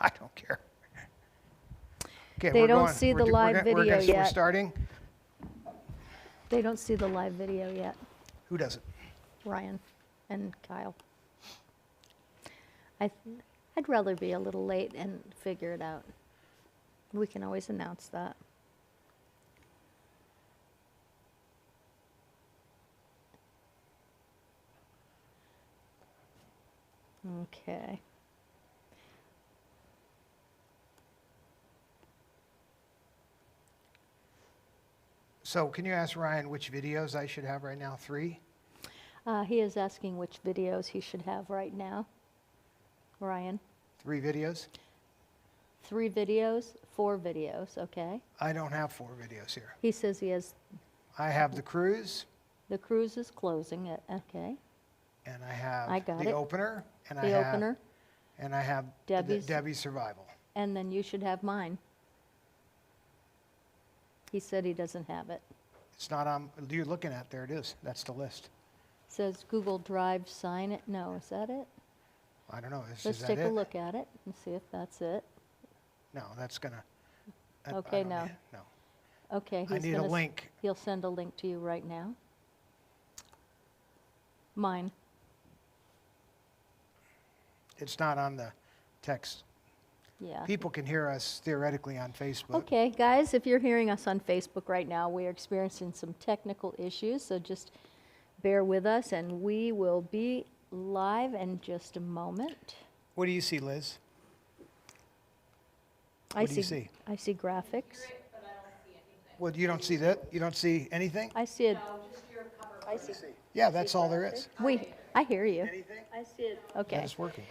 I don't care. Okay, They we're don't going. see the We're live go- we're video gonna- yet. We're starting. They don't see the live video yet, Who doesn't? Ryan and Kyle. I'd rather be a little late and figure it out. We can always announce that. Okay. So can you ask Ryan which videos I should have right now? 3? He is asking which videos he should have right now. Ryan, 3 videos? 3 videos, 4 videos, okay. I don't have 4 videos here. He says he has, I have the cruise, the cruise is closing it, okay. and I have I got the it. opener, and The opener, I have Debbie's- Debbie's survival. and then you should have mine. He said he doesn't have it. It's not on. You're looking at there. It is. That's the list. Says Google Drive, sign it. No, is that it? I don't know. Let's Is that take a it? look at it and see if that's it. No, that's gonna. I Okay, don't no. need- No. Okay, I he's need a gonna link. He'll send a link to you right now. Mine. It's not on the text. Yeah. People can hear us theoretically on Facebook. Okay, guys, if you're hearing us on Facebook right now, we are experiencing some technical issues, so just bear with us, and we will be live in just a moment. What do you see, Liz? I What do you see? I see graphics. Well, you don't see that? You don't see anything? I see it. I see. Yeah, that's all there is. I hear you. Anything? I see it. That Okay. is working.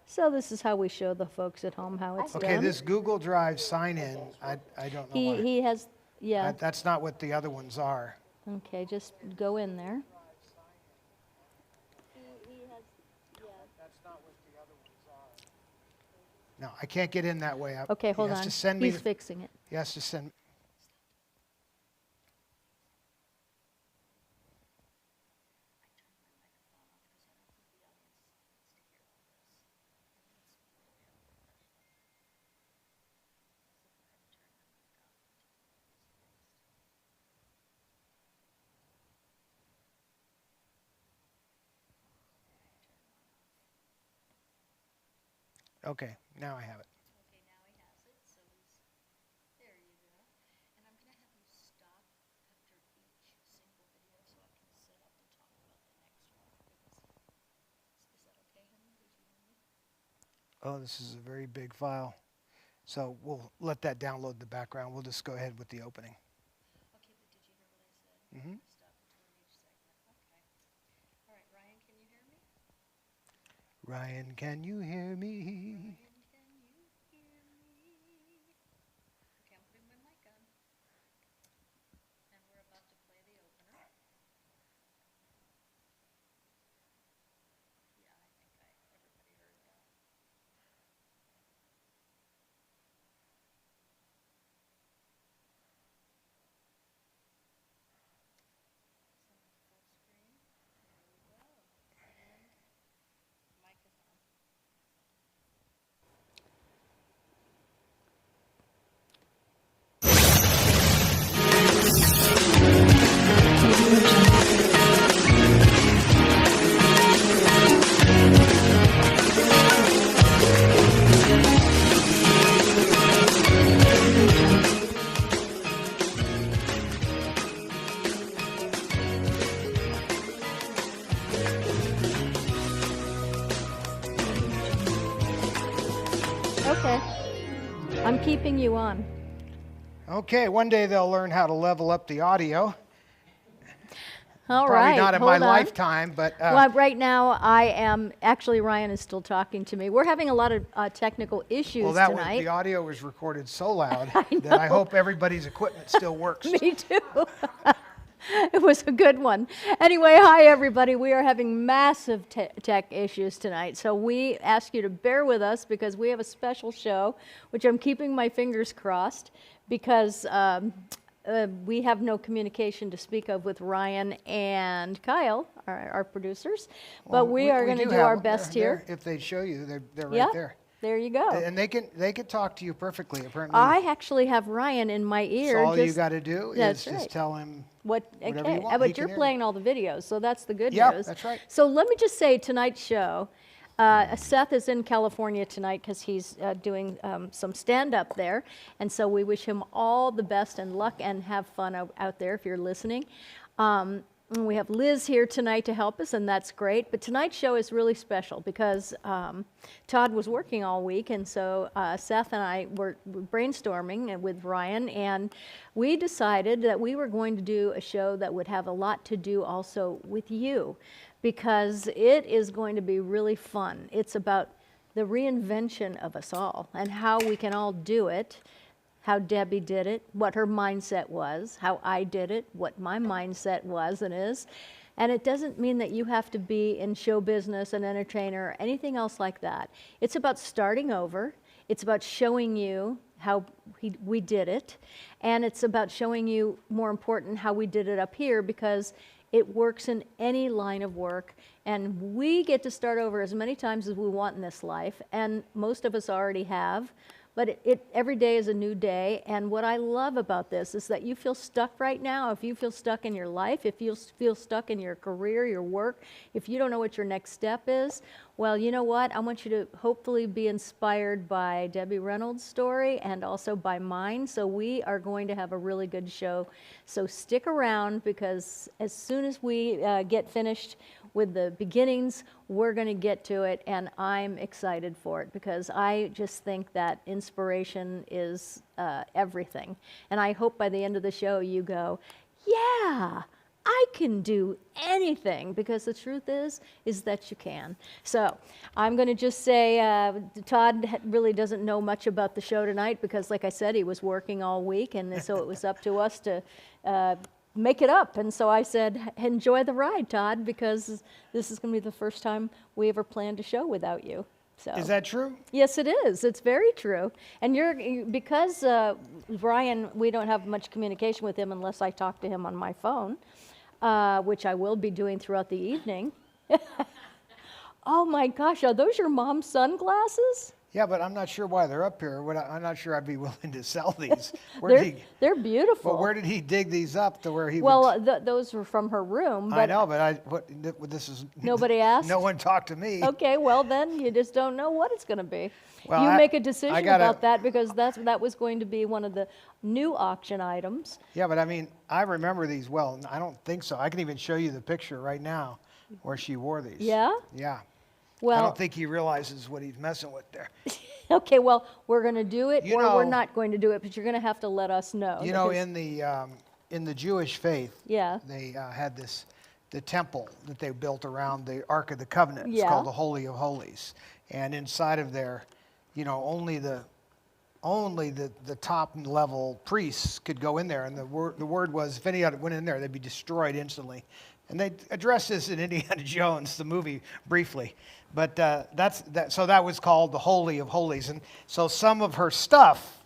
So this is how we show the folks at home how it's Okay, done. this Google Drive sign-in, I don't know why. He has, yeah. That's not what the other ones are. Okay, just go in there. That's not what the other ones are. No, I can't get in that way. Okay, hold He has on. to send me He's fixing it. He has to send. Okay, now I have it. Okay, now he has it, so there you go. And I'm going to have you stop after each single video so I can set up and talk about the next one. Is that okay, honey? Did you hear me? Oh, this is a very big file. So we'll let that download the background. We'll just go ahead with the opening. Okay, but did you hear what I said? Mm-hmm. Stop between each segment. Okay. All right, Ryan, can you hear me? Ryan, can you hear me? Can you hear me? Okay, I'm putting my mic on. And we're about to play the opener. Yeah, I think everybody heard that. Full screen. There we go. And mic is on. Okay. I'm keeping you on. Okay, one day they'll learn how to level up the audio. All Probably right. not in hold my on. lifetime, but Well, right now I am actually Ryan is still talking to me. We're having a lot of technical issues well, that tonight. was, the audio was recorded so loud that I hope everybody's equipment still works. Me too. It was a good one. Anyway, hi everybody. We are having massive tech issues tonight, so we ask you to bear with us because we have a special show, which I'm keeping my fingers crossed because we have no communication to speak of with Ryan and Kyle, our producers, but Well, we are going to do our best here. If they show you, they're Yeah. right there. There you go. And they can talk to you perfectly. Apparently, I actually have Ryan in my ear. so all you got to do is That's just right. tell him Whatever you want. He but can you're hear playing all the videos, so that's the good Yeah, news. that's right. So let me just say, tonight's show, Seth is in California tonight because he's doing some stand-up there, and so we wish him all the best and luck and have fun out there if you're listening. And we have Liz here tonight to help us, and that's great. But tonight's show is really special because Todd was working all week, and so Seth and I were brainstorming with Ryan, and we decided that we were going to do a show that would have a lot to do also with you, because it is going to be really fun. It's about the reinvention of us all and how we can all do it. How Debbie did it, what her mindset was, how I did it, what my mindset was and is. And it doesn't mean that you have to be in show business, an entertainer, or anything else like that. It's about starting over. It's about showing you how we did it. And it's about showing you, more important, how we did it up here, because it works in any line of work. And we get to start over as many times as we want in this life. And most of us already have. But every day is a new day, and what I love about this is that you feel stuck right now. If you feel stuck in your life, if you feel stuck in your career, your work, if you don't know what your next step is, well, you know what? I want you to hopefully be inspired by Debbie Reynolds' story and also by mine. So we are going to have a really good show. So stick around, because as soon as we get finished with the beginnings, we're going to get to it, and I'm excited for it, because I just think that inspiration is everything. And I hope by the end of the show you go, yeah, I can do anything, because the truth is that you can. So I'm going to just say, Todd really doesn't know much about the show tonight, because like I said, he was working all week, and so it was up to us to make it up. And so I said, enjoy the ride, Todd, because this is going to be the first time we ever planned a show without you. So Is that true? yes, it is. It's very true. And because Ryan, we don't have much communication with him unless I talk to him on my phone, which I will be doing throughout the evening. Oh my gosh, are those your mom's sunglasses? Yeah, but I'm not sure why they're up here. I'm not sure I'd be willing to sell these. They're beautiful. Well, where did he dig these up to where he Well, would... those were from her room. But I know, but this is... Nobody asked? No one talked to me. Okay, well then, you just don't know what it's going to be. Well, you I- make a decision I gotta- about that, because that was going to be one of the new auction items. Yeah, but I mean, I remember these well. I don't think so. I can even show you the picture right now where she wore these. Yeah? Yeah. I Well, don't think he realizes what he's messing with there. okay, well, we're going to do it, You or we're know- not going to do it, but you're going to have to let us know. You know, because- in the Jewish faith, Yeah. they had the temple that they built around the Ark of the Covenant. It's Yeah. called the Holy of Holies. And inside of there, you know, only the top level priests could go in there. And the word was, if any other went in there, they'd be destroyed instantly. And they addressed this in Indiana Jones, the movie, briefly. But so that was called the Holy of Holies. And so some of her stuff,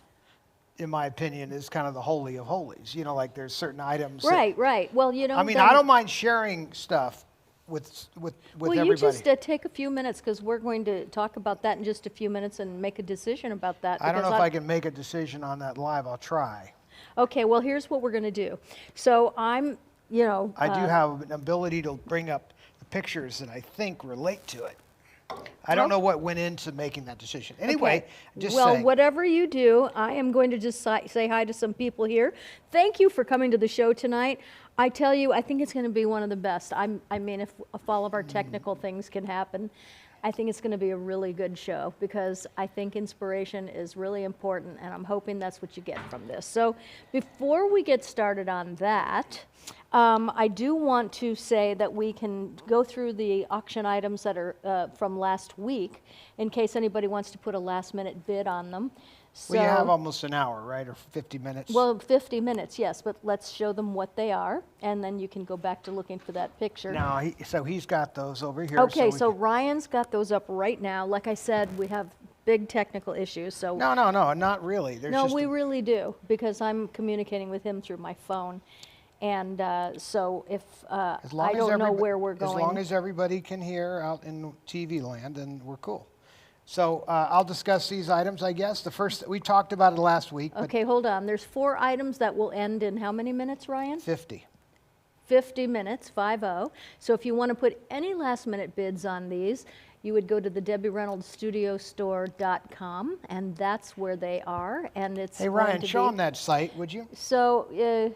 in my opinion, is kind of the Holy of Holies. You know, like there's certain items. Right. Well, you know. I mean, then- I don't mind sharing stuff with Well, everybody. you just take a few minutes, because we're going to talk about that in just a few minutes and make a decision about that. I don't know because if I can make a decision on that live. I'll try. Okay, well, here's what we're going to do. So I'm, you know. I do have an ability to bring up the pictures that I think relate to it. I don't know what went into making that decision. Anyway, Okay. just well, saying. whatever you do, I am going to just say hi to some people here. Thank you for coming to the show tonight. I tell you, I think it's going to be one of the best. I mean, if all of our technical things can happen, I think it's going to be a really good show, because I think inspiration is really important, and I'm hoping that's what you get from this. So before we get started on that, I do want to say that we can go through the auction items that are from last week, in case anybody wants to put a last-minute bid on them. So, We have almost an hour, right, or 50 minutes? well, 50 minutes, yes, but let's show them what they are, and then you can go back to looking for that picture. Now, so he's got those over here. Okay, we so can- Ryan's got those up right now. Like I said, we have big technical issues, so. No, not really. There's No, just we really do, because I'm communicating with him through my phone. And so if as long I as don't know everybo- where we're going. As long as everybody can hear out in TV land, then we're cool. So I'll discuss these items, I guess. The first, we talked about it last week, but Okay, hold on. There's 4 items that will end in how many minutes, Ryan? 50. 50 minutes, 50. So if you want to put any last-minute bids on these, you would go to the DebbieReynoldsStudioStore.com, and that's where they are. And it's Hey, going Ryan, to show be- them that site, would you? So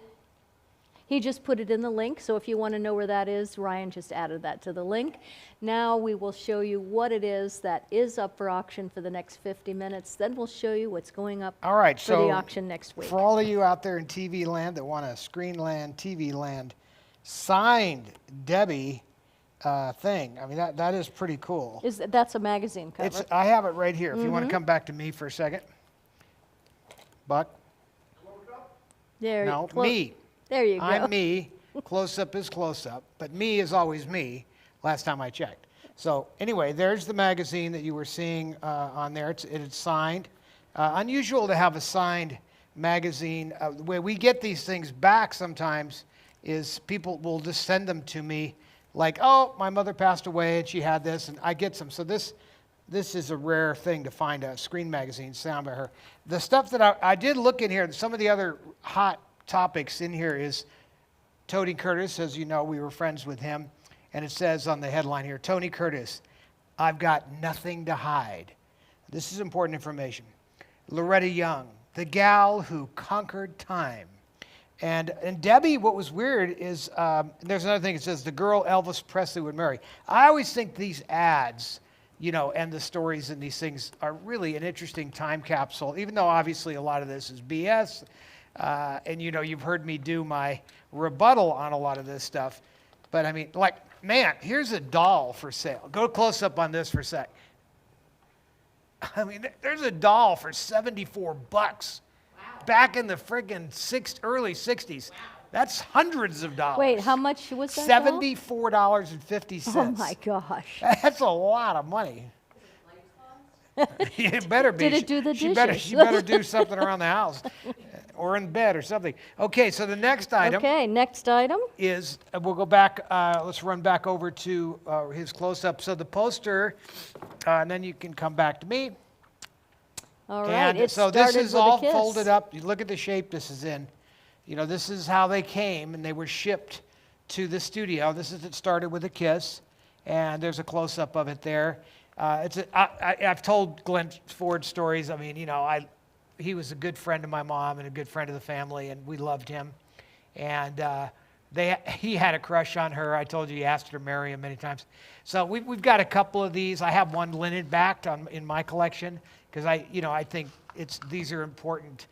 he just put it in the link. So if you want to know where that is, Ryan just added that to the link. Now we will show you what it is that is up for auction for the next 50 minutes. Then we'll show you what's going up All right, for the so auction next week. for all of you out there in TV land that want a Screen Land, TV Land signed Debbie thing, I mean, that is pretty cool. That's a magazine cover. I have it right here. If you want to come back to me for a second. Buck? There, No, me. There you go. I'm me. Close up is close up, but me is always me, last time I checked. So anyway, there's the magazine that you were seeing on there. It's signed. Unusual to have a signed magazine. The way we get these things back sometimes is people will just send them to me like, oh, my mother passed away and she had this, and I get some. So this is a rare thing to find a screen magazine signed by her. The stuff that I did look in here, some of the other hot topics in here is Tony Curtis. As you know, we were friends with him. And it says on the headline here, Tony Curtis, I've got nothing to hide. This is important information. Loretta Young, the gal who conquered time. And Debbie, what was weird is, there's another thing, it says, the girl Elvis Presley would marry. I always think these ads, you know, and the stories and these things are really an interesting time capsule, even though obviously a lot of this is BS. And, you know, you've heard me do my rebuttal on a lot of this stuff. But, I mean, like, man, here's a doll for sale. Go close up on this for a sec. I mean, there's a doll for $74. Wow. Back in the friggin' early 60s. Wow. That's hundreds of dollars. Wait, how much was that doll? $74.50. Oh, my gosh. That's a lot of money. It better be. Did it do the she dishes? better do something around the house or in bed or something. Okay, so the next item. Okay, next item. Is, we'll go back, let's run back over to his close-up. So the poster, and then you can come back to me. All right, And it so started this is with all a kiss. folded up. You look at the shape this is in. You know, this is how they came, and they were shipped to the studio. This is, it started with a kiss, and there's a close-up of it there. I've told Glenn Ford stories. I mean, you know, he was a good friend of my mom and a good friend of the family, and we loved him. And he had a crush on her. I told you he asked her to marry him many times. So we've got a couple of these. I have one linen backed in my collection because I think these are important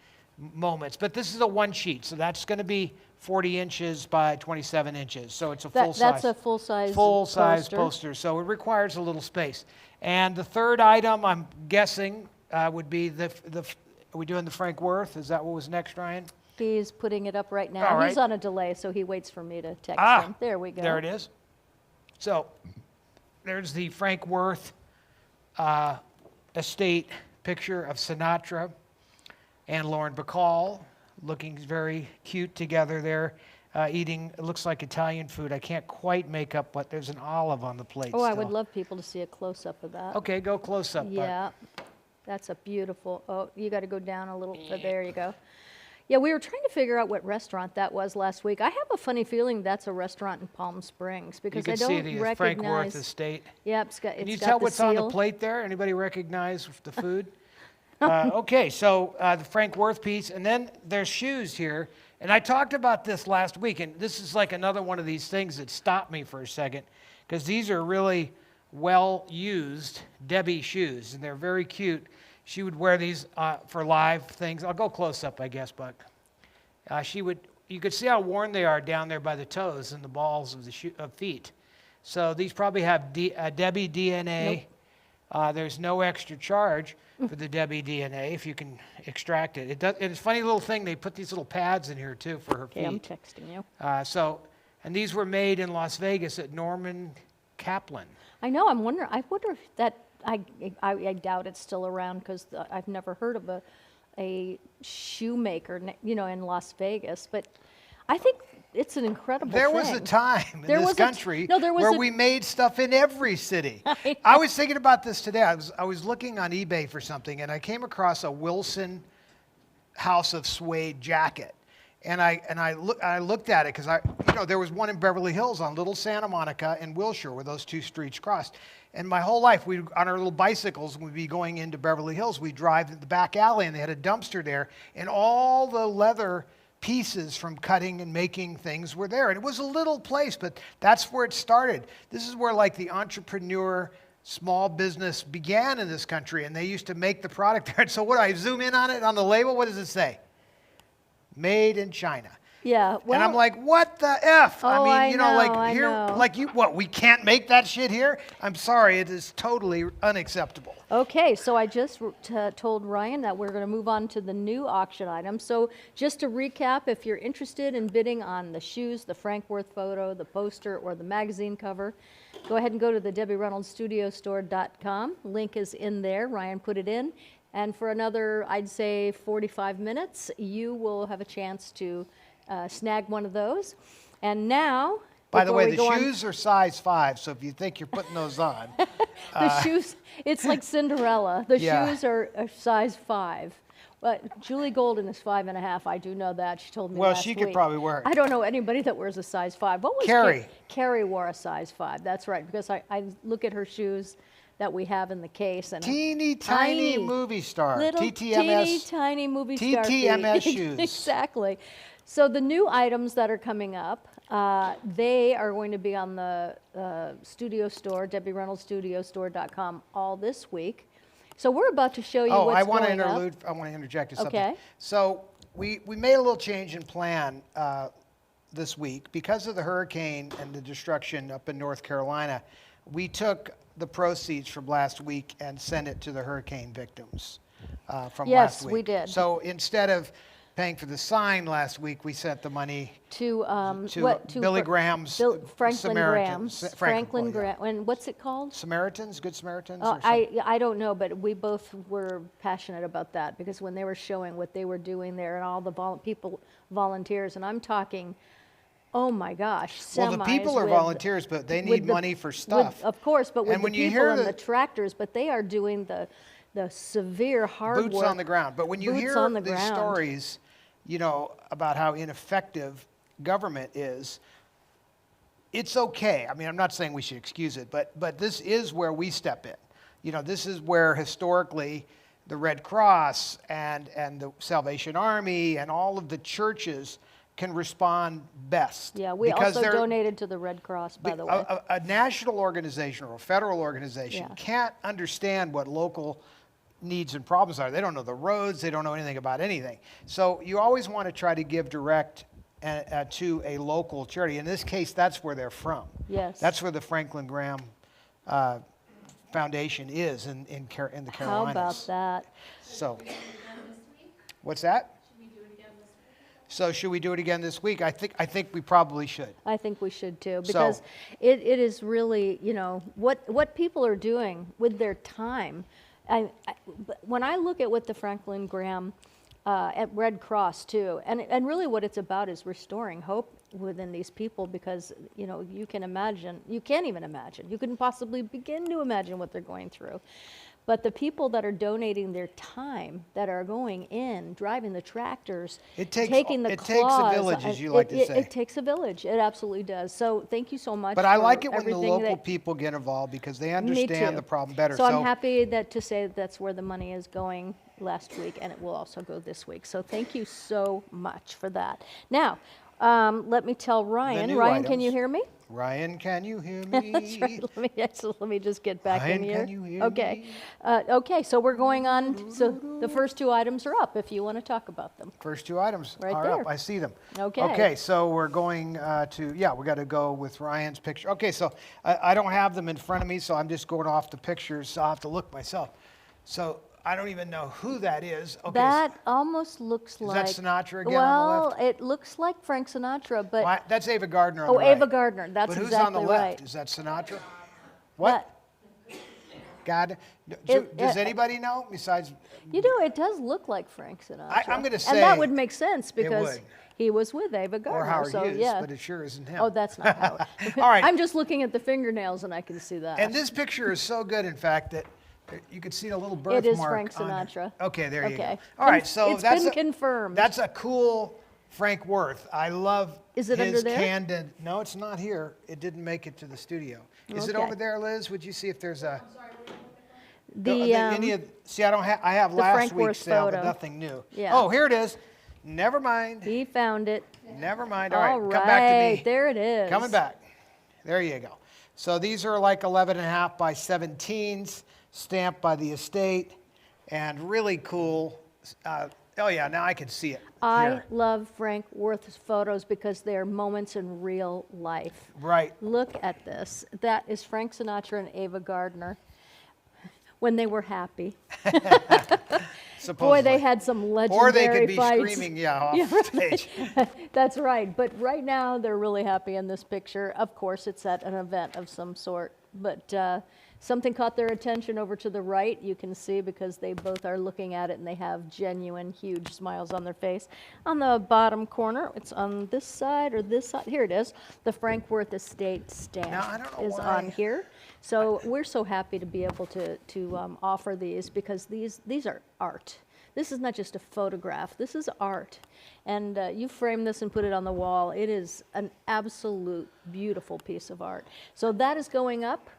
moments. But this is a one sheet, so that's going to be 40 inches by 27 inches. So it's a full size. That's a full-size poster. So it requires a little space. And the third item, I'm guessing, would be are we doing the Frank Worth? Is that what was next, Ryan? He's putting it up right now. All right. He's on a delay, so he waits for me to text him. There we go. There it is. So there's the Frank Worth estate picture of Sinatra and Lauren Bacall looking very cute together there, eating, it looks like Italian food. I can't quite make up what, there's an olive on the plate Oh, I still. would love people to see a close-up of that. Okay, go close up. Buck. Yeah, that's a beautiful, oh, you got to go down a little, there you go. Yeah, we were trying to figure out what restaurant that was last week. I have a funny feeling that's a restaurant in Palm Springs because You I can don't see the recognize. Frank Worth estate. Yep, it's got Can you got tell the what's on the seal. plate there? Anybody recognize the food? Okay, so the Frank Worth piece, and then there's shoes here. And I talked about this last week, and this is like another one of these things that stopped me for a second, because these are really well-used Debbie shoes, and they're very cute. She would wear these for live things. I'll go close up, I guess, Buck. You could see how worn they are down there by the toes and the balls of the feet. So these probably have Debbie DNA. Nope. There's no extra charge for the Debbie DNA if you can extract it. It's a funny little thing. They put these little pads in here too for her Okay, I'm feet. texting you. And these were made in Las Vegas at Norman Kaplan. I know, I wonder if that, I doubt it's still around because I've never heard of a shoemaker, in Las Vegas. But I think it's an incredible There thing. was a time in There this was country there was where a- we made stuff in every city. I I was thinking about this today. I was looking on eBay for something, and I came across a Wilson House of Suede jacket. And I looked at it because there was one in Beverly Hills on Little Santa Monica and Wilshire where those two streets crossed. And my whole life, on our little bicycles, we'd be going into Beverly Hills. We'd drive in the back alley, and they had a dumpster there, and all the leather pieces from cutting and making things were there. And it was a little place, but that's where it started. This is where like the entrepreneur small business began in this country, and they used to make the product there. And so what, I zoom in on it, on the label, what does it say? Made in China. Yeah. Well, And I'm like, what the F? Oh, I know. like we can't make that shit here? I'm sorry, it is totally unacceptable. okay, so I just told Ryan that we're going to move on to the new auction item. So just to recap, if you're interested in bidding on the shoes, the Frank Worth photo, the poster, or the magazine cover, go ahead and go to the DebbieReynoldsStudioStore.com. Link is in there. Ryan put it in. And for another, I'd say 45 minutes, you will have a chance to snag one of those. And now, By the before way, we the go on- shoes are size 5, so if you think you're putting those on, the shoes, it's like Cinderella. The Yeah. shoes are size 5. But Julie Golden is 5.5. I do know that. She told me well, last she could week. probably wear it. I don't know anybody that wears a size 5. What was Carrie. Carrie wore a size 5. That's right, because I look at her shoes that we have in the case. And Teeny tiny movie star, little TTMS. teeny tiny movie star TTMS feet. shoes. Exactly. So the new items that are coming up, they are going to be on the studio store, DebbieReynoldsStudioStore.com, all this week. So we're about to show you Oh, what's I want to going up. interlude. I want to interject something. Okay. So we made a little change in plan this week because of the hurricane and the destruction up in North Carolina. We took the proceeds from last week and sent it to the hurricane victims from Yes, last week. we did. So instead of paying for the sign last week, we sent the money To to Billy Graham's Franklin Samaritans. Graham's. Franklin, well, Graham. And what's it called? Samaritans, Good Samaritans. Or something? I don't know, but we both were passionate about that because when they were showing what they were doing there and all the volunteers, and I'm talking, oh my gosh, Well, the semis people are with- volunteers, but they with need the- money for with- stuff. of course, but with And the when you people hear and the- the tractors, but they are doing the severe hard Boots work. on the ground. But when you Boots hear on the these ground. stories, about how ineffective government is, it's okay. I mean, I'm not saying we should excuse it, but this is where we step in. This is where historically the Red Cross and the Salvation Army and all of the churches can respond best. Yeah, we because also they're- donated to the Red Cross, by the way. a national organization or a federal organization Yeah. can't understand what local needs and problems are. They don't know the roads. They don't know anything about anything. So you always want to try to give direct to a local charity. In this case, that's where they're from. Yes. That's where the Franklin Graham Foundation is in the Carolinas. How about that? So, what's that? So should we do it again this week? I think we probably should. I think we should too, because it is really, what people are doing with their time. But when I look at what the Franklin Graham at Red Cross too, and really what it's about is restoring hope within these people, because you can't even imagine, you couldn't possibly begin to imagine what they're going through. But the people that are donating their time, that are going in, driving the tractors, taking the it claws, takes a village, as you like to say. It takes a village. It absolutely does. So thank you so much. But I for like it when the everything local that- people get involved because they Me understand too. the problem better. So I'm happy to say that's where the money is going last week, and it will also go this week. So thank you so much for that. Now, let me tell Ryan. new Ryan, can items. you hear me? Ryan, can you hear me? That's right. Let me just get back Ryan, in here. can you hear okay. Okay, so we're going on. So the first two items are up if you want to talk about them. First two items Right are there. up. I see them. Okay. Okay, so we're going we got to go with Ryan's picture. Okay, so I don't have them in front of me, so I'm just going off the pictures. So I'll have to look myself. So I don't even know who that is. Okay, That almost looks like. that Sinatra again on the left? It looks like Frank Sinatra, but. That's Ava Gardner on Oh, the right. Ava Gardner. That's But who's exactly on the left? right. Is that Sinatra? What? God, It- does it- anybody know besides? It does look like Frank Sinatra. I'm gonna And that say would make sense because would. He was with Ava Gardner. Or Howard so, Hughes, yeah. but it sure isn't him. Oh, that's not Howard. All right. I'm just looking at the fingernails and I can see that. And this picture is so good, in fact, that you could see a little birthmark. It is Frank on it. Sinatra. Okay, there you go. Okay. All right, so It's that's been confirmed. That's a cool Frank Worth. I love Is it his under there? candid. No, it's not here. It didn't make it to the studio. Is it Okay. over there, Liz? Would you see if there's a? The, See, I don't have. I have last Frank week's Worth sale, but photo. nothing new. Yeah. Oh, here it is. Never mind. he found it. Never mind. All right, All come back to me. right, there it is. Coming back. There you go. So these are like 11.5 by 17s, stamped by the estate, and really cool. Oh yeah, now I can see it. I here. love Frank Worth's photos because they're moments in real life. Right. Look at this. That is Frank Sinatra and Ava Gardner when they were happy. Boy, Supposedly. they had some legendary Or they could be fights. screaming, yeah, off Yeah, stage. That's right. But right now, they're really happy in this picture. Of course, it's at an event of some sort. But something caught their attention over to the right, you can see, because they both are looking at it and they have genuine, huge smiles on their face. On the bottom corner, it's on this side or this side. Here it is. The Frank Worth Estate stamp Now, I don't know is why. on here. So we're so happy to be able to offer these because these are art. This is not just a photograph. This is art. And you frame this and put it on the wall. It is an absolute beautiful piece of art. So that is going up.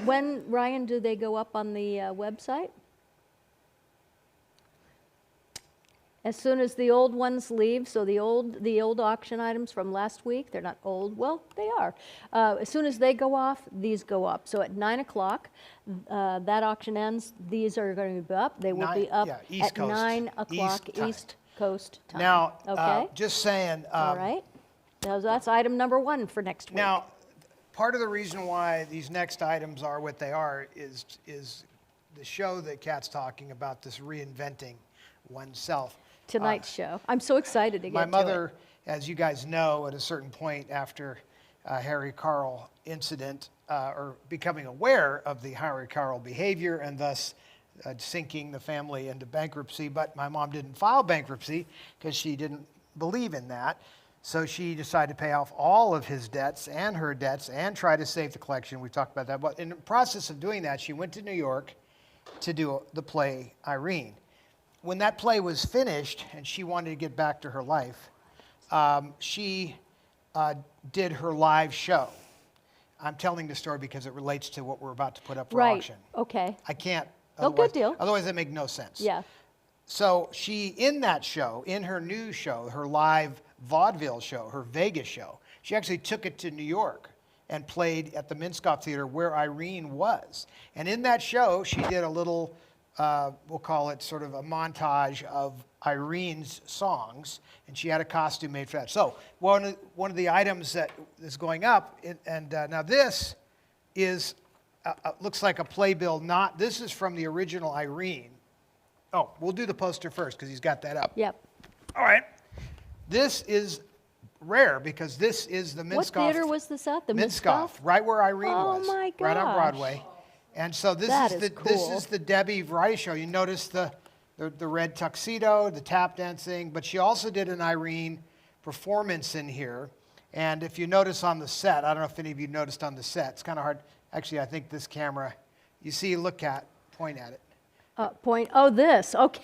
When, Ryan, do they go up on the website? As soon as the old ones leave, so the old auction items from last week, they're not old, well, they are. As soon as they go off, these go up. So at 9 o'clock, that auction ends, these are going to be up. They will be up East at Coast. 9 o'clock East time. East Coast time. Now, Okay? just saying. All right. Now, that's item number 1 for next week. Now, part of the reason why these next items are what they are is the show that Kat's talking about, this reinventing oneself. Tonight's show. I'm so excited to get My to mother, as you guys know, at a certain point after Harry Carl incident, or becoming aware of the Harry Carl behavior and thus sinking the family into bankruptcy, but my mom didn't file bankruptcy because she didn't believe in that. So she decided to pay off all of his debts and her debts and try to save the collection. We've talked about that. But in the process of doing that, she went to New York to do the play Irene. When that play was finished and she wanted to get back to her life, she did her live show. I'm telling the story because it relates to what we're about to put up for Right. auction. Okay. I can't. Oh, good deal. Otherwise, it make no sense. Yeah. So she, in that show, in her new show, her live vaudeville show, her Vegas show, she actually took it to New York and played at the Minskoff Theater where Irene was. And in that show, she did a little, we'll call it sort of a montage of Irene's songs, and she had a costume made for that. So one of the items that is going up, now this is, looks like a playbill, this is from the original Irene. Oh, we'll do the poster first because he's got that up. Yep. All right. This is rare because this is the Minskoff. What theater was this at? The Minskoff, right where Irene Oh was. my Right on gosh. Broadway. And so this That is is this cool. is the Debbie variety show. You notice the red tuxedo, the tap dancing, but she also did an Irene performance in here. And if you notice on the set, I don't know if any of you noticed on the set, it's kind of hard. Actually, I think this camera, you see, point at it. This. Okay.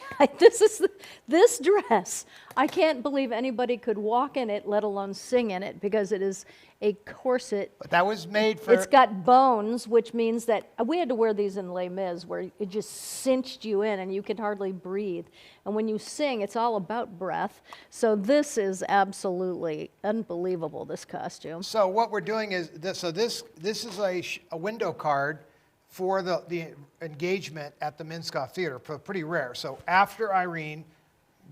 This dress. I can't believe anybody could walk in it, let alone sing in it, because it is a corset. But that was made for. It's got bones, which means that we had to wear these in Les Mis, where it just cinched you in and you could hardly breathe. And when you sing, it's all about breath. So this is absolutely unbelievable, this costume. So what we're doing is this. So this is a window card for the engagement at the Minskoff Theater. Pretty rare. So after Irene,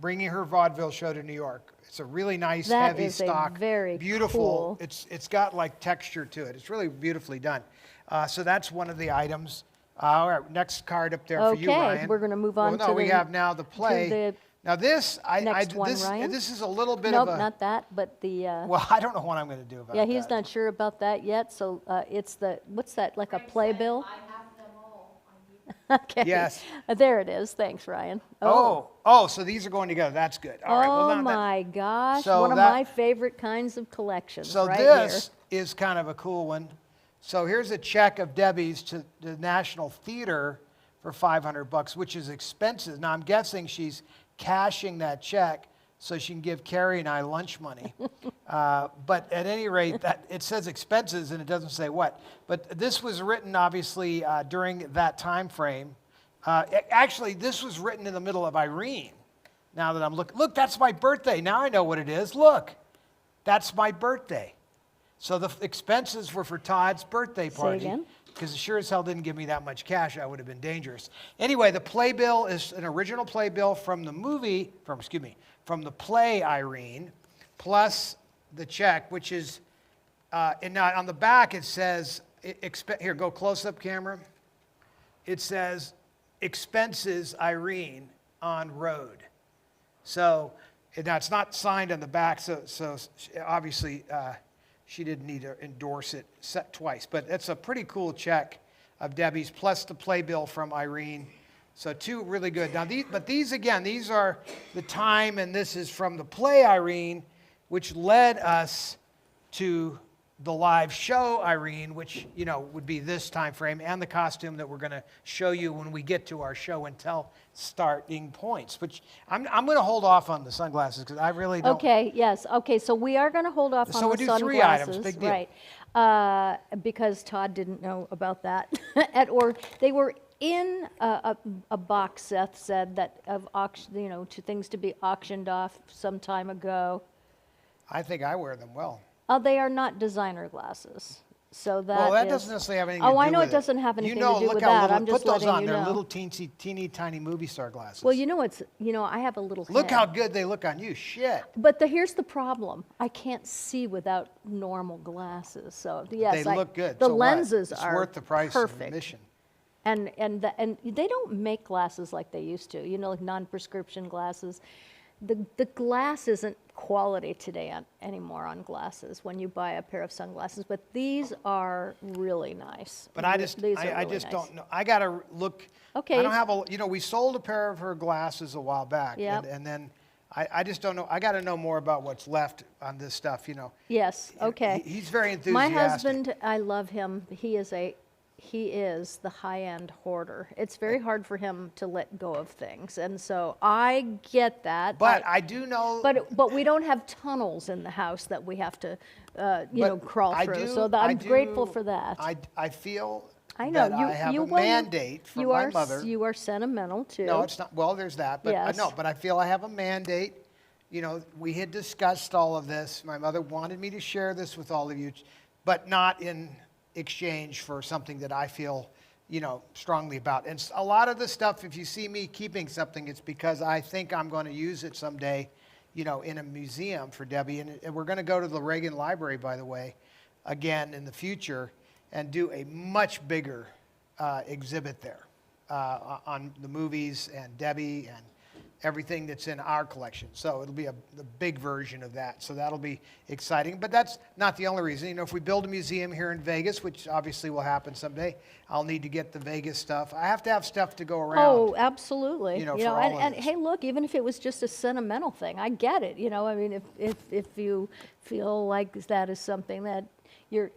bringing her vaudeville show to New York. It's a really nice, That heavy is a stock, very beautiful. cool. It's got like texture to it. It's really beautifully done. So that's one of the items. All right, next card up there for you, Okay, Ryan. we're gonna move on no, to we the- have now the play. the Now this, next one, Ryan. this is a little bit Nope, of a. not that, but the. Well, I don't know what I'm going to do about Yeah, that. he's not sure about that yet. So it's what's that? Like a playbill? I have them all. Okay. Yes. There it is. Thanks, Ryan. Oh, so these are going together. That's good. All right. Well, Oh now my gosh, so one of that- my favorite kinds of collections So right this is kind of a cool one. So here's a check of Debbie's to the National Theater for $500, which is expenses. Now I'm guessing she's cashing that check so she can give Carrie and I lunch money. But at any rate, that it says expenses and it doesn't say what. But this was written obviously during that time frame. Actually, this was written in the middle of Irene. Now that I'm looking, look, that's my birthday. Now I know what it is. Look, that's my birthday. So the expenses were for Todd's birthday party. again? Because it sure as hell didn't give me that much cash. I would have been dangerous. Anyway, the playbill is an original playbill from the movie, from the play Irene, plus the check, which is, and now on the back it says, here, go close up camera. It says, expenses Irene on road. So now it's not signed on the back, so obviously she didn't need to endorse it twice. But it's a pretty cool check of Debbie's, plus the playbill from Irene. So two really good. Now, these again, these are the time, and this is from the play Irene, which led us to the live show Irene, which, would be this time frame, and the costume that we're going to show you when we get to our show and tell starting points. Which I'm going to hold off on the sunglasses because I really don't. Okay, yes. Okay, so we are going to hold off So on we'll the do sunglasses. 3 items, big deal. Right. Because Todd didn't know about that. Or they were in a box, Seth said, that of auction, to things to be auctioned off some time ago. I think I wear them well. They are not designer glasses. So Well, that is- doesn't necessarily have anything to do Oh, with I know it. it doesn't have anything to do look with how that. little, I'm just put those letting on. you They're know. little teeny tiny movie star glasses. Well, I have a little Look head. how good they look on you. Shit. But here's the problem. I can't see without normal glasses. So yes, They look good. The So what? lenses It's are worth the price perfect. of admission. And they don't make glasses like they used to. Like non-prescription glasses. The glass isn't quality today anymore on glasses when you buy a pair of sunglasses. But these are really nice. But I just, These are I really just nice. don't know. I got to look. Okay. I don't have we sold a pair of her glasses a while back. Yep. And then I just don't know. I got to know more about what's left on this stuff, Yes. Okay. He's very enthusiastic. My husband, I love him. He is the high-end hoarder. It's very hard for him to let go of things, and so I get that. But I do know. But we don't have tunnels in the house that we have to, crawl I through. do- So I I'm grateful for that. I feel I know that I have a well, mandate from my mother. You are sentimental too. No, it's not. Well, there's that. But Yes. no, but I feel I have a mandate. We had discussed all of this. My mother wanted me to share this with all of you, but not in exchange for something that I feel, strongly about. And a lot of the stuff, if you see me keeping something, it's because I think I'm going to use it someday, in a museum for Debbie. And we're going to go to the Reagan Library, by the way, again in the future, and do a much bigger exhibit there on the movies and Debbie and everything that's in our collection. So it'll be the big version of that. So that'll be exciting. But that's not the only reason. If we build a museum here in Vegas, which obviously will happen someday, I'll need to get the Vegas stuff. I have to have stuff to go around. Oh, absolutely. for all of and this. hey, look, even if it was just a sentimental thing, I get it. I mean, if you feel like that is something that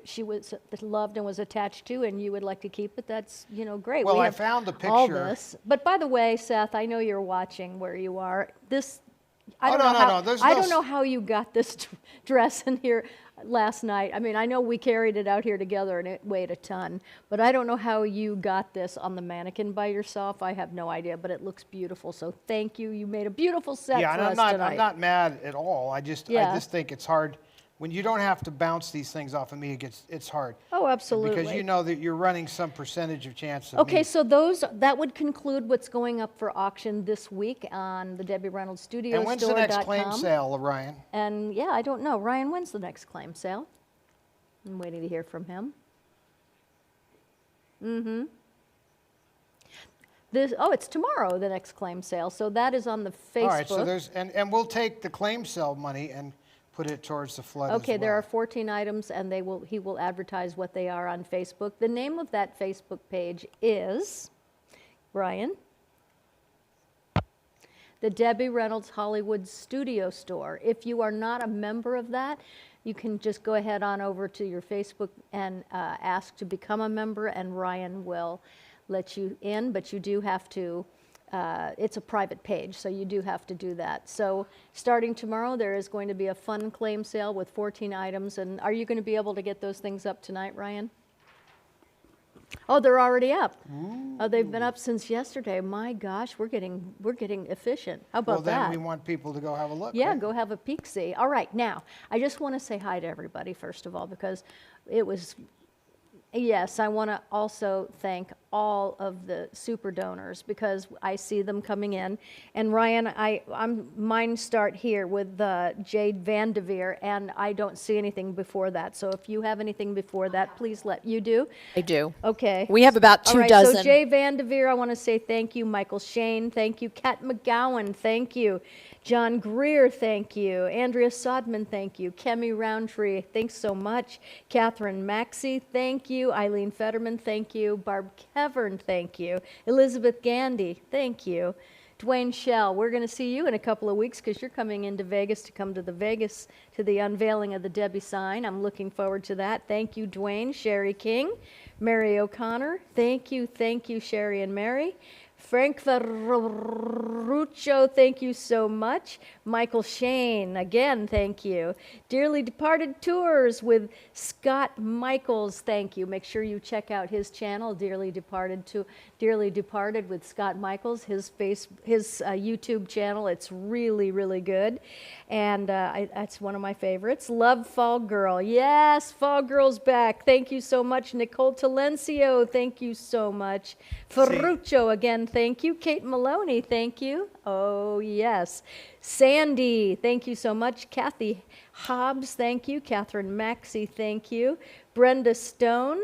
she was loved and was attached to, and you would like to keep it, that's great. Well, We I have found the all picture. this. But by the way, Seth, I know you're watching where you are. I Oh, don't no, know no, how, no, there's I no don't know how you got this dress in here last night. I mean, I know we carried it out here together and it weighed a ton, but I don't know how you got this on the mannequin by yourself. I have no idea, but it looks beautiful. So thank you. You made a beautiful set Yeah, for and us I'm tonight. not mad at all. I just Yeah. think it's hard. When you don't have to bounce these things off of me, it's hard. Oh, absolutely. Because you know that you're running some percentage of chance of Okay, me. so that would conclude what's going up for auction this week on the Debbie Reynolds Studio And when's the next claim sale, Ryan? And yeah, I don't know. Ryan, when's the next claim sale? I'm waiting to hear from him. It's tomorrow, the next claim sale. So that is on the Facebook. All right, so and we'll take the claim sale money and put it towards the flood Okay, as well. there are 14 items, and he will advertise what they are on Facebook. The name of that Facebook page is Ryan? The Debbie Reynolds Hollywood Studio Store. If you are not a member of that, you can just go ahead on over to your Facebook and ask to become a member, and Ryan will let you in, but you do have to, it's a private page, so you do have to do that. So starting tomorrow, there is going to be a fun claim sale with 14 items, and are you going to be able to get those things up tonight, Ryan? Oh, they're already up. Oh, they've been up since yesterday. My gosh, we're getting efficient. How about that? Well, then we want people to go have a look. Yeah, right? go have a peek-see. All right, now, I just want to say hi to everybody, first of all, because it was, yes, I want to also thank all of the super donors, because I see them coming in. And Ryan, mine start here with Jade Vandeveer, and I don't see anything before that. So if you have anything before that, please you do? I do. Okay. We have about All 2 right, dozen. so Jay Vandeveer, I want to say thank you. Michael Shane, thank you. Kat McGowan, thank you. John Greer, thank you. Andrea Sodman, thank you. Kemi Roundtree, thanks so much. Catherine Maxey, thank you. Eileen Fetterman, thank you. Barb Kevern, thank you. Elizabeth Gandy, thank you. Dwayne Shell, we're going to see you in a couple of weeks because you're coming into Vegas to come to the unveiling of the Debbie sign. I'm looking forward to that. Thank you, Dwayne. Sherry King, Mary O'Connor, thank you, Sherry and Mary. Frank Ferruccio, thank you so much. Michael Shane, again, thank you. Dearly Departed Tours with Scott Michaels, thank you. Make sure you check out his channel, Dearly Departed with Scott Michaels, his YouTube channel. It's really, really good. And that's one of my favorites. Love Fall Girl. Yes, Fall Girl's back. Thank you so much. Nicole Talencio, thank you so much. Ferruccio, again, thank you. Kate Maloney, thank you. Oh, yes. Sandy, thank you so much. Kathy Hobbs, thank you. Catherine Maxey, thank you. Brenda Stone.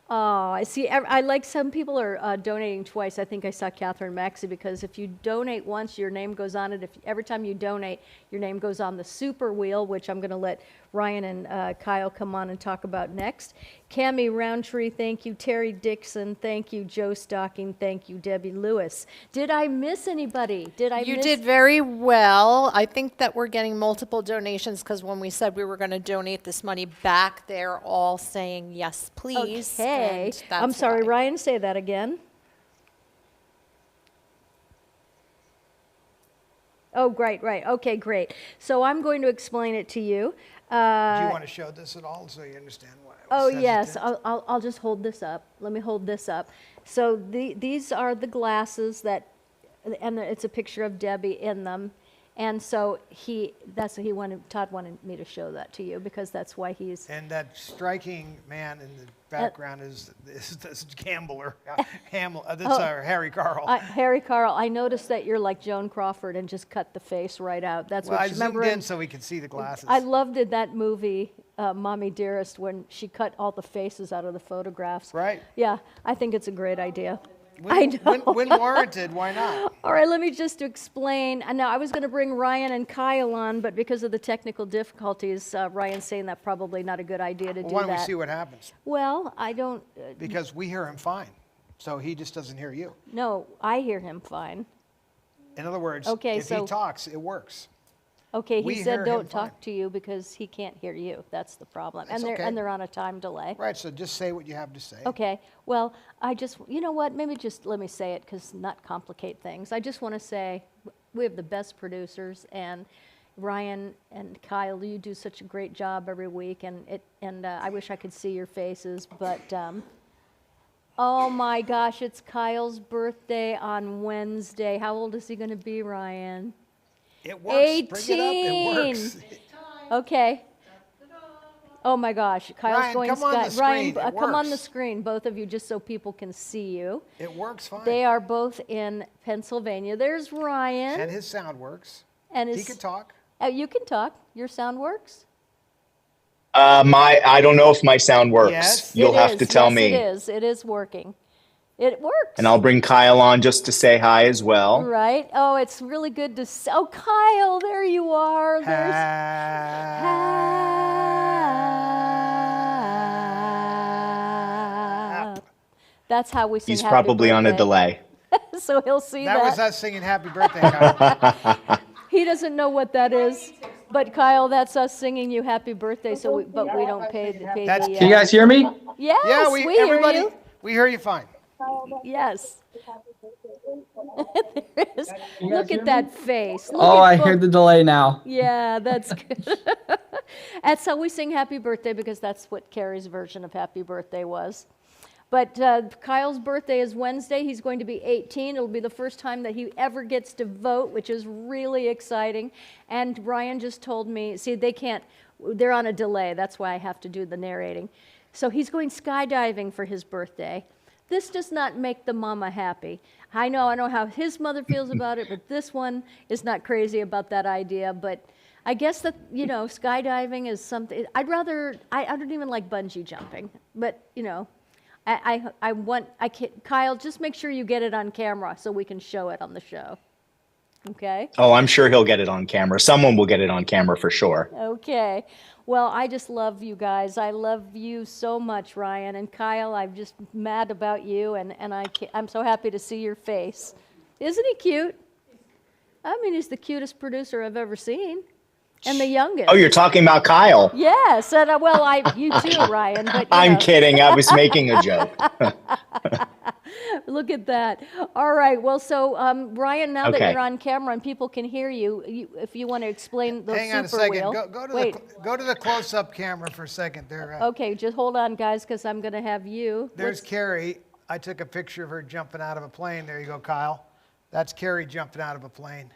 Oh, I see. I like some people are donating twice. I think I saw Catherine Maxey, because if you donate once, your name goes on it. Every time you donate, your name goes on the super wheel, which I'm going to let Ryan and Kyle come on and talk about next. Cami Roundtree, thank you. Terry Dixon, thank you. Joe Stocking, thank you. Debbie Lewis. Did I miss anybody? You did very well. I think that we're getting multiple donations because when we said we were going to donate this money back, they're all saying yes, please. Okay. And that's I'm sorry, why. Ryan, say that again. Oh, great, right. Okay, great. So I'm going to explain it to you. Do you want to show this at all so you understand why? Oh, yes. I'll just hold this up. Let me hold this up. So these are the glasses that, and it's a picture of Debbie in them. And so Todd wanted me to show that to you because that's why he's. And that striking man in the background is this gambler, that's Harry Carl. Harry Carl, I noticed that you're like Joan Crawford and just cut the face right out. That's Well, what I you remember. zoomed in so we could see the glasses. I loved it, that movie, Mommy Dearest, when she cut all the faces out of the photographs. Right. Yeah, I think it's a great idea. I know. When warranted, why not? All right, let me just explain. Now, I was going to bring Ryan and Kyle on, but because of the technical difficulties, Ryan's saying that probably not a good idea to do Why that. don't we see what happens? Well, I don't. Because we hear him fine, so he just doesn't hear you. No, I hear him fine. In other words, Okay, if so- he talks, it works. Okay, We he hear said him don't fine. talk to you because he can't hear you. That's the problem. That's And okay. they're on a time delay. Right, so just say what you have to say. Okay, well, you know what, maybe just let me say it because not complicate things. I just want to say we have the best producers, and Ryan and Kyle, you do such a great job every week, and I wish I could see your faces, but oh my gosh, it's Kyle's birthday on Wednesday. How old is he going to be, Ryan? It works. Bring it up. It works. Okay. Oh my gosh, Kyle's Ryan, going come on the Ryan, screen. It come on the works. screen, both of you, just so people can see you. It works fine. They are both in Pennsylvania. There's Ryan. And his sound works. And He can talk. You can talk. Your sound works? I don't know if my sound works. Yes. You'll It have is. to tell Yes, me. It is. It is working. It works. And I'll bring Kyle on just to say hi as well. Right. Oh, it's really good to see. Oh, Kyle, there you are. There's. That's how we sing He's happy probably on a birthday. delay. So he'll see That was that. us singing happy birthday, Kyle. He doesn't know what that is. But Kyle, that's us singing you happy birthday, but we don't pay That's the, Can you guys hear me? Yes, Yeah, we hear everybody, you. we hear you fine. Yes. There is. Look at that face. Look Oh, at I both- heard the delay now. Yeah, that's good. That's how we sing happy birthday because that's what Carrie's version of happy birthday was. But Kyle's birthday is Wednesday. He's going to be 18. It'll be the first time that he ever gets to vote, which is really exciting. And Ryan just told me, see, they're on a delay. That's why I have to do the narrating. So he's going skydiving for his birthday. This does not make the mama happy. I know how his mother feels about it, but this one is not crazy about that idea. But I guess that, skydiving is something, I don't even like bungee jumping, but, Kyle, just make sure you get it on camera so we can show it on the show. Okay? Oh, I'm sure he'll get it on camera. Someone will get it on camera for sure. Okay. Well, I just love you guys. I love you so much, Ryan. And Kyle, I'm just mad about you, and I'm so happy to see your face. Isn't he cute? I mean, he's the cutest producer I've ever seen. And the youngest. Oh, you're talking about Kyle. Yes, and you too, Ryan. But I'm kidding. I was making a joke. Look at that. All right. Well, so Ryan, now that Okay. you're on camera and people can hear you, if you want to explain the Hang on a super second. wheel. Go to the close-up camera for a second there. Okay, just hold on, guys, because I'm going to have you. There's Carrie. I took a picture of her jumping out of a plane. There you go, Kyle. That's Carrie jumping out of a plane.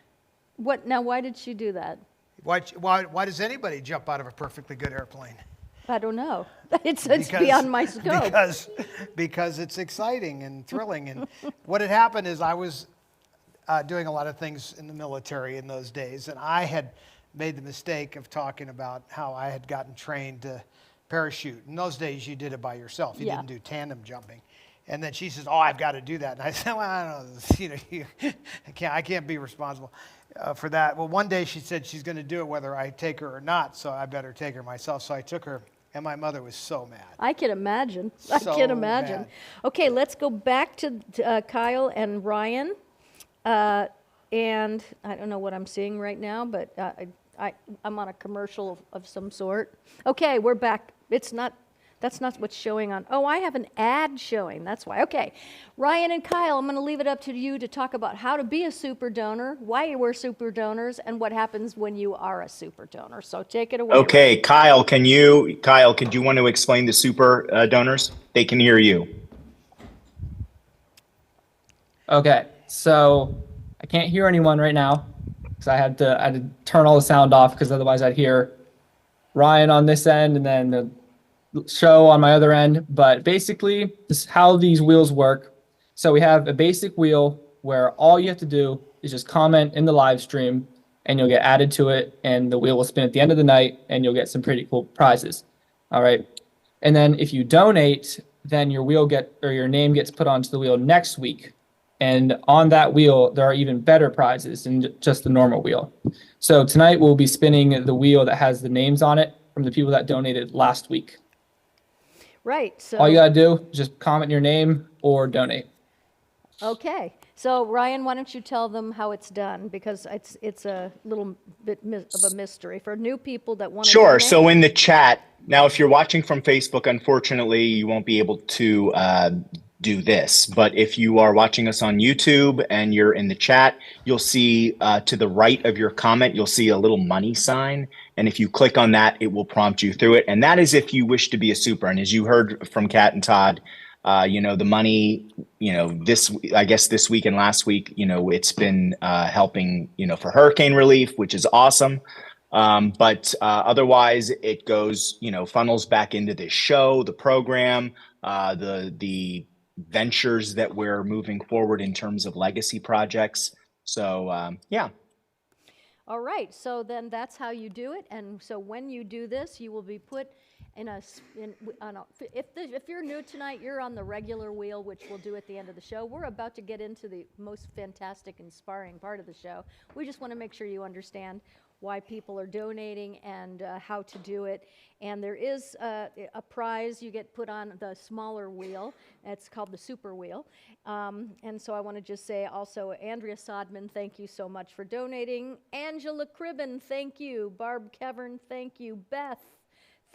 What now? Why did she do that? Why does anybody jump out of a perfectly good airplane? I don't know. It's beyond my scope. Because it's exciting and thrilling. And what had happened is I was doing a lot of things in the military in those days, and I had made the mistake of talking about how I had gotten trained to parachute. In those days, you did it by yourself. You Yeah. didn't do tandem jumping. And then she says, "Oh, I've got to do that." And I said, "Well, I don't know. I can't be responsible for that." Well, one day she said she's going to do it whether I take her or not, so I better take her myself. So I took her, and my mother was so mad. I can imagine. I So can imagine. mad. Okay, let's go back to Kyle and Ryan. And I don't know what I'm seeing right now, but I'm on a commercial of some sort. Okay, we're back. That's not what's showing on. Oh, I have an ad showing. That's why. Okay. Ryan and Kyle, I'm going to leave it up to you to talk about how to be a super donor, why we're super donors, and what happens when you are a super donor. So take it away. Okay, Kyle, could you want to explain the super donors? They can hear you. Okay, so I can't hear anyone right now because I had to turn all the sound off because otherwise I'd hear Ryan on this end and then the show on my other end. But basically, this is how these wheels work. So we have a basic wheel where all you have to do is just comment in the live stream and you'll get added to it, and the wheel will spin at the end of the night and you'll get some pretty cool prizes. All right. And then if you donate, then your name gets put onto the wheel next week. And on that wheel, there are even better prizes than just the normal wheel. So tonight we'll be spinning the wheel that has the names on it from the people that donated last week. Right. So All you gotta do is just comment your name or donate. Okay. So Ryan, why don't you tell them how it's done, because it's a little bit of a mystery for new people that want to Sure. donate. So in the chat, now if you're watching from Facebook, unfortunately, you won't be able to do this. But if you are watching us on YouTube and you're in the chat, you'll see to the right of your comment, you'll see a little money sign. And if you click on that, it will prompt you through it. And that is if you wish to be a super. And as you heard from Kat and Todd, the money, this week and last week, it's been helping, for hurricane relief, which is awesome. But otherwise, it goes, funnels back into this show, the program, the ventures that we're moving forward in terms of legacy projects. So, yeah. All right. So then that's how you do it. And so when you do this, you will be put if you're new tonight, you're on the regular wheel, which we'll do at the end of the show. We're about to get into the most fantastic, inspiring part of the show. We just want to make sure you understand why people are donating and how to do it. And there is a prize you get put on the smaller wheel. It's called the super wheel. And so I want to just say also, Andrea Sodman, thank you so much for donating. Angela Cribben, thank you. Barb Kevern, thank you. Beth,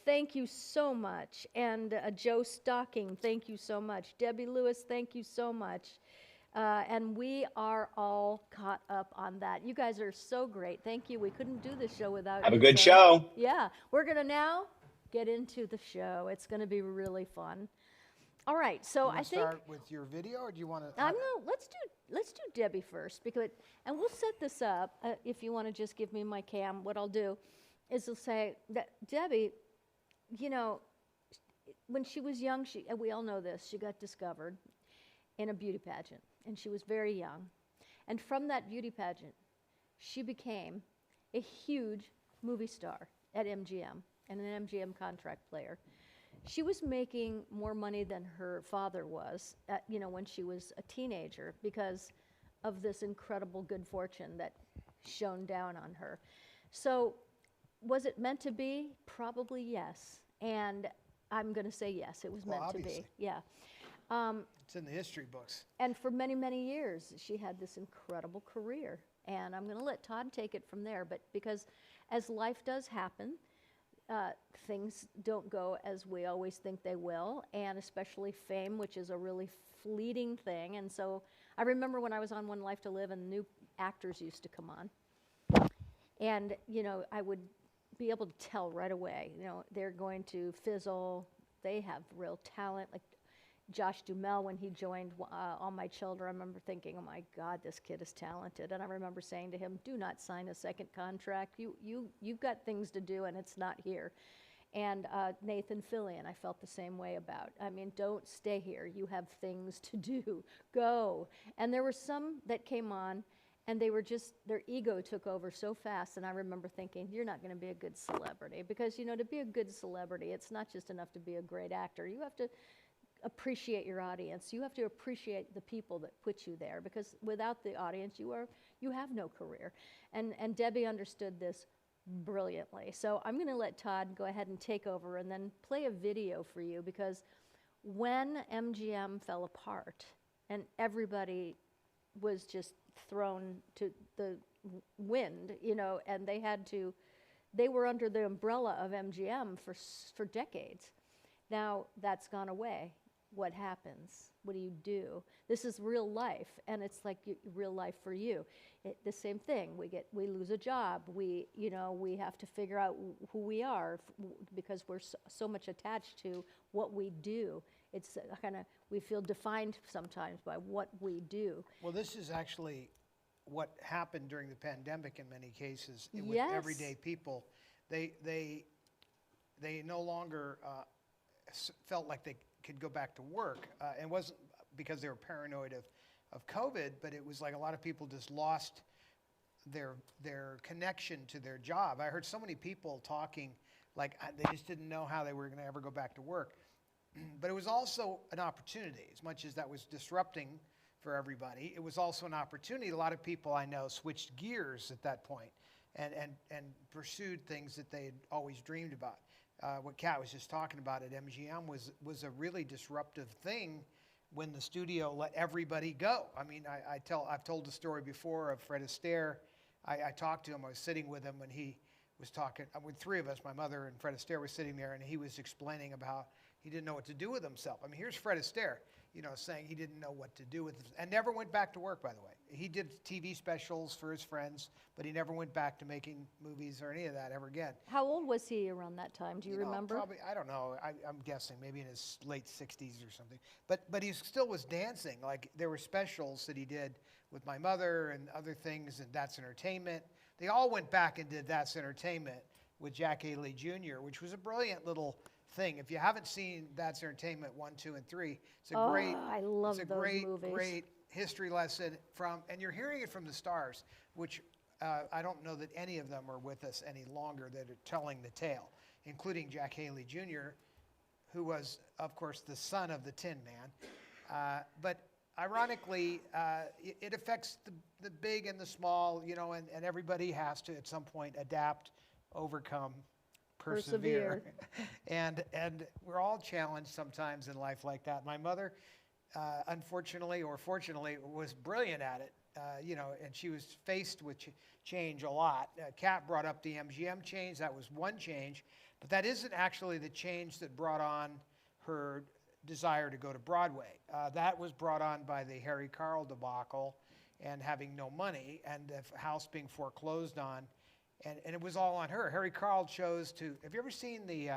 thank you so much. And Joe Stocking, thank you so much. Debbie Lewis, thank you so much. And we are all caught up on that. You guys are so great. Thank you. We couldn't do this show without you. Have a good so- show. Yeah. We're going to now get into the show. It's going to be really fun. All right. So You I want to think start with your video, or do you want to? I'm gonna let's do Debbie first, because and we'll set this up. If you want to just give me my cam, what I'll do is I'll say that Debbie, you know, when she was young, and we all know this, she got discovered in a beauty pageant, and she was very young, and from that beauty pageant, she became a huge movie star at MGM and an MGM contract player. She was making more money than her father was, when she was a teenager, because of this incredible good fortune that shone down on her. So, was it meant to be? Probably yes. And I'm going to say yes, it was Well, meant to obviously. be. Yeah. It's in the history books. And for many, many years, she had this incredible career. And I'm going to let Todd take it from there. But because as life does happen, things don't go as we always think they will, and especially fame, which is a really fleeting thing. And so I remember when I was on One Life to Live and new actors used to come on. And, I would be able to tell right away, they're going to fizzle. They have real talent. Like Josh Duhamel, when he joined All My Children, I remember thinking, oh my God, this kid is talented. And I remember saying to him, do not sign a second contract. You've got things to do, and it's not here. And Nathan Fillion, I felt the same way about. I mean, don't stay here. You have things to do. Go. And there were some that came on, and they were just, their ego took over so fast. And I remember thinking, you're not going to be a good celebrity. Because, to be a good celebrity, it's not just enough to be a great actor. You have to appreciate your audience. You have to appreciate the people that put you there, because without the audience, you have no career. And Debbie understood this brilliantly. So I'm going to let Todd go ahead and take over and then play a video for you, because when MGM fell apart and everybody was just thrown to the wind, and they were under the umbrella of MGM for decades. Now that's gone away. What happens? What do you do? This is real life, and it's like real life for you. The same thing. We lose a job. We have to figure out who we are, because we're so much attached to what we do. It's we feel defined sometimes by what we do. Well, this is actually what happened during the pandemic in many cases with Yes. everyday people. They no longer felt like they could go back to work. And it wasn't because they were paranoid of COVID, but it was like a lot of people just lost their connection to their job. I heard so many people talking like they just didn't know how they were going to ever go back to work. But it was also an opportunity. As much as that was disrupting for everybody, it was also an opportunity. A lot of people I know switched gears at that point and pursued things that they had always dreamed about. What Kat was just talking about at MGM was a really disruptive thing when the studio let everybody go. I mean, I've told the story before of Fred Astaire. I talked to him. I was sitting with him when he was talking with three of us. My mother and Fred Astaire were sitting there, and he was explaining about he didn't know what to do with himself. I mean, here's Fred Astaire, saying he didn't know what to do with it, and never went back to work, by the way. He did TV specials for his friends, but he never went back to making movies or any of that ever again. How old was he around that time? Do you remember? Probably, I don't know. I'm guessing maybe in his late 60s or something. But he still was dancing. Like there were specials that he did with my mother and other things, and That's Entertainment. They all went back and did That's Entertainment with Jack Haley Jr., which was a brilliant little thing. If you haven't seen That's Entertainment 1, 2, and 3, it's a great. I love it's a those great, movies. great history lesson and you're hearing it from the stars, which I don't know that any of them are with us any longer that are telling the tale, including Jack Haley Jr., who was, of course, the son of the Tin Man. But ironically, it affects the big and the small, you know, and everybody has to at some point adapt, overcome, persevere. And we're all challenged sometimes in life like that. My mother, unfortunately or fortunately, was brilliant at it. You know, and she was faced with change a lot. Kat brought up the MGM change. That was one change, but that isn't actually the change that brought on her desire to go to Broadway. That was brought on by the Harry Carl debacle and having no money and the house being foreclosed on. And it was all on her. Harry Carl chose to, have you ever seen the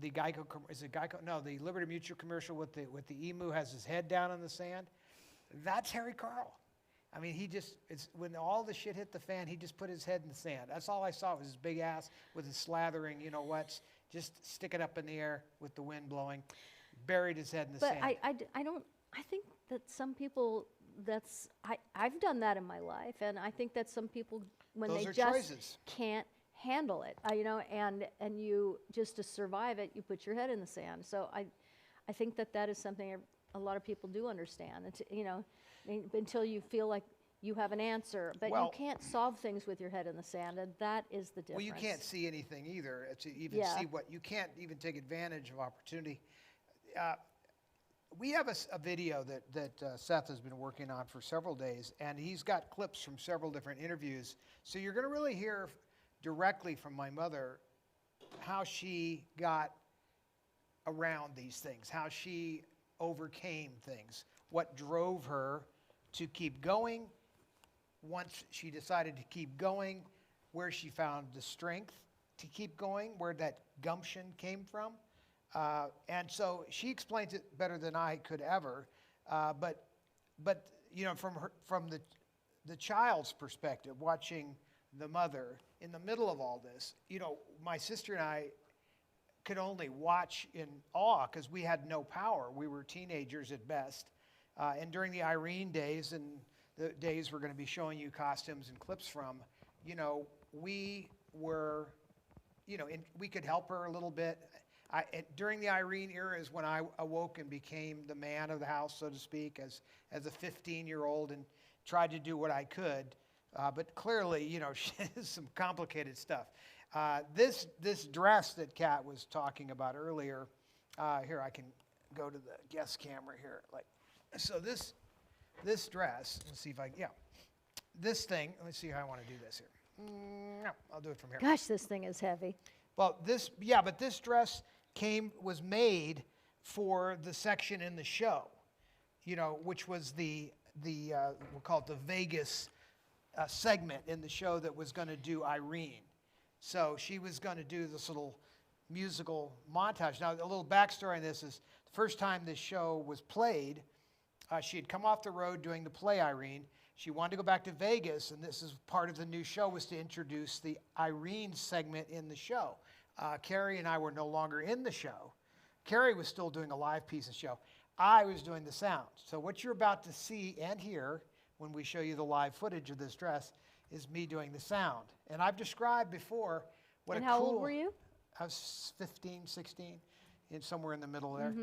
Geico, is it Geico? No, the Liberty Mutual commercial with the emu has his head down in the sand? That's Harry Carl. I mean, when all the shit hit the fan, he just put his head in the sand. That's all I saw was his big ass with his slathering, you know what, just stick it up in the air with the wind blowing, buried his head in the But sand. I think that some people, I've done that in my life, and I think that some people, when Those they are just choices. can't handle it, you know, and you, just to survive it, you put your head in the sand. So I think that is something a lot of people do understand. It's, you know, until you feel like you have an answer, but Well- you can't solve things with your head in the sand, and that is the difference. Well, you can't see anything either to even Yeah. see you can't even take advantage of opportunity. We have a video that Seth has been working on for several days, and he's got clips from several different interviews. So you're going to really hear directly from my mother how she got around these things, how she overcame things, what drove her to keep going. Once she decided to keep going, where she found the strength to keep going, where that gumption came from. And so she explains it better than I could ever. But you know, from the child's perspective, watching the mother in the middle of all this, you know, my sister and I could only watch in awe because we had no power. We were teenagers at best. And during the Irene days and the days we're going to be showing you costumes and clips from, you know, we were, you know, we could help her a little bit. During the Irene era is when I awoke and became the man of the house, so to speak, as a 15-year-old and tried to do what I could. But clearly, you know, some complicated stuff. This dress that Kat was talking about earlier, here I can go to the guest camera here. So this dress, let's see if this thing, let me see how I want to do this here. No, I'll do it from here. Gosh, this thing is heavy. Well, but this dress was made for the section in the show, you know, which was we'll call it the Vegas segment in the show that was going to do Irene. So she was going to do this little musical montage. Now, a little backstory on this is the first time this show was played, she had come off the road doing the play Irene. She wanted to go back to Vegas, and this is part of the new show, was to introduce the Irene segment in the show. Carrie and I were no longer in the show. Carrie was still doing a live piece of the show. I was doing the sound. So what you're about to see and hear when we show you the live footage of this dress is me doing the sound. And I've described before what And a how cool... old were you? I was 15, 16, somewhere in the middle there.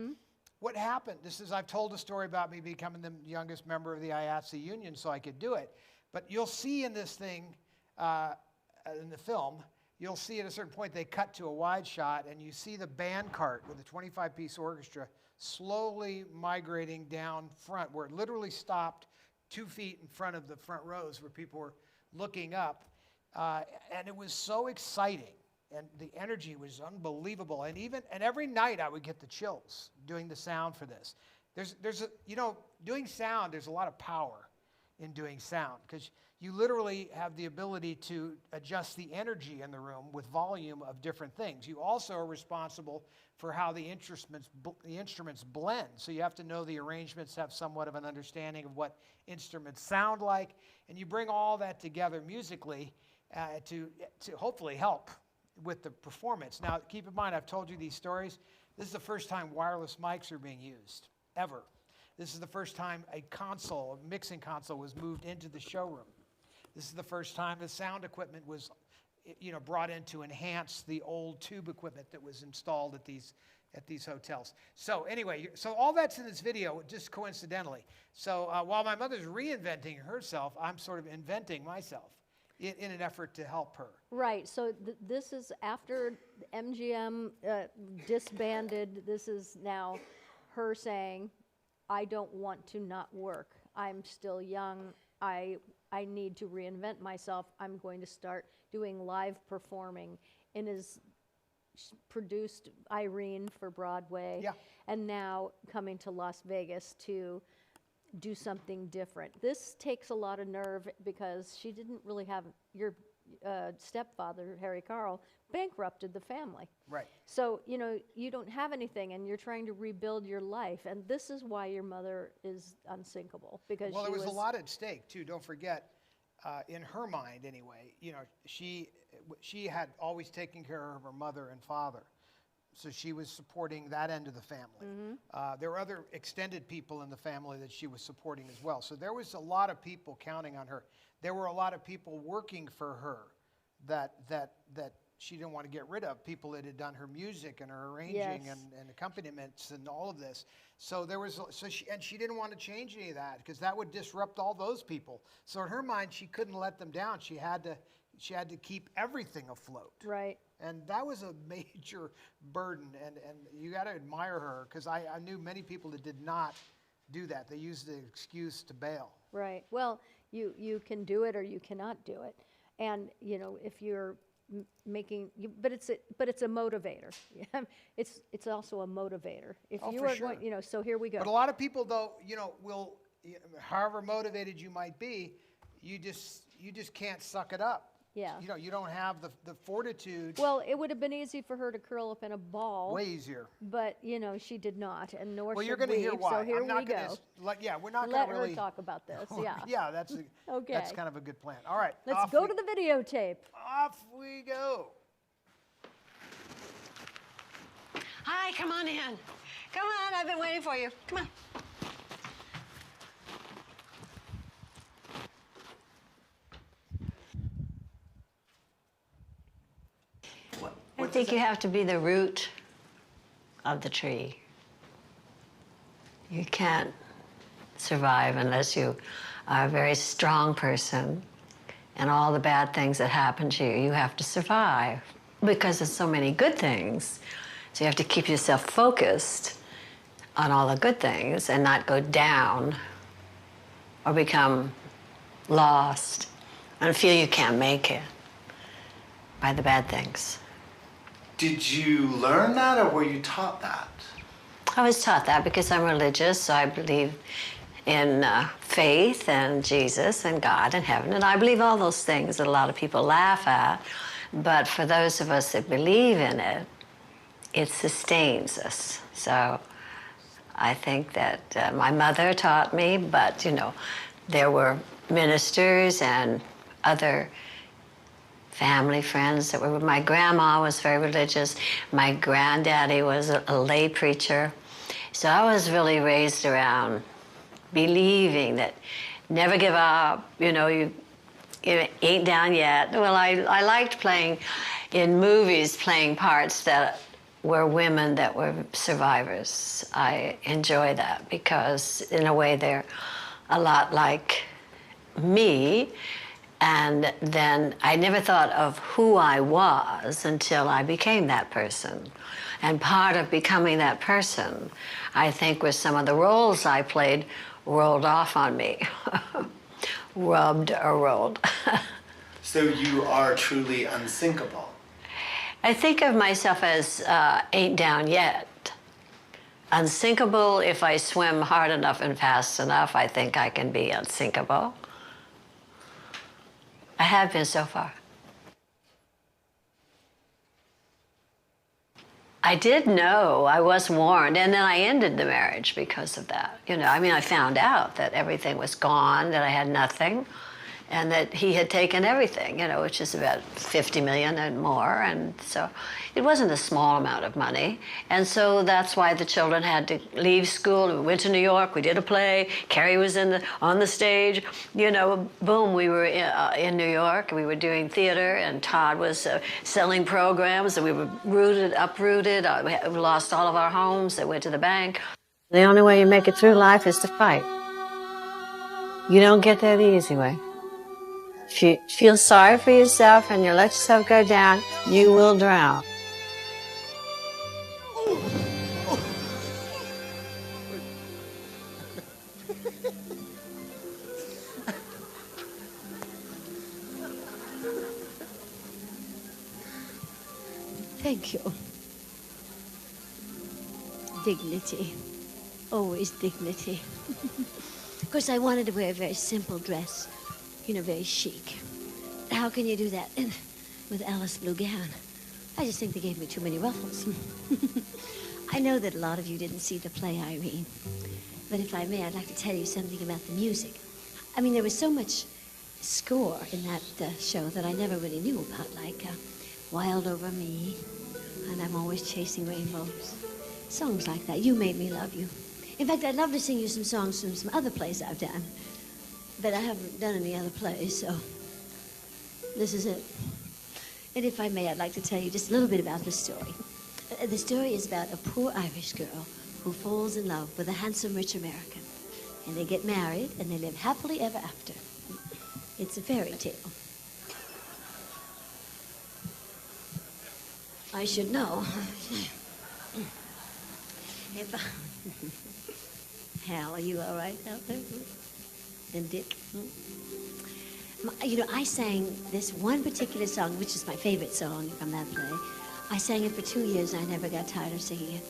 What happened, I've told a story about me becoming the youngest member of the IATSE union so I could do it. But you'll see in this thing, in the film, you'll see at a certain point they cut to a wide shot and you see the band cart with the 25-piece orchestra slowly migrating down front, where it literally stopped 2 feet in front of the front rows where people were looking up. And it was so exciting. And the energy was unbelievable. And every night I would get the chills doing the sound for this. Doing sound, there's a lot of power in doing sound because you literally have the ability to adjust the energy in the room with volume of different things. You also are responsible for how the instruments blend. So you have to know the arrangements, have somewhat of an understanding of what instruments sound like, and you bring all that together musically to hopefully help with the performance. Now, keep in mind, I've told you these stories. This is the first time wireless mics are being used, ever. This is the first time a mixing console was moved into the showroom. This is the first time the sound equipment was, brought in to enhance the old tube equipment that was installed at these at these hotels. So anyway, so all that's in this video, just coincidentally. So while my mother's reinventing herself, I'm sort of inventing myself in an effort to help her. Right, so this is after MGM disbanded. This is now her saying, I don't want to not work. I'm still young. I need to reinvent myself. I'm going to start doing live performing. And is produced Irene for Broadway. Yeah. And now coming to Las Vegas to do something different. This takes a lot of nerve because she didn't really have, your stepfather, Harry Carl, bankrupted the family. Right. So, you know, you don't have anything and you're trying to rebuild your life. And this is why your mother is unsinkable, because Well, she there was a lot at stake too. Don't forget, in her mind anyway, you know, she had always taken care of her mother and father. So she was supporting that end of the family. There were other extended people in the family that she was supporting as well. So there was a lot of people counting on her. There were a lot of people working for her that she didn't want to get rid of. People that had done her music and her arranging Yes. and accompaniments and all of this. So there was she didn't want to change any of that because that would disrupt all those people. So in her mind, she couldn't let them down. She had to keep everything afloat. Right. And that was a major burden, and you got to admire her, because I knew many people that did not do that. They used the excuse to bail. Right. Well, you can do it or you cannot do it. And, you know, if you're but it's a motivator. It's also a motivator. If Oh, you for are sure. going, you know, so here we go. But a lot of people, though, you know, will, however motivated you might be, you just can't suck it up. Yeah. You know, you don't have the fortitude. Well, it would have been easy for her to curl up in a ball. Way easier. But, you know, she did not, and nor Well, should you're going to we. hear why. So here I'm not we go. gonna, yeah, we're not Let going to really her talk about this. Yeah. Yeah, that's Okay. kind of a good plan. All right. Let's go to the videotape. Off we go. Hi, come on in. Come on, I've been waiting for you. Come on. I think you have to be the root of the tree. You can't survive unless you are a very strong person, and all the bad things that happen to you, you have to survive because there's so many good things. So you have to keep yourself focused on all the good things and not go down or become lost and feel you can't make it by the bad things. Did you learn that, or were you taught that? I was taught that because I'm religious, so I believe in faith and Jesus and God and heaven, and I believe all those things that a lot of people laugh at. But for those of us that believe in it, it sustains us. So I think that my mother taught me, but you know, there were ministers and other family friends that were. My grandma was very religious. My granddaddy was a lay preacher. So I was really raised around believing that never give up, you know, you ain't down yet. Well, I liked playing in movies, playing parts that were women that were survivors. I enjoy that because in a way they're a lot like me. And then I never thought of who I was until I became that person. And part of becoming that person, I think, was some of the roles I played rolled off on me. Rubbed or rolled. So you are truly unsinkable. I think of myself as ain't down yet. Unsinkable, if I swim hard enough and fast enough, I think I can be unsinkable. I have been so far. I did know, I was warned, and then I ended the marriage because of that. You know, I mean, I found out that everything was gone, that I had nothing, and that he had taken everything, which is about 50 million and more. And so it wasn't a small amount of money. And so that's why the children had to leave school. We went to New York, we did a play, Carrie was on the stage, boom, we were in New York, we were doing theater, and Todd was selling programs, and we were uprooted, we lost all of our homes, they went to the bank. The only way you make it through life is to fight. You don't get there the easy way. If you feel sorry for yourself and you let yourself go down, you will drown. Thank you. Dignity. Always dignity. Of course, I wanted to wear a very simple dress, very chic. How can you do that with Alice Blue gown? I just think they gave me too many ruffles. I know that a lot of you didn't see the play, Irene, but if I may, I'd like to tell you something about the music. I mean, there was so much score in that show that I never really knew about, like Wild Over Me, and I'm Always Chasing Rainbows. Songs like that. You Made Me Love You. In fact, I'd love to sing you some songs from some other plays I've done, but I haven't done any other plays, so this is it. And if I may, I'd like to tell you just a little bit about the story. The story is about a poor Irish girl who falls in love with a handsome, rich American, and they get married, and they live happily ever after. It's a fairy tale. I should know. Hal, are you all right out there? And Dick? I sang this one particular song, which is my favorite song from that play. I sang it for 2 years, and I never got tired of singing it.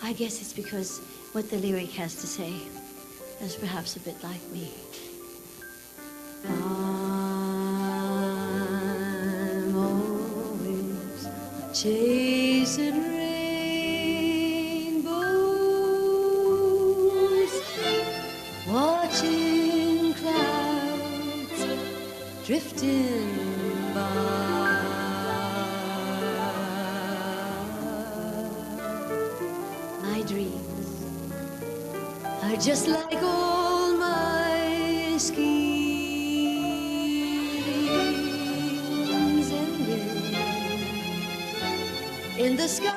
I guess it's because what the lyric has to say is perhaps a bit like me. I'm always chasing rainbows, watching clouds drifting by. My dreams are just like all my schemes ending in the sky.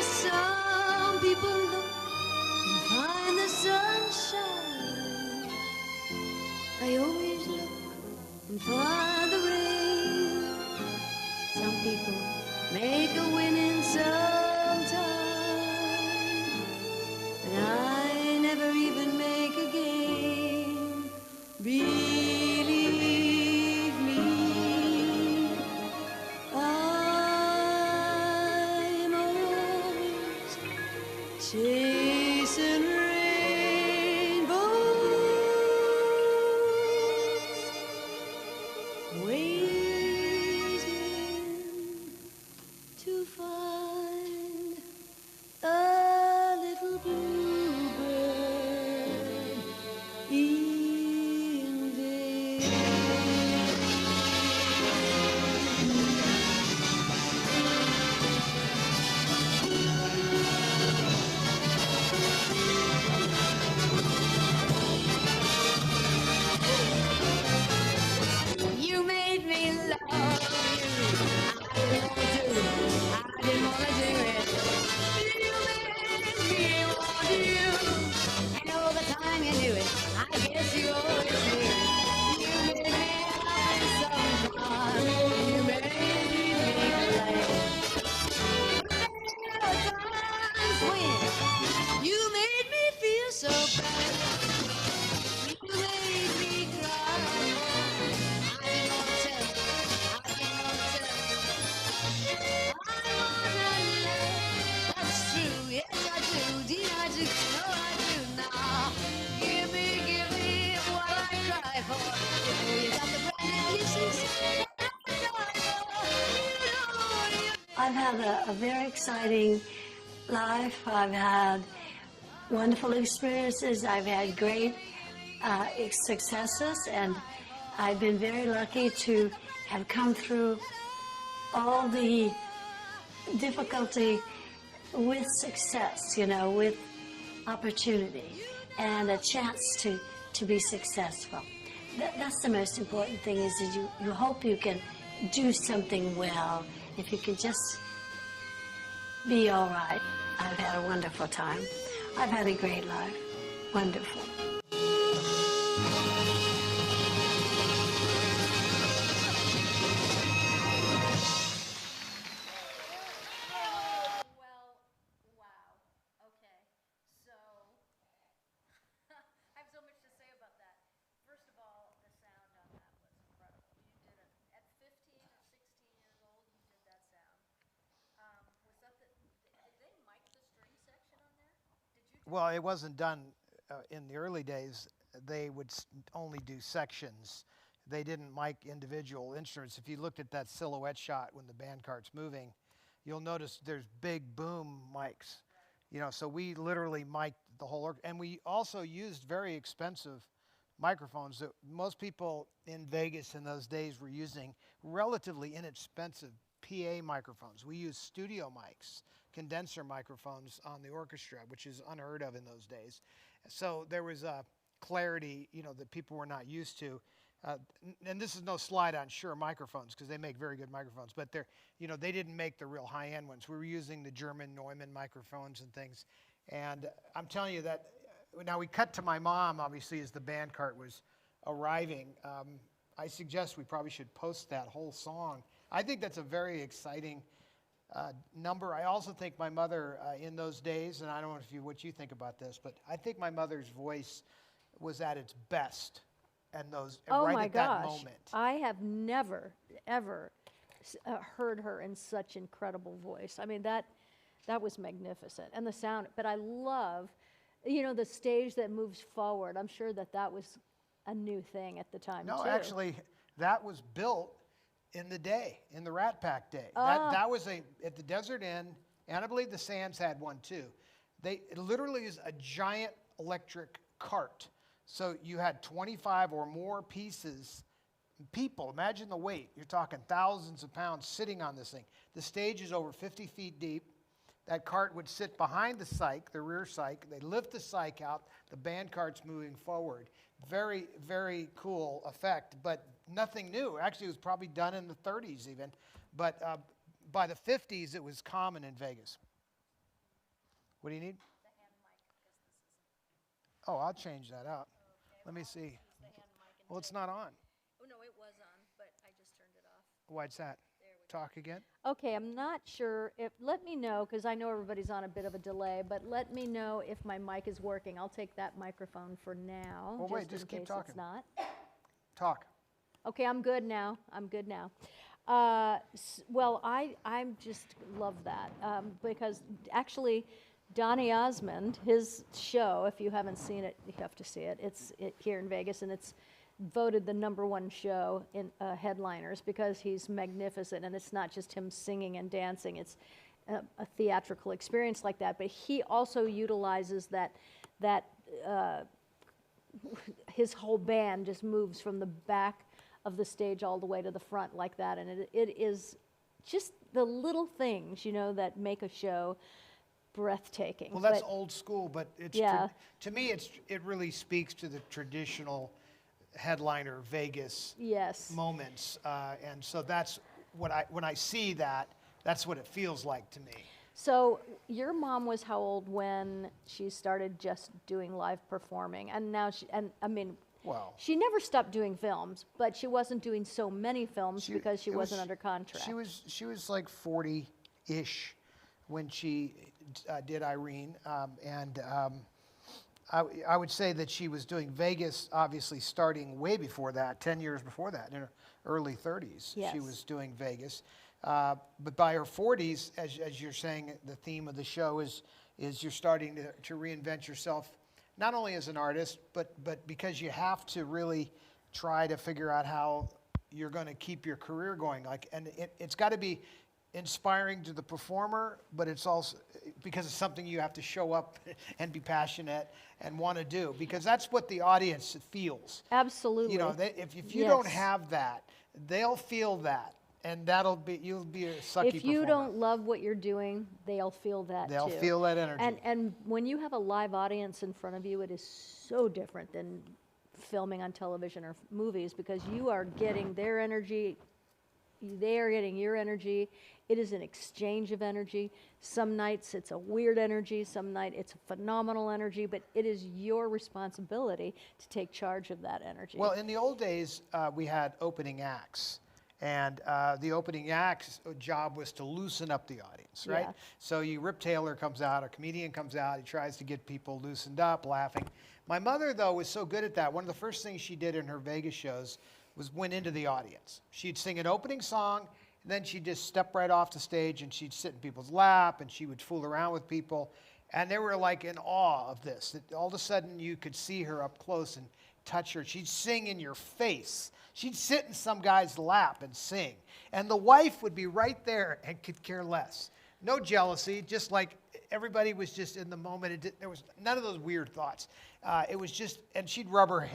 Some people look and find the sunshine. I always look and find the rain. Some people make a winning sometime, but I never even make a game. Believe me, I'm always chasing rainbows, waiting to find a little bluebird in there. You made me love you. I didn't want to do it. You made me want you. And all the time you knew it. I guess you always knew it. You made me have some fun. You made me glad. There were times when you made me feel so bad. You made me cry. I didn't want to tell you. I didn't want to tell you. I wanna live. That's true. Yes, I do. Deed, I do. No, I do now. Give me what I cry for. You got the brand new kisses that I die for. You. I've had a very exciting life. I've had wonderful experiences. I've had great successes, and I've been very lucky to have come through all the difficulty with success, with opportunity and a chance to be successful. That's the most important thing, is that you hope you can do something well, if you can just be all right. I've had a wonderful time. I've had a great life. Wonderful. Well, wow. Okay. So, I have so much to say about that. First of all, the sound on that was incredible. You did it at 15 or 16 years old, you did that sound. Was that did they mic the string section on there? Did you do Well, it wasn't done in the early days. They would only do sections. They didn't mic individual instruments. If you looked at that silhouette shot when the band cart's moving, you'll notice there's big boom mics. So we literally mic'd the whole and we also used very expensive microphones that most people in Vegas in those days were using relatively inexpensive PA microphones. We used studio mics, condenser microphones on the orchestra, which is unheard of in those days. So there was a clarity, that people were not used to. And this is no slide on Shure microphones, because they make very good microphones, but they didn't make the real high-end ones. We were using the German Neumann microphones and things. And I'm telling you that, now we cut to my mom, obviously, as the band cart was arriving. I suggest we probably should post that whole song. I think that's a very exciting number. I also think my mother in those days, and I don't know what you think about this, but I think my mother's voice was at its best. And Oh right my at that gosh. moment. I have never, ever heard her in such incredible voice. I mean, that was magnificent. And the sound, but I love, the stage that moves forward. I'm sure that was a new thing at the time, No, too. actually, that was built in the Rat Pack day. Ah. That was at the Desert Inn, and I believe the Sands had one too. It literally is a giant electric cart. So you had 25 or more people, imagine the weight. You're talking thousands of pounds sitting on this thing. The stage is over 50 feet deep. That cart would sit behind the cyc, the rear cyc. They lift the cyc out. The band cart's moving forward. Very, very cool effect, but nothing new. Actually, it was probably done in the 30s even. But by the 50s, it was common in Vegas. What do you need? Oh, I'll change that up. Let me see. Well, it's not on. Oh, no, it was on, but I just turned it off. Why's that? Talk again? Okay, I'm not sure let me know, because I know everybody's on a bit of a delay, but let me know if my mic is working. I'll take that microphone for now. Well, wait, just in keep case talking. It's not. Talk. Okay, I'm good now. Well, I just love that because actually, Donny Osmond, his show, if you haven't seen it, you have to see it. It's here in Vegas, and it's voted the #1 show in headliners because he's magnificent, and it's not just him singing and dancing. It's a theatrical experience like that. But he also utilizes that his whole band just moves from the back of the stage all the way to the front like that, and it is just the little things, that make a show breathtaking. Well, that's But- old school, but it's Yeah. to me, it really speaks to the traditional headliner Vegas Yes. moments, and so that's when I see that, that's what it feels like to me. So your mom was how old when she started just doing live performing? And now Well, she never stopped doing films, but she wasn't doing so many films because she it was- wasn't under contract. She was like 40-ish when she did Irene, and I would say that she was doing Vegas, obviously starting way before that, 10 years before that, in her early 30s. Yes. She was doing Vegas. But by her 40s, as you're saying, the theme of the show is you're starting to reinvent yourself, not only as an artist, but because you have to really try to figure out how you're going to keep your career going. And it's got to be inspiring to the performer, but it's also because it's something you have to show up and be passionate and want to do, because that's what the audience feels. Absolutely. You know, if you don't Yes. have that, they'll feel that, and you'll be a sucky If you performer. don't love what you're doing, they'll feel that They'll too. feel that energy. And when you have a live audience in front of you, it is so different than filming on television or movies, because you are getting their energy, they are getting your energy. It is an exchange of energy. Some nights it's a weird energy, some night it's a phenomenal energy, but it is your responsibility to take charge of that energy. Well, in the old days, we had opening acts. And the opening act's job was to loosen up the audience, right? Yeah. So Rip Taylor comes out, a comedian comes out, he tries to get people loosened up, laughing. My mother, though, was so good at that. One of the first things she did in her Vegas shows went into the audience. She'd sing an opening song, and then she'd just step right off the stage, and she'd sit in people's lap, and she would fool around with people. And they were like in awe of this. That all of a sudden you could see her up close and touch her. She'd sing in your face. She'd sit in some guy's lap and sing. And the wife would be right there and could care less. No jealousy, just like everybody was just in the moment. There was none of those weird thoughts. It was just, and she'd rub her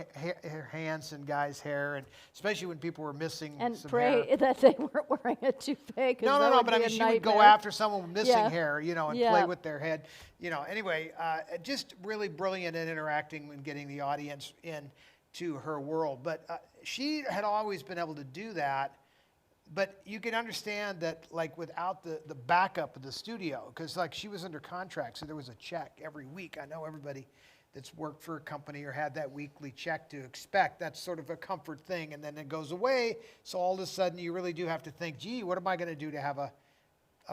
hands in guys' hair, and especially when people were missing and some pray hair. that they weren't wearing a toupee. 'Cause that No, would but I be mean, a she would go nightmare. after someone with missing Yeah. hair, and Yeah. play with their head. Anyway, just really brilliant in interacting and getting the audience into her world. But she had always been able to do that. But you can understand that, like, without the backup of the studio, because, like, she was under contract, so there was a check every week. I know everybody that's worked for a company or had that weekly check to expect. That's sort of a comfort thing, and then it goes away. So all of a sudden, you really do have to think, gee, what am I going to do to have a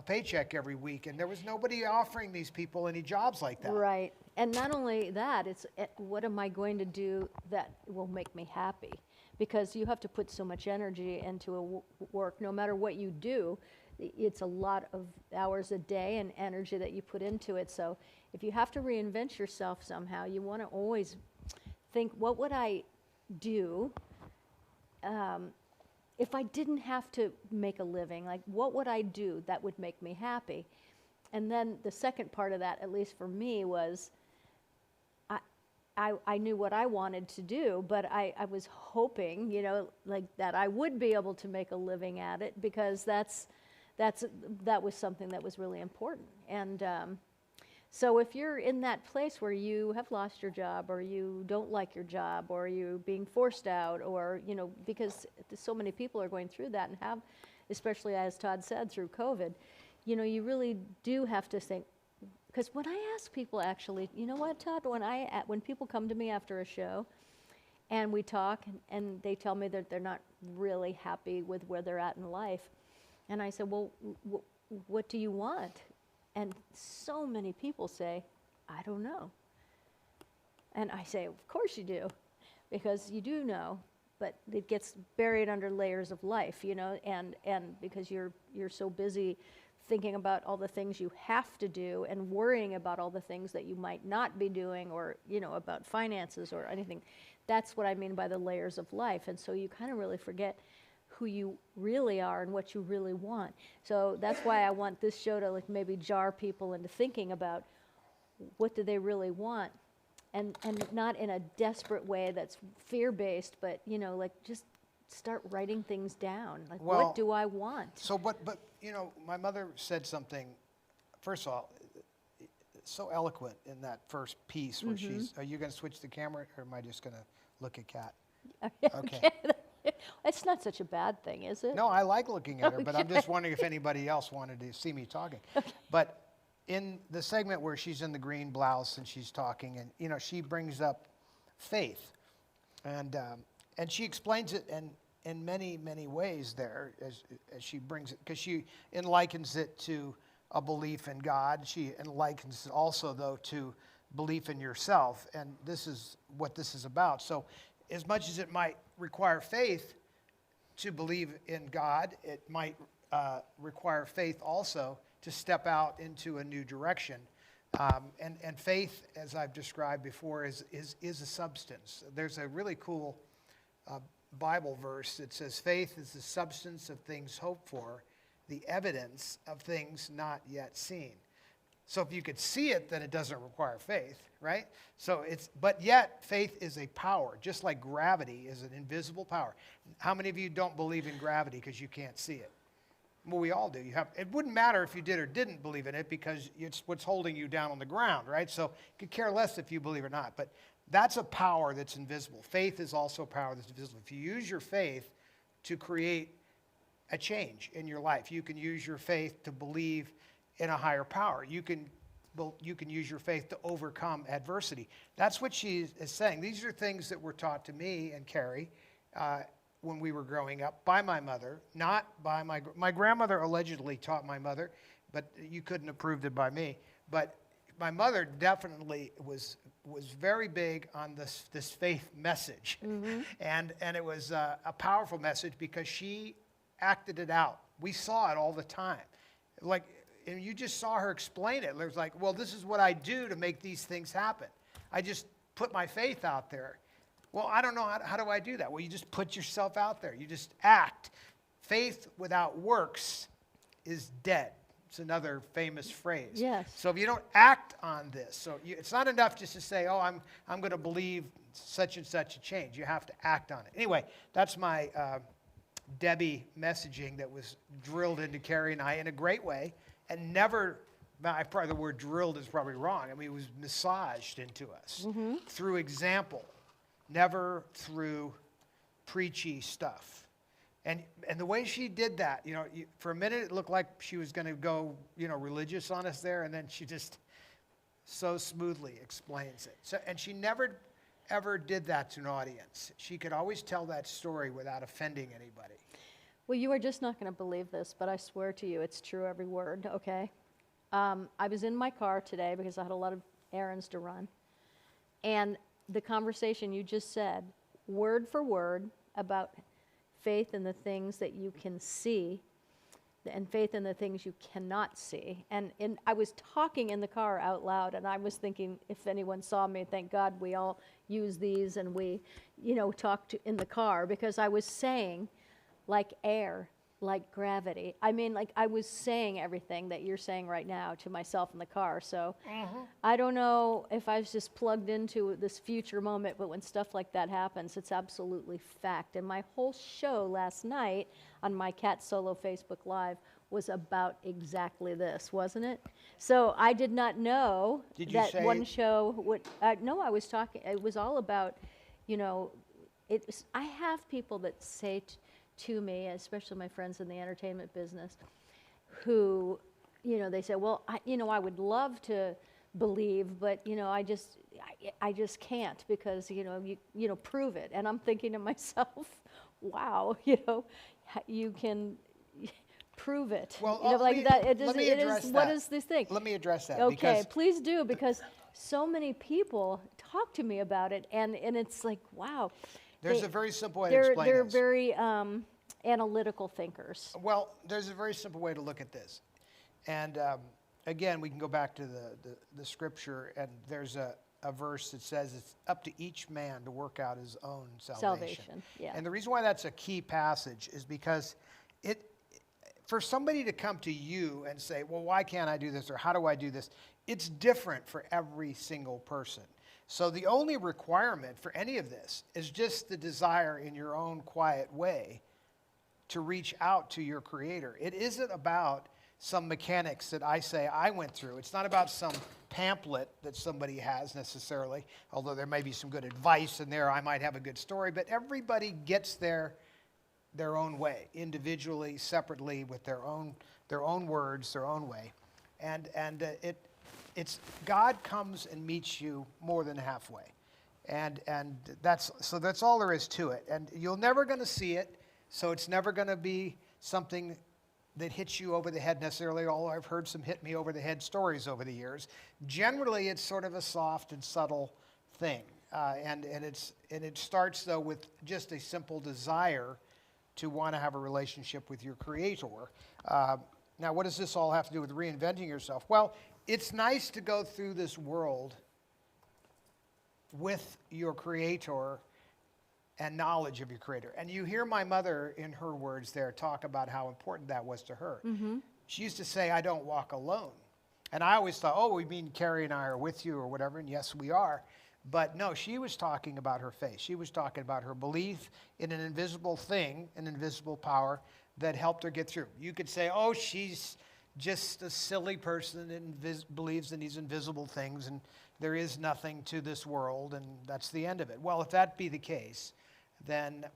paycheck every week? And there was nobody offering these people any jobs like that. Right. And not only that, it's what am I going to do that will make me happy? Because you have to put so much energy into work, no matter what you do. It's a lot of hours a day and energy that you put into it. So if you have to reinvent yourself somehow, you want to always think, what would I do if I didn't have to make a living? Like, what would I do that would make me happy? And then the second part of that, at least for me, was I knew what I wanted to do, but I was hoping, like that I would be able to make a living at it, because that was something that was really important. And so if you're in that place where you have lost your job, or you don't like your job, or you're being forced out, or, because so many people are going through that and have, especially as Todd said, through COVID, you really do have to think. Because when I ask people, actually, you know what, Todd, when people come to me after a show and we talk and they tell me that they're not really happy with where they're at in life, and I say, well, what do you want? And so many people say, I don't know. And I say, of course you do, because you do know, but it gets buried under layers of life, and because you're so busy thinking about all the things you have to do and worrying about all the things that you might not be doing, or, about finances or anything. That's what I mean by the layers of life. And so you kind of really forget who you really are and what you really want. So that's why I want this show to, like, maybe jar people into thinking about what do they really want, and not in a desperate way that's fear-based, but, like, just start writing things down. Like, Well, what do I want? So, but my mother said something, first of all, so eloquent in that first piece where are you going to switch the camera, or am I just going to look at Kat? Okay. It's not such a bad thing, is it? No, I like looking at her, but I'm just wondering if anybody else wanted to see me talking. But in the segment where she's in the green blouse and she's talking, and, she brings up faith. And she explains it in many, many ways there as she brings it, because she likens it to a belief in God. She likens it also, though, to belief in yourself. And this is what this is about. So as much as it might require faith to believe in God, it might require faith also to step out into a new direction. And faith, as I've described before, is a substance. There's a really cool Bible verse that says, faith is the substance of things hoped for, the evidence of things not yet seen. So if you could see it, then it doesn't require faith, right? But yet faith is a power, just like gravity is an invisible power. How many of you don't believe in gravity because you can't see it? Well, we all do. It wouldn't matter if you did or didn't believe in it because it's what's holding you down on the ground, right? So you could care less if you believe or not. But that's a power that's invisible. Faith is also a power that's invisible. If you use your faith to create a change in your life, you can use your faith to believe in a higher power. You can use your faith to overcome adversity. That's what she is saying. These are things that were taught to me and Carrie when we were growing up by my mother, not by my grandmother allegedly taught my mother, but you couldn't have proved it by me. But my mother definitely was very big on this faith message. And it was a powerful message because she acted it out. We saw it all the time. And you just saw her explain it. It was like, well, this is what I do to make these things happen. I just put my faith out there. Well, I don't know, how do I do that? Well, you just put yourself out there. You just act. Faith without works is dead. It's another famous phrase. Yes. So if you don't act on this, it's not enough just to say, oh, I'm going to believe such and such a change. You have to act on it. Anyway, that's my Debbie messaging that was drilled into Carrie and I in a great way, and never, probably the word drilled is probably wrong. I mean, it was massaged into us through example, never through preachy stuff. And the way she did that, for a minute it looked like she was going to go, religious on us there, and then she just so smoothly explains it. And she never ever did that to an audience. She could always tell that story without offending anybody. Well, you are just not going to believe this, but I swear to you, it's true every word, okay? I was in my car today because I had a lot of errands to run. And the conversation you just said, word for word, about faith in the things that you can see and faith in the things you cannot see. And I was talking in the car out loud, and I was thinking, if anyone saw me, thank God we all use these and we, talk in the car, because I was saying, like air, like gravity. I mean, like I was saying everything that you're saying right now to myself in the car. So I don't know if I was just plugged into this future moment, but when stuff like that happens, it's absolutely fact. And my whole show last night on my Cat Solo Facebook Live was about exactly this, wasn't it? So I did not know that one show would, no, I was talking, it was all about, I have people that say to me, especially my friends in the entertainment business, who, they say, well, I would love to believe, but I just can't because you prove it. And I'm thinking to myself, wow, you can prove it. Well, what is this thing? Let me address that. Okay, please do, because so many people talk to me about it, and it's like, wow. There's a very simple way to explain They're this. very analytical thinkers. Well, there's a very simple way to look at this. And again, we can go back to the scripture, and there's a verse that says it's up to each man to work out his own salvation. Yeah. And the reason why that's a key passage is because for somebody to come to you and say, well, why can't I do this, or how do I do this? It's different for every single person. So the only requirement for any of this is just the desire in your own quiet way to reach out to your Creator. It isn't about some mechanics that I say I went through. It's not about some pamphlet that somebody has necessarily, although there may be some good advice in there. I might have a good story, but everybody gets their own way, individually, separately, with their own words, their own way. And it's God comes and meets you more than halfway. And that's all there is to it. And you're never going to see it, so it's never going to be something that hits you over the head necessarily, although I've heard some hit me over the head stories over the years. Generally, it's sort of a soft and subtle thing. And it starts, though, with just a simple desire to want to have a relationship with your Creator. Now, what does this all have to do with reinventing yourself? Well, it's nice to go through this world with your Creator and knowledge of your Creator. And you hear my mother, in her words there, talk about how important that was to her. She used to say, I don't walk alone. And I always thought, oh, we mean Carrie and I are with you or whatever, and yes, we are. But no, she was talking about her faith. She was talking about her belief in an invisible thing, an invisible power that helped her get through. You could say, oh, she's just a silly person that believes in these invisible things, and there is nothing to this world, and that's the end of it. Well, if that be the case, then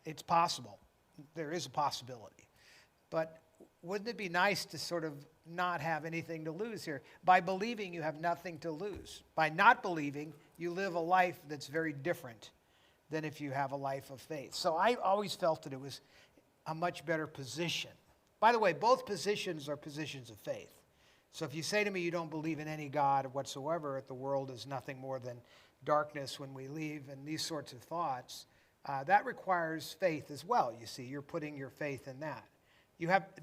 it's possible. There is a possibility. But wouldn't it be nice to sort of not have anything to lose here? By believing, you have nothing to lose. By not believing, you live a life that's very different than if you have a life of faith. So I always felt that it was a much better position. By the way, both positions are positions of faith. So if you say to me you don't believe in any God whatsoever, the world is nothing more than darkness when we leave, and these sorts of thoughts, that requires faith as well. You see, you're putting your faith in that.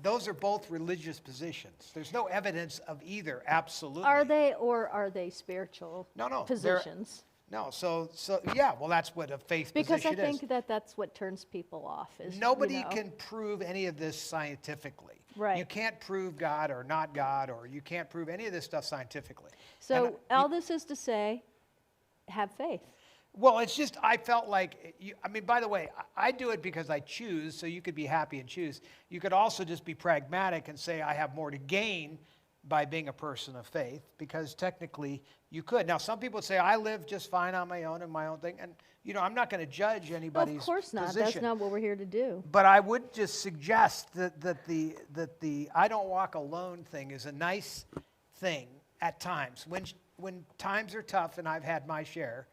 Those are both religious positions. There's no evidence of either, absolutely. Are they, or are they spiritual No, positions? No, so yeah, well, that's what a faith Because position I is. think that's what turns people off. Is, Nobody you know, can prove any of this scientifically. Right. You can't prove God or not God, or you can't prove any of this stuff scientifically. So all this is to say, have faith. Well, it's just, I felt like, I mean, by the way, I do it because I choose, so you could be happy and choose. You could also just be pragmatic and say, I have more to gain by being a person of faith, because technically you could. Now, some people would say, I live just fine on my own and my own thing, and, you know, I'm not going to judge anybody's Of course not. position. That's not what we're here to do. But I would just suggest that the I don't walk alone thing is a nice thing at times. When times are tough, and I've had my share,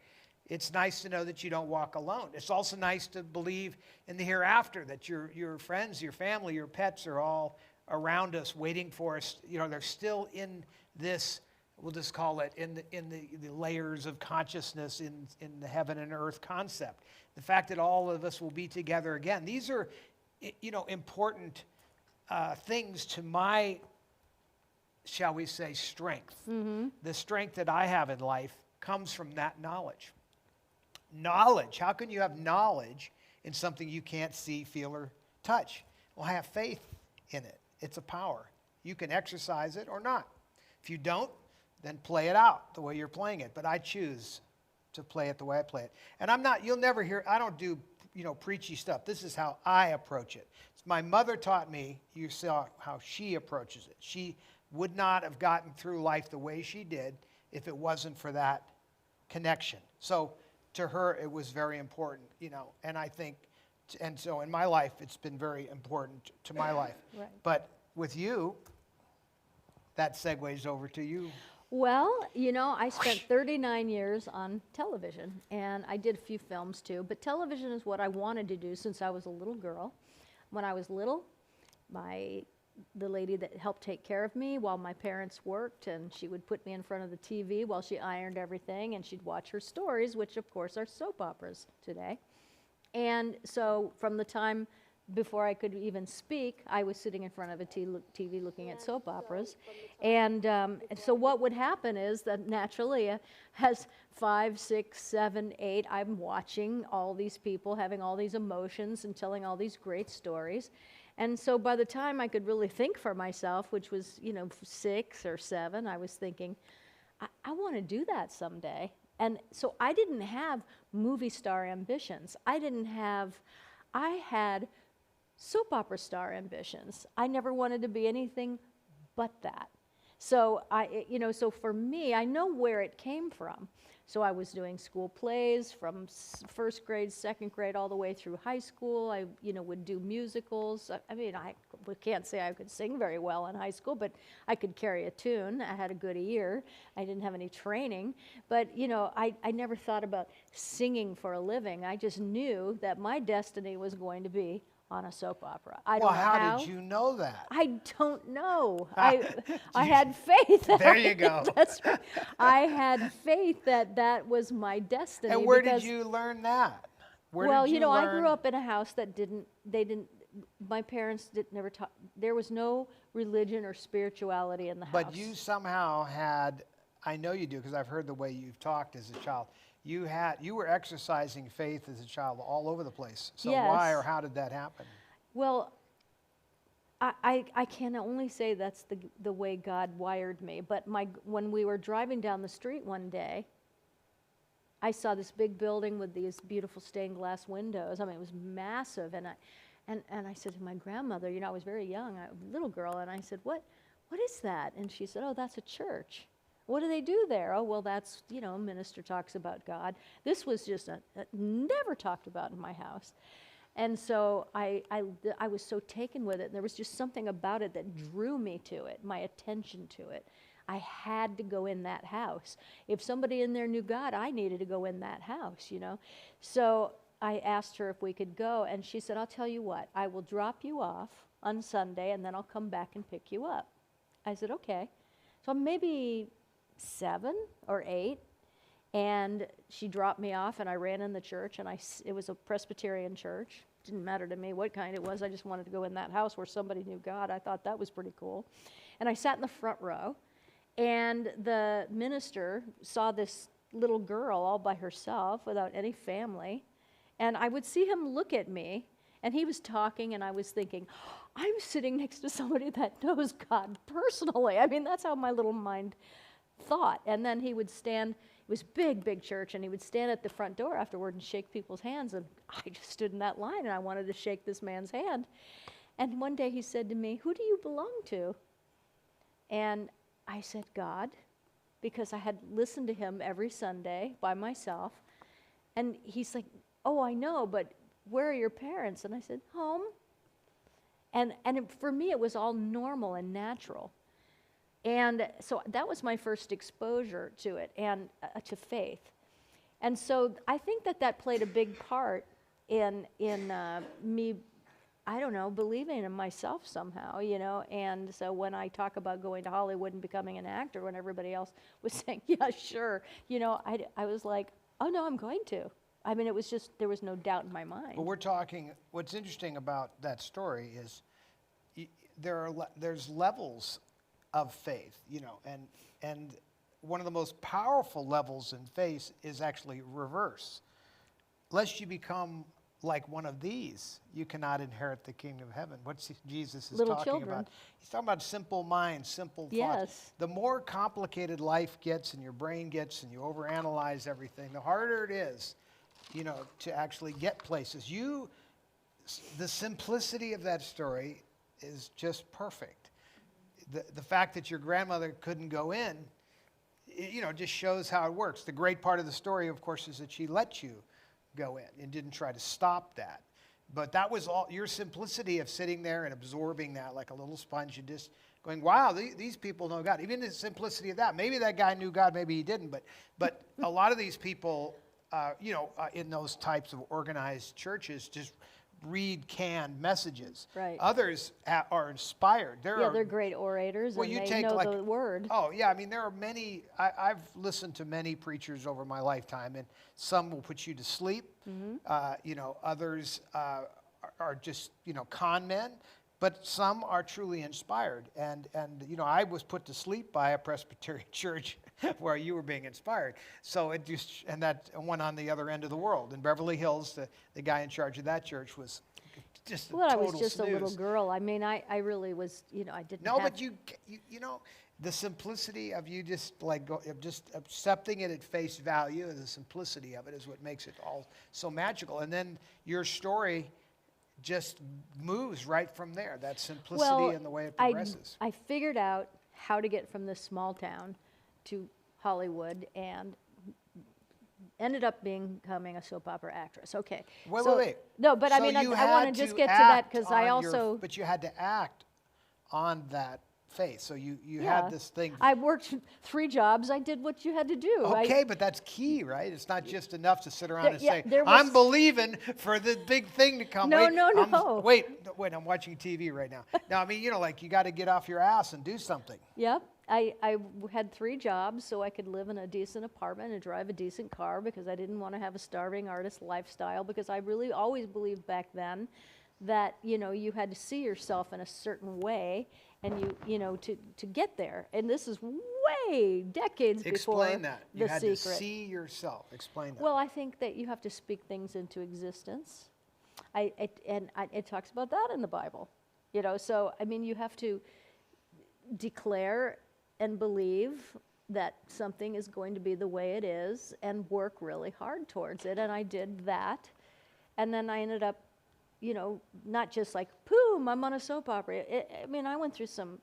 it's nice to know that you don't walk alone. It's also nice to believe in the hereafter, that your friends, your family, your pets are all around us, waiting for us. You know, they're still in this, we'll just call it, in the layers of consciousness in the heaven and earth concept. The fact that all of us will be together again. These are, you know, important things to my, shall we say, strength. The strength that I have in life comes from that knowledge. Knowledge. How can you have knowledge in something you can't see, feel, or touch? Well, I have faith in it. It's a power. You can exercise it or not. If you don't, then play it out the way you're playing it. But I choose to play it the way I play it. And I'm not, you'll never hear, I don't do, you know, preachy stuff. This is how I approach it. My mother taught me, you saw how she approaches it. She would not have gotten through life the way she did if it wasn't for that connection. So to her, it was very important, you know, and I think, and so in my life, it's been very important to my life. Right. But with you, that segues over to you. Well, you know, I spent 39 years on television, and I did a few films too, but television is what I wanted to do since I was a little girl. When I was little, the lady that helped take care of me while my parents worked, and she would put me in front of the TV while she ironed everything, and she'd watch her stories, which of course are soap operas today. And so from the time before I could even speak, I was sitting in front of a TV looking at soap operas. And so what would happen is that naturally, as 5, 6, 7, 8, I'm watching all these people having all these emotions and telling all these great stories. And so by the time I could really think for myself, which was, you know, 6 or 7, I was thinking, I want to do that someday. And so I didn't have movie star ambitions. I had soap opera star ambitions. I never wanted to be anything but that. So so for me, I know where it came from. So I was doing school plays from first grade, second grade, all the way through high school. I, would do musicals. I mean, I can't say I could sing very well in high school, but I could carry a tune. I had a good ear. I didn't have any training. But, I never thought about singing for a living. I just knew that my destiny was going to be on a soap opera. I don't know how did you know that? I don't know. I had faith. There you go. That's right. I had faith that was my destiny. And where did you learn that? Well, I grew up in a house that my parents never taught, there was no religion or spirituality in the house. But you somehow had I know you do because I've heard the way you've talked as a child. You were exercising faith as a child all over the place. So why Yes. or how did that happen? Well, I can only say that's the way God wired me. But when we were driving down the street one day, I saw this big building with these beautiful stained glass windows. I mean, it was massive. And I said to my grandmother, I was very young, a little girl, and I said, what is that? And she said, oh, that's a church. What do they do there? Oh, well, that's, a minister talks about God. This was just never talked about in my house. And so I was so taken with it. And there was just something about it that drew me to it, my attention to it. I had to go in that house. If somebody in there knew God, I needed to go in that house, So I asked her if we could go, and she said, I'll tell you what, I will drop you off on Sunday, and then I'll come back and pick you up. I said, okay. So maybe 7 or 8, and she dropped me off, and I ran in the church, and it was a Presbyterian church. Didn't matter to me what kind it was. I just wanted to go in that house where somebody knew God. I thought that was pretty cool. And I sat in the front row, and the minister saw this little girl all by herself without any family, and I would see him look at me, and he was talking, and I was thinking, I'm sitting next to somebody that knows God personally. I mean, that's how my little mind thought. And then he would stand, it was big church, and he would stand at the front door afterward and shake people's hands, and I just stood in that line, and I wanted to shake this man's hand. And one day he said to me, who do you belong to? And I said, God, because I had listened to him every Sunday by myself. And he's like, oh, I know, but where are your parents? And I said, home. And for me, it was all normal and natural. And so that was my first exposure to it and to faith. And so I think that played a big part in me, I don't know, believing in myself somehow, And so when I talk about going to Hollywood and becoming an actor, when everybody else was saying, yeah, sure, I was like, oh, no, I'm going to. I mean, it was just, there was no doubt in my mind. But we're talking, what's interesting about that story is there's levels of faith, and one of the most powerful levels in faith is actually reverse. Lest you become like one of these, you cannot inherit the kingdom of heaven. What Jesus is Little talking children. about. He's talking about simple minds, simple thoughts. Yes. The more complicated life gets and your brain gets and you overanalyze everything, the harder it is, to actually get places. The simplicity of that story is just perfect. The fact that your grandmother couldn't go in, just shows how it works. The great part of the story, of course, is that she let you go in and didn't try to stop that. But that was all your simplicity of sitting there and absorbing that like a little sponge and just going, wow, these people know God. Even the simplicity of that. Maybe that guy knew God, maybe he didn't. But a lot of these people, in those types of organized churches, just read canned messages. Right. Others are inspired. They're great orators, and they know the word. Oh, yeah, I mean, there are many, I've listened to many preachers over my lifetime, and some will put you to sleep. Others are just, con men, but some are truly inspired. And I was put to sleep by a Presbyterian church where you were being inspired. So and that went on the other end of the world. In Beverly Hills, the guy in charge of that church was just a total I was just snooze. a little girl. I mean, I really was, I didn't No, have... but you the simplicity of you just just accepting it at face value, and the simplicity of it is what makes it all so magical. And then your story just moves right from there, that simplicity and the way it progresses. I figured out how to get from this small town to Hollywood and ended up becoming a soap opera actress. Okay. Wait. No, but So I mean, you I want had to just to get to that act because on I your- also... But you had to act on that faith. So you Yeah. had this thing. I worked 3 jobs. I did what you had to do. Okay, but that's key, right? It's not just enough to sit around and Yeah, say, there I'm was- believing for the big thing to come. No, Wait, no. Wait, I'm watching TV right now. No, I mean, you got to get off your ass and do something. Yep. I had 3 jobs so I could live in a decent apartment and drive a decent car because I didn't want to have a starving artist lifestyle, because I really always believed back then that, you had to see yourself in a certain way. and you know, to get there. And this is way decades before Explain that. the You had secret. to see yourself. Explain that. Well, I think that you have to speak things into existence. It talks about that in the Bible, you know. So I mean, you have to declare and believe that something is going to be the way it is, and work really hard towards it. And I did that, and then I ended up, you know, not just like, boom, I'm on a soap opera. I mean, I went through some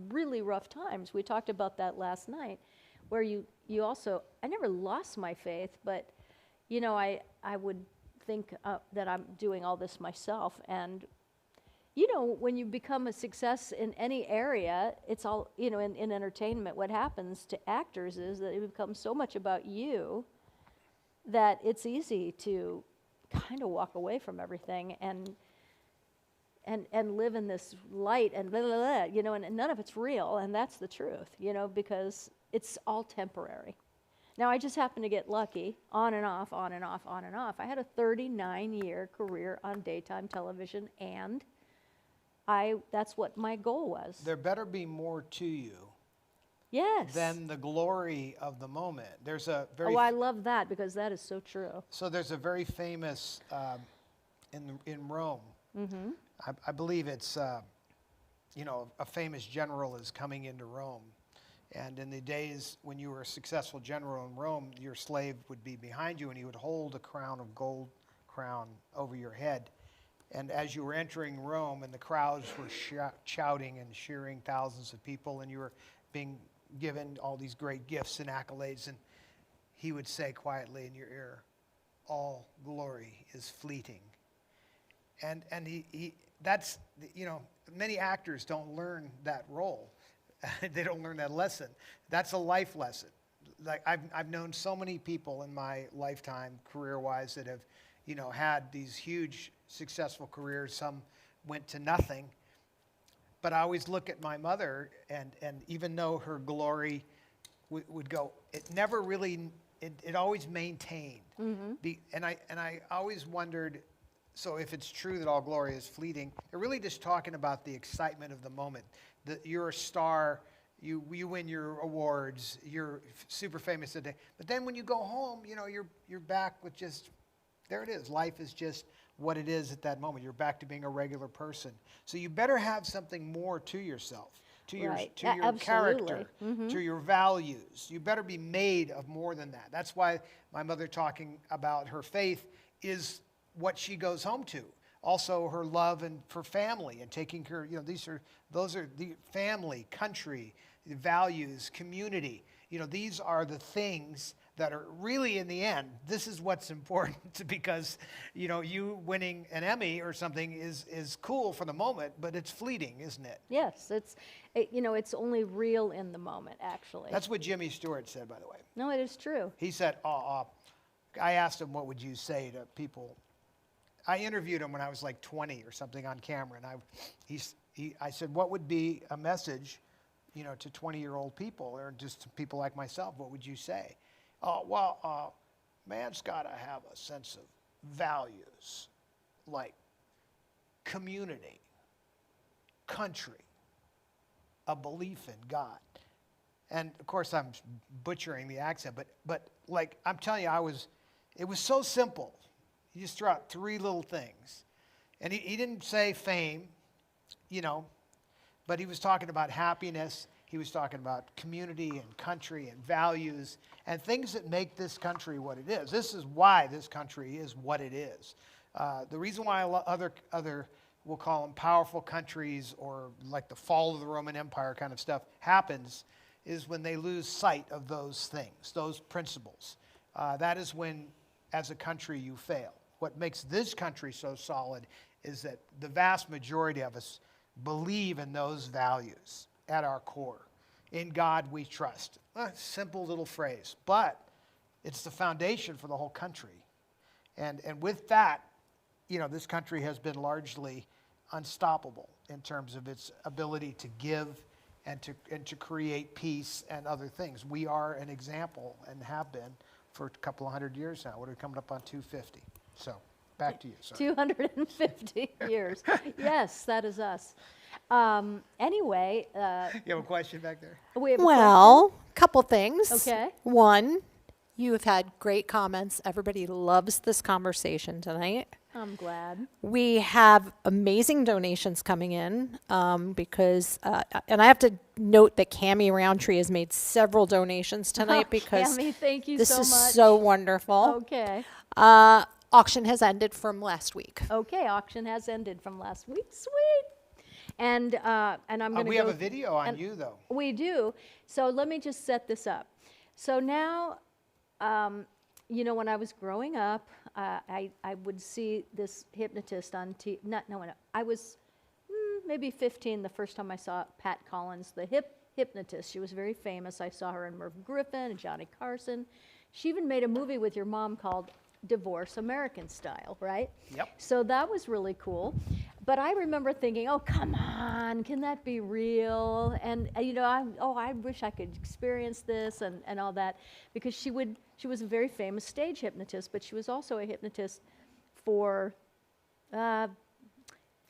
really rough times. We talked about that last night, where you also, I never lost my faith, but, you know, I would think that I'm doing all this myself. And, you know, when you become a success in any area, it's all, you know, in entertainment, what happens to actors is that it becomes so much about you that it's easy to kind of walk away from everything and live in this light and blah, blah, blah, you know, and none of it's real, and that's the truth, you know, because it's all temporary. Now, I just happened to get lucky, on and off, on and off, on and off. I had a 39-year career on daytime television, and that's what my goal was. There better be more to you Yes. than the glory of the moment. There's a very Oh, I love that, because that is so true. So there's a very famous in Rome. Mm-hmm. I believe it's you know, a famous general is coming into Rome, and in the days when you were a successful general in Rome, your slave would be behind you, and he would hold a crown of gold crown over your head. And as you were entering Rome, and the crowds were shouting and cheering, thousands of people, and you were being given all these great gifts and accolades, and he would say quietly in your ear, all glory is fleeting. And he that's, you know, many actors don't learn that role. They don't learn that lesson. That's a life lesson. Like I've known so many people in my lifetime, career-wise, that have, you know, had these huge successful careers. Some went to nothing. But I always look at my mother, and even though her glory would go, it never really, it always maintained. Mm-hmm. And I always wondered, so if it's true that all glory is fleeting, they're really just talking about the excitement of the moment. That you're a star, you win your awards, you're super famous today. But then when you go home, you know, you're back with just, there it is. Life is just what it is at that moment. You're back to being a regular person. So you better have something more to yourself, to your Right. to your Absolutely. character, to your values. You better be made of more than that. That's why my mother talking about her faith is what she goes home to. Also her love and for family and taking care, you know, those are the family, country, values, community. You know, these are the things that are really, in the end, this is what's important, because, you know, you winning an Emmy or something is cool for the moment, but it's fleeting, isn't it? Yes, you know, it's only real in the moment, actually. That's what Jimmy Stewart said, by the way. No, it is true. He said, I asked him, what would you say to people? I interviewed him when I was like 20 or something on camera, and I said, what would be a message, you know, to 20-year-old people, or just to people like myself? What would you say? Man's got to have a sense of values, like community, country, a belief in God. And of course, I'm butchering the accent, but like I'm telling you, it was so simple. He just threw out three little things. And he didn't say fame, you know, but he was talking about happiness. He was talking about community and country and values and things that make this country what it is. This is why this country is what it is. The reason why other we'll call them powerful countries, or like the fall of the Roman Empire kind of stuff, happens is when they lose sight of those things, those principles. That is when, as a country, you fail. What makes this country so solid is that the vast majority of us believe in those values at our core. In God we trust. A simple little phrase, but it's the foundation for the whole country. And with that, you know, this country has been largely unstoppable in terms of its ability to give and to create peace and other things. We are an example, and have been for a couple of 100 years now. We're coming up on 250. So back to you. Sorry. 250 years. Yes, that is us. Anyway, You have a question back there? we have a Well, couple things. Okay. One, you have had great comments. Everybody loves this conversation tonight. question. I'm glad. We have amazing donations coming in because, and I have to note that Cammie Roundtree has made several donations tonight because Cammie, thank you this so is much. so wonderful. Okay. Auction has ended from last week. Okay, auction has ended from last week. Sweet. And I'm going to We have a video on and you, though. We do. So let me just set this up. So now, when I was growing up, I would see this hypnotist on TV. No, I was maybe 15 the first time I saw Pat Collins, the hypnotist. She was very famous. I saw her in Merv Griffin and Johnny Carson. She even made a movie with your mom called Divorce American Style, right? Yep. So that was really cool. But I remember thinking, oh, come on, can that be real? And, I wish I could experience this and all that. Because she was a very famous stage hypnotist, but she was also a hypnotist for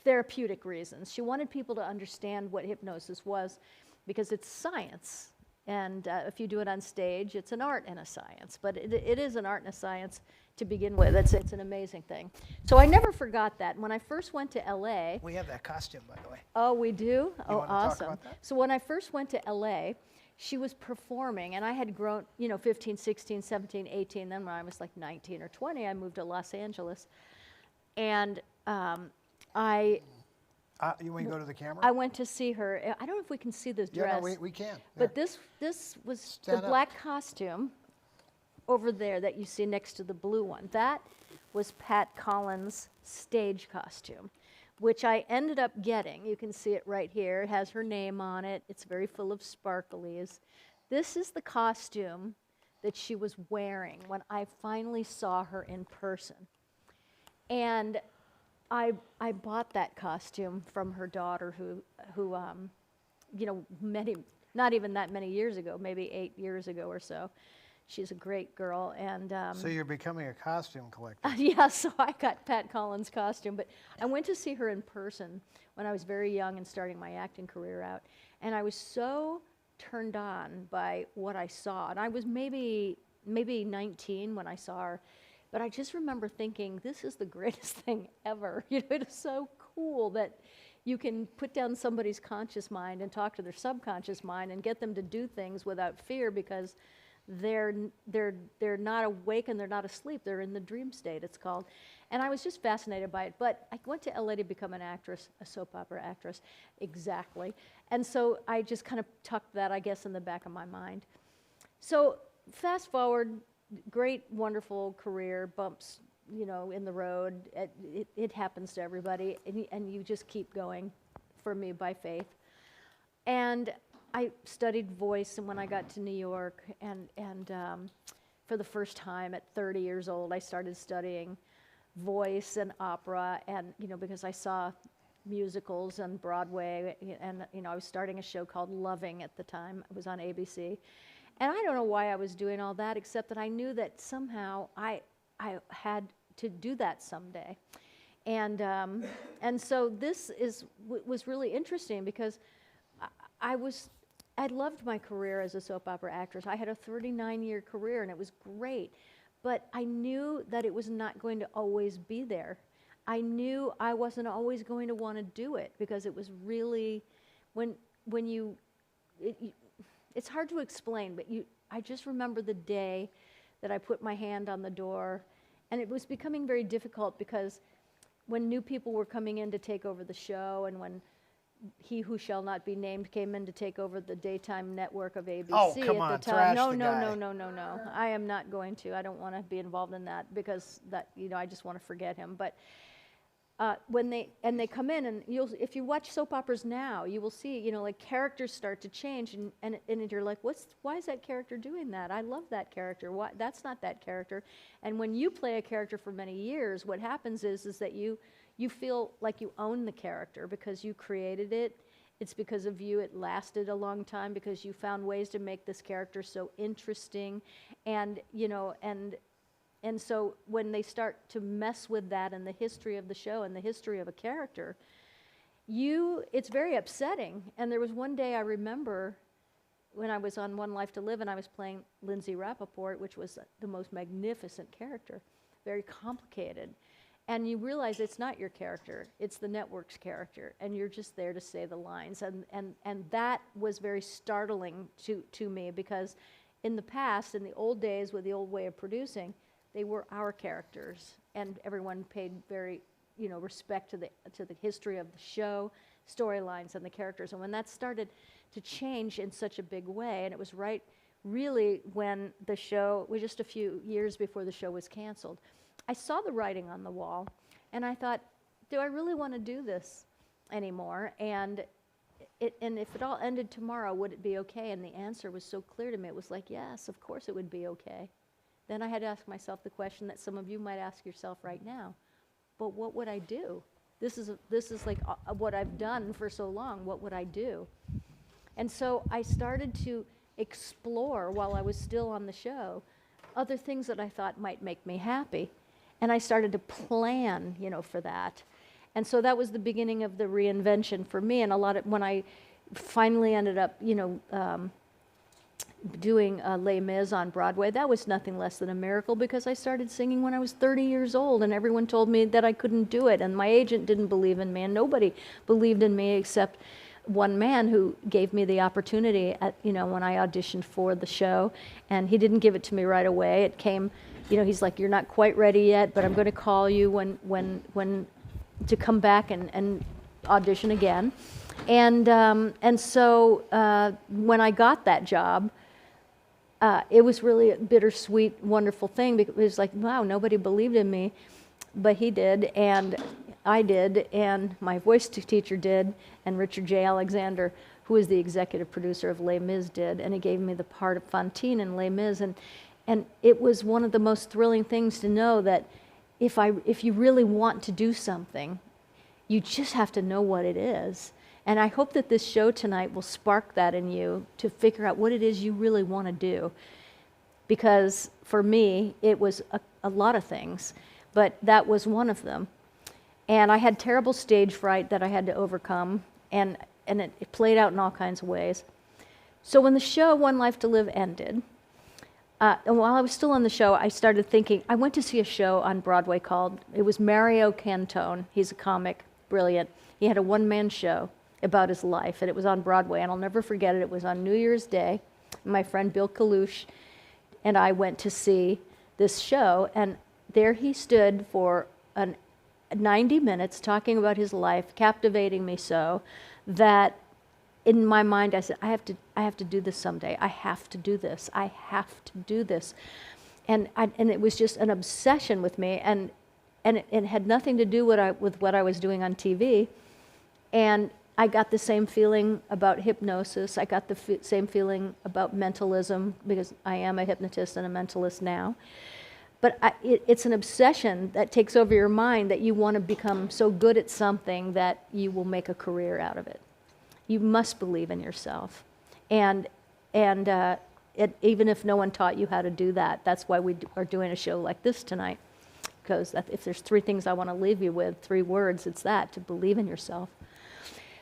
therapeutic reasons. She wanted people to understand what hypnosis was because it's science. And if you do it on stage, it's an art and a science. But it is an art and a science to begin with. It's an amazing thing. So I never forgot that. When I first went to LA. We have that costume, by the way. Oh, we do? Oh, wanna talk awesome. about that? So when I first went to LA, she was performing, and I had grown, 15, 16, 17, 18. Then when I was like 19 or 20, I moved to Los Angeles. And You want to go to the camera? I went to see her. I don't know if we can see this dress. Yeah, no, we can. But There. this was Stand the up. black costume over there that you see next to the blue one. That was Pat Collins' stage costume, which I ended up getting. You can see it right here. It has her name on it. It's very full of sparklies. This is the costume that she was wearing when I finally saw her in person. And I bought that costume from her daughter who not even that many years ago, maybe 8 years ago or so. She's a great girl, and So you're becoming a costume collector. yeah, so I got Pat Collins' costume, but I went to see her in person when I was very young and starting my acting career out, and I was so turned on by what I saw, and I was maybe 19 when I saw her, but I just remember thinking, this is the greatest thing ever. It is so cool that you can put down somebody's conscious mind and talk to their subconscious mind and get them to do things without fear because they're not awake and they're not asleep. They're in the dream state, it's called. And I was just fascinated by it. But I went to LA to become an actress, a soap opera actress, exactly. And so I just kind of tucked that, I guess, in the back of my mind. So fast forward, great, wonderful career, bumps, in the road. It happens to everybody, and you just keep going, for me, by faith. And I studied voice, and when I got to New York, and for the first time at 30 years old, I started studying voice and opera, and because I saw musicals on Broadway, and I was starting a show called Loving at the time. It was on ABC, and I don't know why I was doing all that, except that I knew that somehow I had to do that someday, and so this was really interesting because I loved my career as a soap opera actress. I had a 39-year career, and it was great. But I knew that it was not going to always be there. I knew I wasn't always going to want to do it because it was really, it's hard to explain, but I just remember the day that I put my hand on the door, and it was becoming very difficult because when new people were coming in to take over the show, and when He Who Shall Not Be Named came in to take over the daytime network of ABC Oh, come at on, the time. trash No, the no, guy. no, no, no, no. I am not going to. I don't want to be involved in that because I just want to forget him. But when they come in, and if you watch soap operas now, you will see, like characters start to change, and you're like, why is that character doing that? I love that character. Why, that's not that character. And when you play a character for many years, what happens is that you feel like you own the character because you created it. It's because of you. It lasted a long time because you found ways to make this character so interesting, and so when they start to mess with that and the history of the show and the history of a character, it's very upsetting. And there was one day I remember when I was on One Life to Live and I was playing Lindsay Rappaport, which was the most magnificent character, very complicated. And you realize it's not your character, it's the network's character, and you're just there to say the lines. And that was very startling to me, because in the past, in the old days with the old way of producing, they were our characters, and everyone paid very, respect to the history of the show, storylines, and the characters. And when that started to change in such a big way, and it was really when the show was just a few years before the show was canceled, I saw the writing on the wall, and I thought, do I really want to do this anymore? And if it all ended tomorrow, would it be okay? And the answer was so clear to me. It was like, yes, of course it would be okay. Then I had to ask myself the question that some of you might ask yourself right now. But what would I do? This is like what I've done for so long. What would I do? And so I started to explore, while I was still on the show, other things that I thought might make me happy. And I started to plan, for that. And so that was the beginning of the reinvention for me. And when I finally ended up, doing Les Mis on Broadway, that was nothing less than a miracle, because I started singing when I was 30 years old, and everyone told me that I couldn't do it. And my agent didn't believe in me, and nobody believed in me except one man who gave me the opportunity when I auditioned for the show. And he didn't give it to me right away. It came, he's like, you're not quite ready yet, but I'm going to call you when to come back and audition again. And so when I got that job, it was really a bittersweet, wonderful thing, because it was like, wow, nobody believed in me, but he did, and I did, and my voice teacher did, and Richard J. Alexander, who is the executive producer of Les Mis, did, and he gave me the part of Fantine in Les Mis, and it was one of the most thrilling things to know that if you really want to do something, you just have to know what it is. And I hope that this show tonight will spark that in you, to figure out what it is you really want to do. Because for me, it was a lot of things, but that was one of them. And I had terrible stage fright that I had to overcome, and it played out in all kinds of ways. So when the show One Life to Live ended, and while I was still on the show, I started thinking, I went to see a show on Broadway it was Mario Cantone. He's a comic, brilliant. He had a one-man show about his life, and it was on Broadway, and I'll never forget it. It was on New Year's Day. My friend Bill Kalush and I went to see this show, and there he stood for 90 minutes talking about his life, captivating me so that in my mind I said, I have to do this someday. I have to do this. I have to do this. And it was just an obsession with me, and it had nothing to do with what I was doing on TV. And I got the same feeling about hypnosis. I got the same feeling about mentalism, because I am a hypnotist and a mentalist now. But it's an obsession that takes over your mind, that you want to become so good at something that you will make a career out of it. You must believe in yourself. And even if no one taught you how to do that, that's why we are doing a show like this tonight. Because if there's 3 things I want to leave you with, 3 words, it's that, to believe in yourself.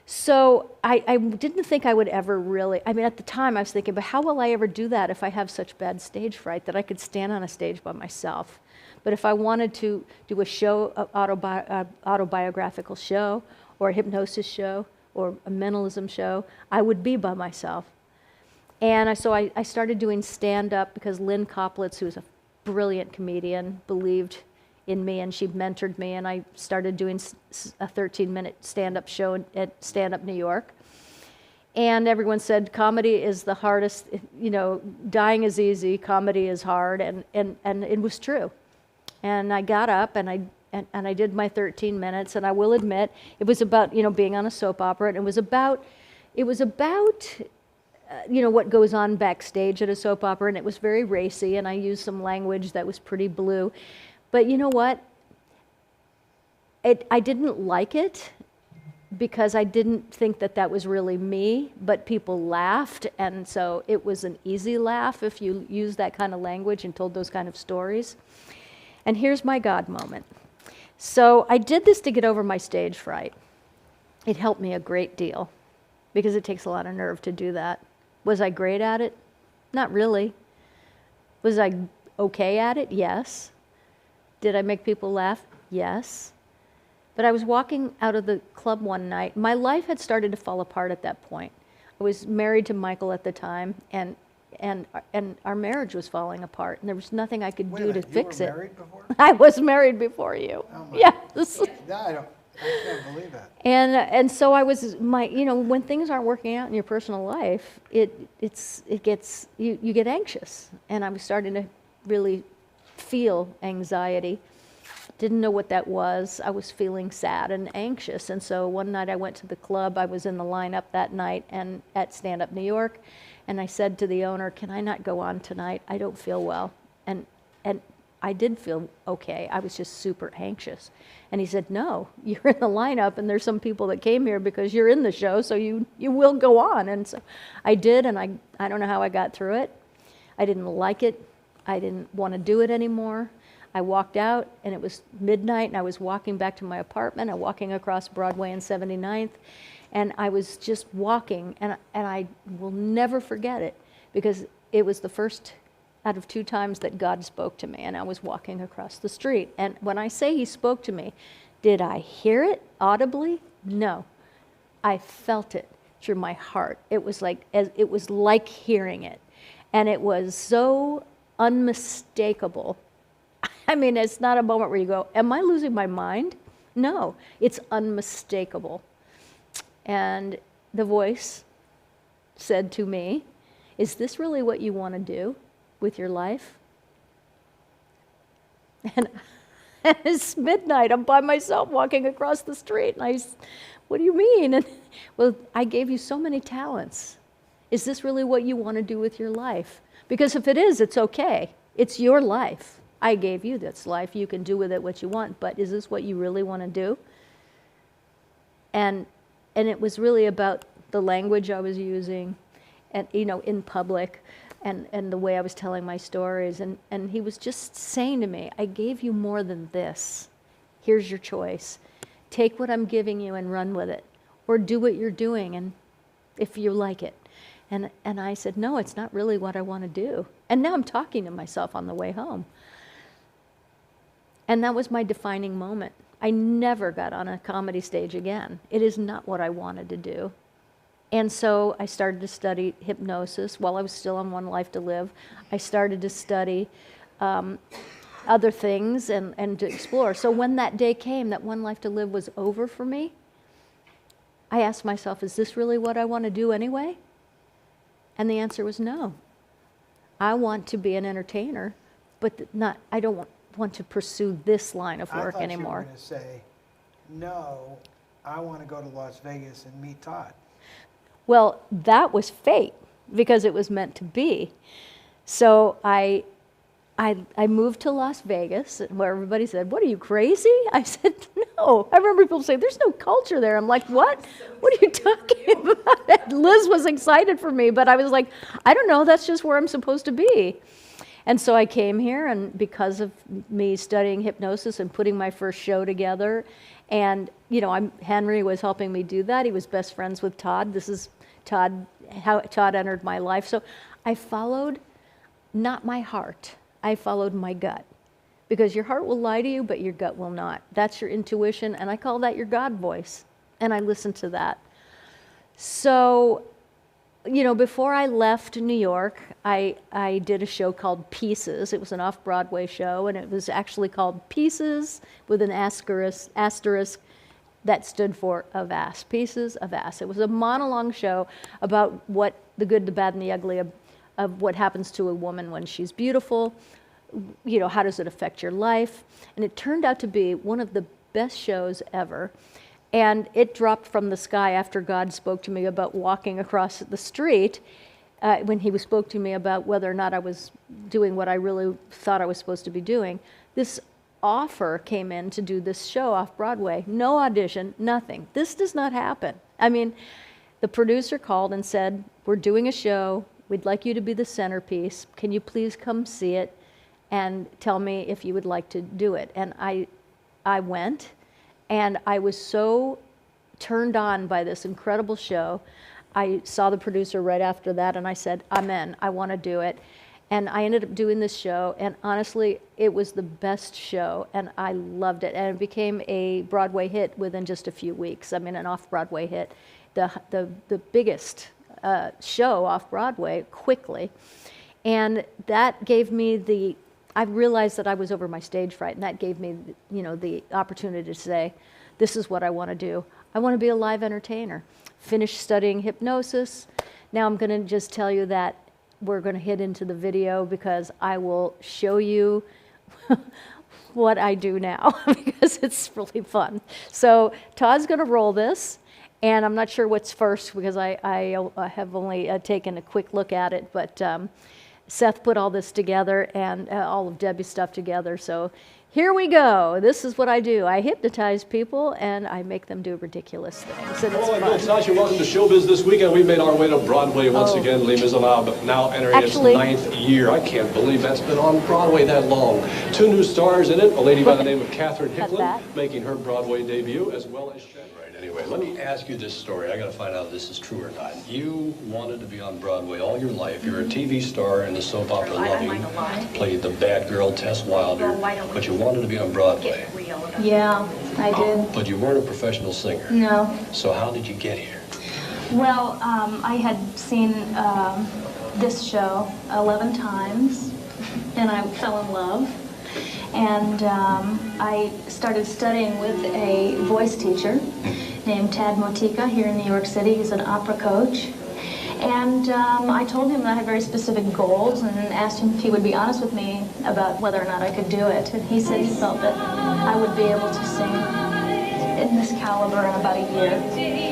So I didn't think I would ever really, at the time I was thinking, but how will I ever do that if I have such bad stage fright that I could stand on a stage by myself? But if I wanted to do a show, autobiographical show, or a hypnosis show, or a mentalism show, I would be by myself. And so I started doing stand-up, because Lynn Koplitz, who's a brilliant comedian, believed in me, and she mentored me, and I started doing a 13-minute stand-up show at Stand Up New York. And everyone said, comedy is the hardest, dying is easy, comedy is hard, and it was true. And I got up, and I did my 13 minutes, and I will admit, it was about, being on a soap opera, and it was about what goes on backstage at a soap opera, and it was very racy, and I used some language that was pretty blue. But you know what? I didn't like it, because I didn't think that was really me, but people laughed, and so it was an easy laugh if you used that kind of language and told those kind of stories. And here's my God moment. So I did this to get over my stage fright. it helped me a great deal because it takes a lot of nerve to do that. Was I great at it? Not really. Was I okay at it? Yes. Did I make people laugh? Yes. But I was walking out of the club one night. My life had started to fall apart at that point. I was married to Michael at the time, and our marriage was falling apart, and there was nothing I could Wait a do to minute, fix you it. were married before? I was married before you. Oh my- Yes. I can't believe that. And so I was when things aren't working out in your personal life, you get anxious, and I was starting to really feel anxiety. Didn't know what that was. I was feeling sad and anxious, and so one night I went to the club. I was in the lineup that night and at Stand Up New York, and I said to the owner, "Can I not go on tonight? I don't feel well." And I did feel okay. I was just super anxious. And he said, "No, you're in the lineup, and there's some people that came here because you're in the show, so you will go on." And so I did, and I don't know how I got through it. I didn't like it. I didn't want to do it anymore. I walked out, and it was midnight, and I was walking back to my apartment. I'm walking across Broadway and 79th, and I was just walking, and I will never forget it because it was the first out of 2 times that God spoke to me, and I was walking across the street. And when I say he spoke to me, did I hear it audibly? No. I felt it through my heart. It was like hearing it. And it was so unmistakable. I mean, it's not a moment where you go, am I losing my mind? No, it's unmistakable. And the voice said to me, "Is this really what you want to do with your life?" And it's midnight. I'm by myself walking across the street. And "What do you mean?" And, "Well, I gave you so many talents. Is this really what you want to do with your life? Because if it is, it's okay. It's your life. I gave you this life. You can do with it what you want. But is this what you really want to do?" And it was really about the language I was using, and in public, and the way I was telling my stories. And he was just saying to me, "I gave you more than this. Here's your choice. Take what I'm giving you and run with it, or do what you're doing, and if you like it." And I said, "No, it's not really what I want to do." And now I'm talking to myself on the way home. And that was my defining moment. I never got on a comedy stage again. It is not what I wanted to do. And so I started to study hypnosis while I was still on One Life to Live. I started to study other things and to explore. So when that day came, that One Life to Live was over for me, I asked myself, is this really what I want to do anyway? And the answer was no. I want to be an entertainer, but I don't want to pursue this line of work anymore. I thought you were going to say, no, I want to go to Las Vegas and meet Todd. Well, that was fate because it was meant to be. So I moved to Las Vegas, where everybody said, "What, are you crazy?" I said, "No." I remember people saying, "There's no culture there." I'm like, "What? What are you talking about?" Liz was excited for me, but I was like, "I don't know, that's just where I'm supposed to be." And so I came here, and because of me studying hypnosis and putting my first show together, and Henry was helping me do that. He was best friends with Todd. This is Todd, how Todd entered my life. So I followed not my heart. I followed my gut. Because your heart will lie to you, but your gut will not. That's your intuition, and I call that your God voice. And I listened to that. So, before I left New York, I did a show called Pieces. It was an off-Broadway show, and it was actually called Pieces with an asterisk that stood for Avast, Pieces of Avast. It was a monologue show about what the good, the bad, and the ugly of what happens to a woman when she's beautiful. How does it affect your life? And it turned out to be one of the best shows ever. And it dropped from the sky after God spoke to me about walking across the street, when he spoke to me about whether or not I was doing what I really thought I was supposed to be doing. This offer came in to do this show off Broadway. No audition, nothing. This does not happen. I mean, the producer called and said, "We're doing a show. We'd like you to be the centerpiece. Can you please come see it and tell me if you would like to do it?" And I went, and I was so turned on by this incredible show. I saw the producer right after that, and I said, I'm in. I want to do it. And I ended up doing this show, and honestly, it was the best show, and I loved it. And it became a Broadway hit within just a few weeks. I mean, an off-Broadway hit. The biggest show off-Broadway quickly. And that gave me I realized that I was over my stage fright, and that gave me, the opportunity to say, this is what I want to do. I want to be a live entertainer. Finished studying hypnosis. Now I'm going to just tell you that we're going to hit into the video because I will show you what I do now because it's really fun. So Todd's going to roll this, and I'm not sure what's first because I have only taken a quick look at it, but Seth put all this together and all of Debbie's stuff together. So here we go. This is what I do. I hypnotize people and I make them do ridiculous things. And it's Oh, fun. Sasha, welcome to Showbiz this weekend. We made our way to Broadway once again. Les Miserables now entering Actually- its 9th year. I can't believe that's been on Broadway that long. 2 new stars in it, a lady by the name of Katherine Cut Hicklin, that. making her Broadway debut, as well as Shen. Right, anyway, let me ask you this story. I gotta find out if this is true or not. You wanted to be on Broadway all your life. You're a TV star in the soap opera Loving, played the bad girl Tess Wilder, but you wanted to be on Broadway. Yeah, I did. But you weren't a professional singer. No. So how did you get here? Well, I had seen this show 11 times, and I fell in love. And I started studying with a voice teacher named Tad Motika here in New York City. He's an opera coach. And I told him that I had very specific goals and asked him if he would be honest with me about whether or not I could do it. And he said he felt that I would be able to sing in this caliber in about a year.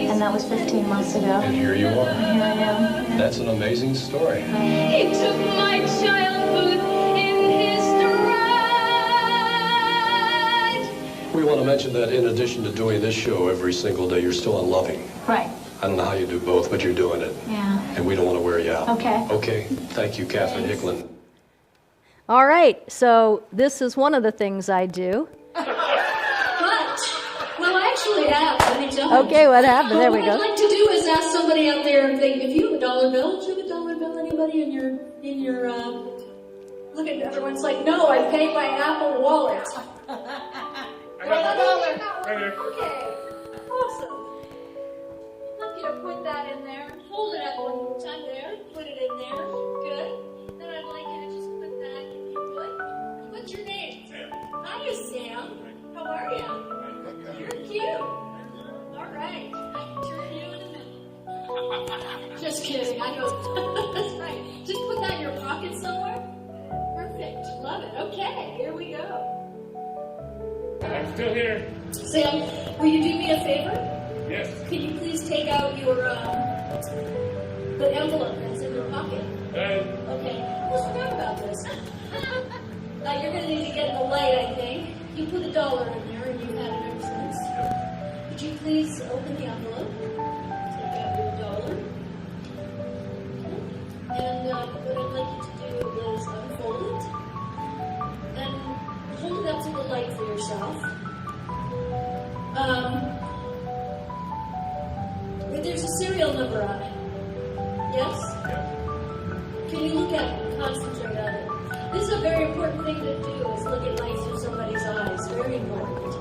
And that was 15 months ago. And here you are. And here I am. That's an amazing story. He took my childhood in his stride. We want to mention that in addition to doing this show every single day, you're still on Loving. Right. I don't know how you do both, but you're doing it. Yeah. And we don't want to wear you out. Okay. Okay. Thank you, Katherine Hicklin. All right, so this is one of the things I do. But, well, I actually have. Let me tell you. Okay, what happened? There we What go. I'd like to do is ask somebody out there if you have a dollar bill. Do you have a dollar bill? Anybody in your look at everyone's like, no, I paid by Apple Wallet. I got the dollar. Right here. Okay. Awesome. I'd like you to put that in there. Hold it up one time there. Put it in there. Good. Then I'd like you to just put that, if you would. What's your name? Sam. Hi, Sam. How are you? You're cute. All right. I can turn you in a minute. Just kidding. I know. That's right. Just put that in your pocket somewhere. Perfect. Love it. Okay. Here we go. I'm still here. Sam, will you do me a favor? Yes. Can you please take out your, the envelope that's in your pocket? Okay. Let's talk about this. Now, you're going to need to get in the light, I think. You put $1 in there, and you've had it ever since. Would you please open the envelope? Take out your $1. And what I'd like you to do is unfold it. And hold it up to the light for yourself. There's a serial number on it. Yes? Can you look at it and concentrate on it? This is a very important thing to do, is look at light through somebody's eyes. Very important.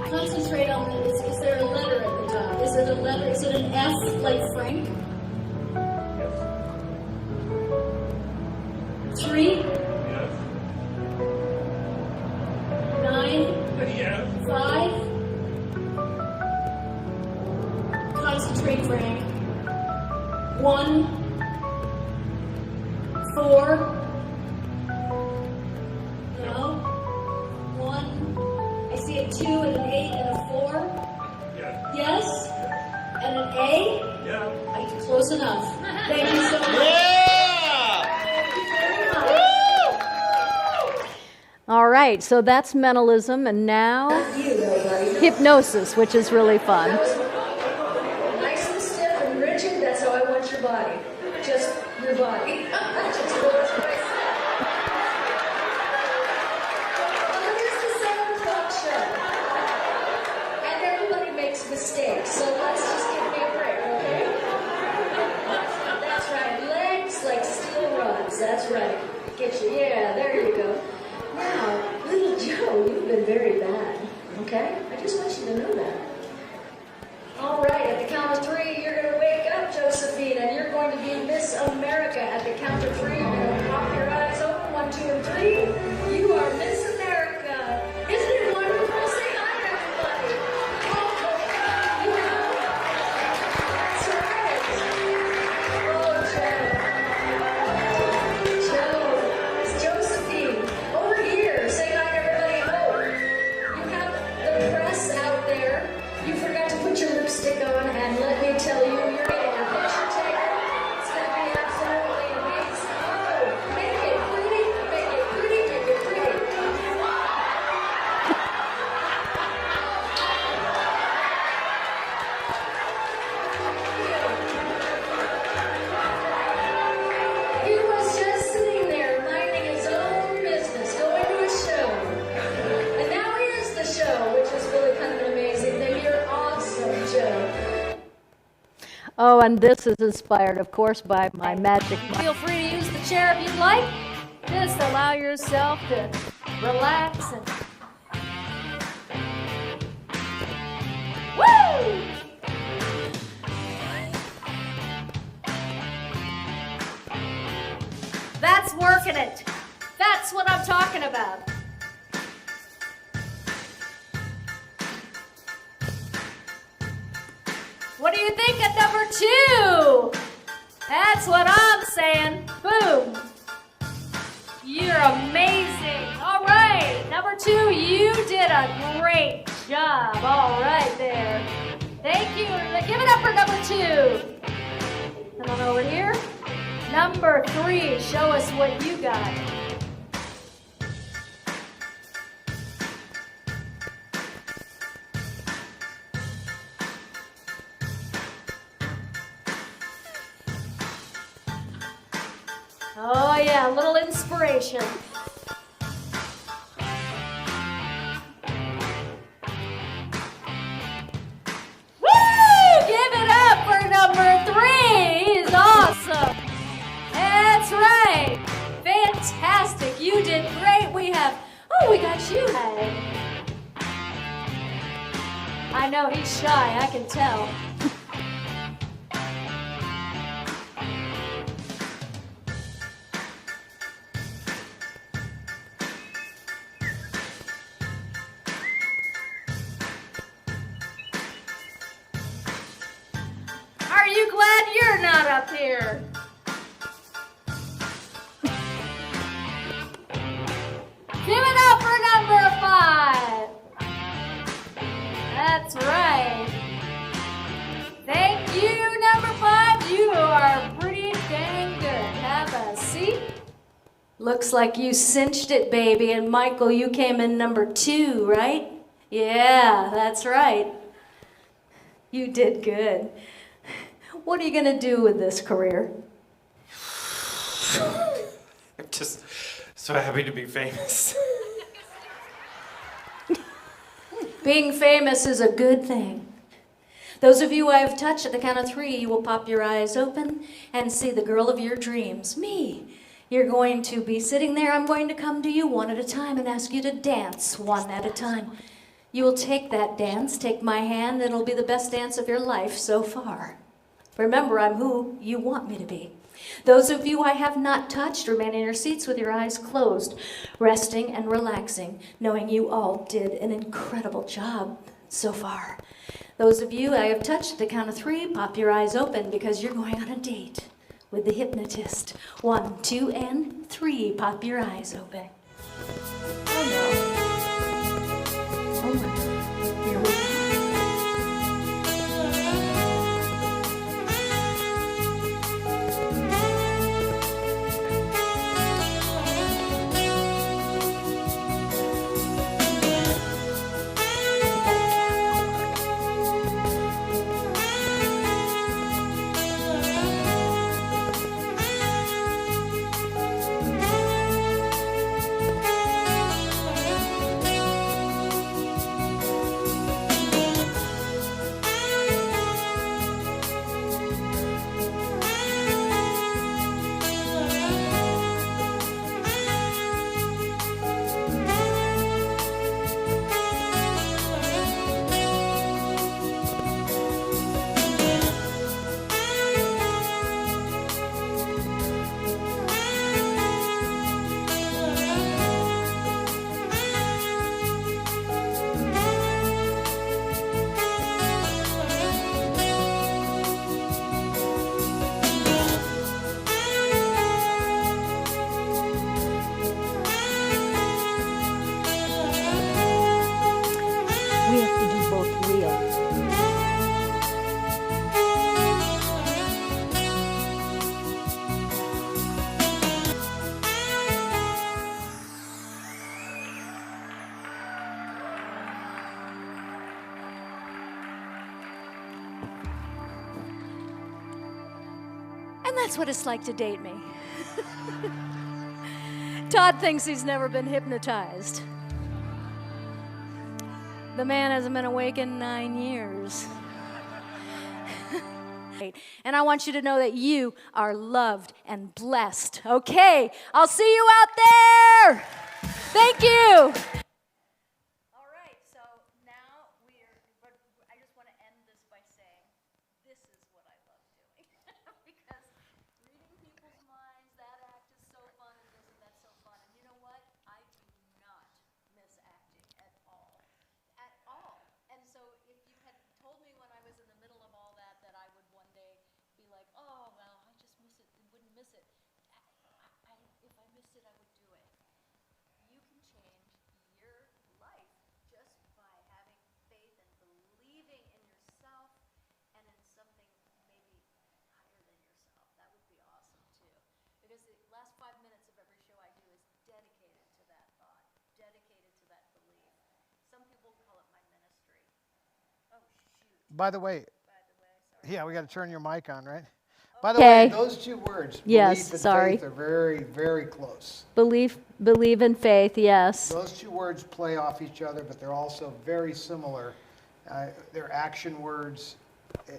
Concentrate on the, is there a letter at the top? Is it a letter? Is it an F like Frank? 3? 9? 5? Concentrate, Frank. 1, 4. No. 1. I see a 2 and an 8 and a 4. Yes? And an A? Yeah. Close enough. Thank you so much. Thank you very much. All right, so that's mentalism, and now hypnosis, which is really fun. Nice and stiff and rigid, that's how I want your body. Just your body. Just go as I said. Here's the 7 o'clock show. mistakes. So let's just give me a break, okay? That's right. Legs like steel rods. That's right. Get you. Yeah, there you go. Now, little Joe, you've been very bad, okay? I just want you to know that. All right, at the count of 3, you're going to wake up, Josephine, and you're going to be Miss America. At the count of 3, you're going to pop your eyes open. 1, 2, and 3. You are Miss America. Isn't it wonderful? Say hi, everybody. Oh, yeah. That's right. Oh, Joe. It's Josephine. Over here. Say hi, everybody. Oh, you have the press out there. You forgot to put your lipstick on, and let me tell you, you're getting your picture taken. It's going to be absolutely amazing. Oh, make it pretty, make it pretty, make it pretty. He was just sitting there minding his own business, going to a show. And now he is the show, which is really kind of an amazing thing. You're awesome, Joe. Oh, and this is inspired, of course, by my magic. Feel free to use the chair if you'd like. Just allow yourself to relax and... Woo! That's working it. That's what I'm talking about. What do you think of number 2? That's what I'm saying. Boom. You're amazing. All right. Number 2, you did a great job. All right there. Thank you. Give it up for number 2. Come on over here. Number 3, show us what you got. Oh yeah, a little inspiration. Woo! Give it up for number 3. He's awesome. That's right. Fantastic. You did great. We got you, Hattie. I know he's shy, I can tell. Are you glad you're not up here? Give it up for number 5. That's right. Thank you, number 5. You are pretty dang good. Have a seat. Looks like you cinched it, baby. And Michael, you came in number 2, right? Yeah, that's right. You did good. What are you going to do with this career? I'm just so happy to be famous. Being famous is a good thing. Those of you I have touched, at the count of 3, you will pop your eyes open and see the girl of your dreams, me. You're going to be sitting there. I'm going to come to you one at a time and ask you to dance one at a time. You will take that dance, take my hand, and it'll be the best dance of your life so far. Remember, I'm who you want me to be. Those of you I have not touched, remain in your seats with your eyes closed, resting and relaxing, knowing you all did an incredible job so far. Those of you I have touched, at the count of 3, pop your eyes open because you're going on a date with the hypnotist. 1, 2, and 3, pop your eyes open. Oh no. Oh my God. Here we go. That's what it's like to date me. Todd thinks he's never been hypnotized. The man hasn't been awake in 9 years. And I want you to know that you are loved and blessed. Okay, I'll see you out there. Thank you. All right, so now I just want to end this by saying this is what I love doing. Because reading people's minds, that act is so fun, and this and that's so fun. And you know what? I do not miss acting at all. At all. And so if you had told me when I was in the middle of all that I would one day be like, oh, well, I just miss it, wouldn't miss it. If I missed it, I would do it. You can change your life just by having faith and believing in yourself and in something maybe higher than yourself. That would be awesome too. Because the last 5 minutes of every show I do is dedicated to that thought, dedicated to that belief. Some people call it my ministry. Oh, shoot. By the way, Sorry. yeah, we got to turn your mic on, right? By the way, those two words, Yes, belief and sorry. faith, are very, very close. Believe in faith, yes. Those two words play off each other, but they're also very similar. They're action words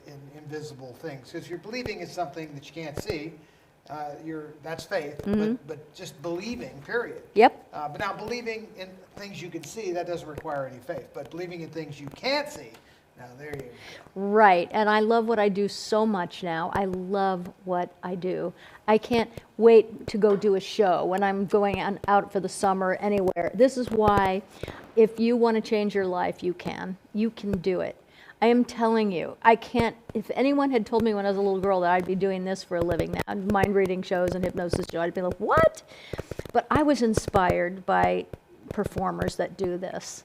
in invisible things. Because you're believing in something that you can't see, that's faith, but just believing, period. Yep. But now believing in things you can see, that doesn't require any faith. But believing in things you can't see, now there you go. Right, and I love what I do so much now. I love what I do. I can't wait to go do a show when I'm going out for the summer anywhere. This is why, if you want to change your life, you can. You can do it. I am telling you, I can't, if anyone had told me when I was a little girl that I'd be doing this for a living now, mind reading shows and hypnosis shows, I'd be like, what? But I was inspired by performers that do this.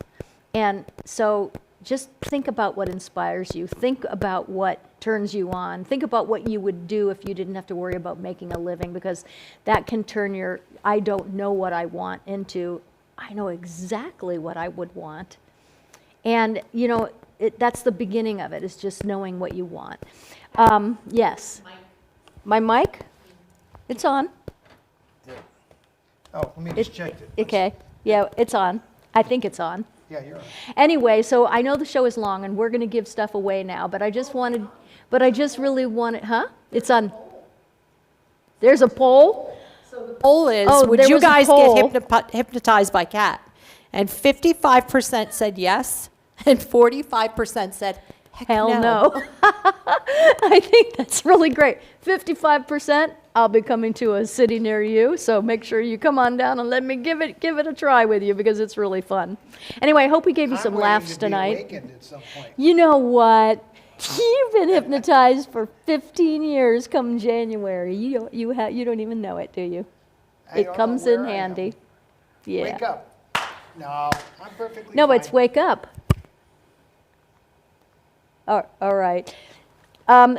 And so just think about what inspires you. Think about what turns you on. Think about what you would do if you didn't have to worry about making a living, because that can turn your I don't know what I want into I know exactly what I would want. And, you know, that's the beginning of it, is just knowing what you want. Yes. My mic? It's on. Oh, let me just check it. Okay. Yeah, it's on. I think it's on. Yeah, you're on. Anyway, so I know the show is long and we're going to give stuff away now, but I just really wanted, huh? It's on. There's a poll? So the poll is, would there you was a guys poll. get hypnotized by Kat? And 55% said yes, and 45% said Hell no. I think that's really great. 55%, I'll be coming to a city near you, so make sure you come on down and let me give it a try with you, because it's really fun. Anyway, I hope we gave you some laughs tonight. At some point. You know what? You've been hypnotized for 15 years come January. You don't even know it, do you? It comes in handy. Yeah. Wake up. No, I'm perfectly No, fine. it's wake up. All right.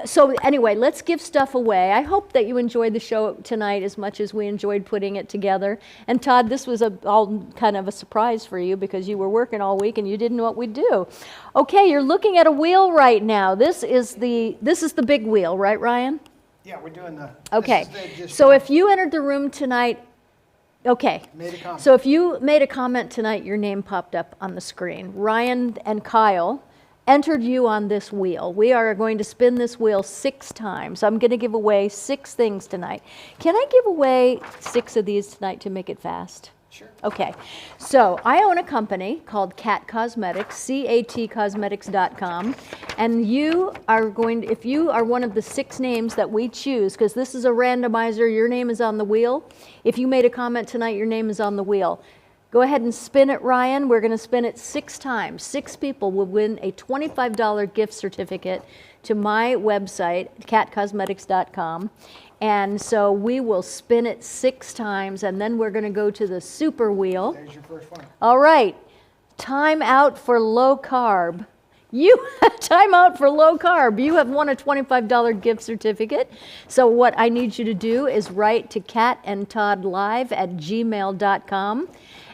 So anyway, let's give stuff away. I hope that you enjoyed the show tonight as much as we enjoyed putting it together. And Todd, this was all kind of a surprise for you, because you were working all week and you didn't know what we'd do. Okay, you're looking at a wheel right now. This is the big wheel, right, Ryan? Yeah, we're doing the. Okay. So if you entered the room tonight, okay. Made a comment. So if you made a comment tonight, your name popped up on the screen. Ryan and Kyle entered you on this wheel. We are going to spin this wheel 6 times. I'm going to give away 6 things tonight. Can I give away 6 of these tonight to make it fast? Sure. Okay. So I own a company called Cat Cosmetics, catcosmetics.com. And you are going to, if you are one of the 6 names that we choose, because this is a randomizer, your name is on the wheel. If you made a comment tonight, your name is on the wheel. Go ahead and spin it, Ryan. We're going to spin it 6 times. 6 people will win a $25 gift certificate to my website, catcosmetics.com. And so we will spin it 6 times, and then we're going to go to the super wheel. There's your first one. All right. Time out for low carb. Time out for low carb. You have won a $25 gift certificate. So what I need you to do is write to catandtoddlive@gmail.com.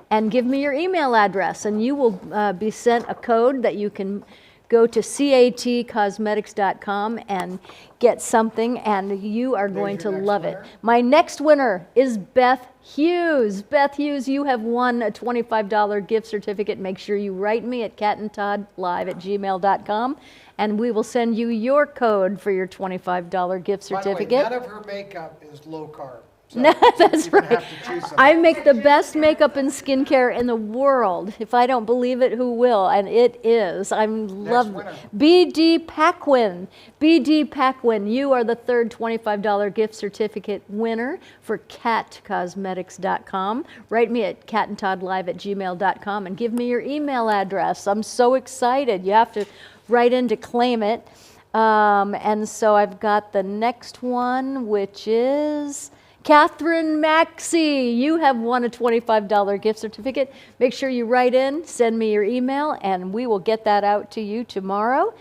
and give me your email address, and you will be sent a code that you can go to catcosmetics.com and get something, and you are going to love it. My next winner is Beth Hughes. Beth Hughes, you have won a $25 gift certificate. Make sure you write me at catandtoddlive@gmail.com, and we will send you your code for your $25 gift By the way, certificate. none of her makeup is low carb. So No, that's you're gonna right. have to choose something. I make the best makeup and skincare in the world. If I don't believe it, who will? And it is. I'm love winner. BD Paquin. BD Paquin, you are the third $25 gift certificate winner for catcosmetics.com. Write me at catandtoddlive@gmail.com and give me your email address. I'm so excited. You have to write in to claim it. And so I've got the next one, which is Catherine Maxey. You have won a $25 gift certificate. Make sure you write in, send me your email, and we will get that out to you tomorrow.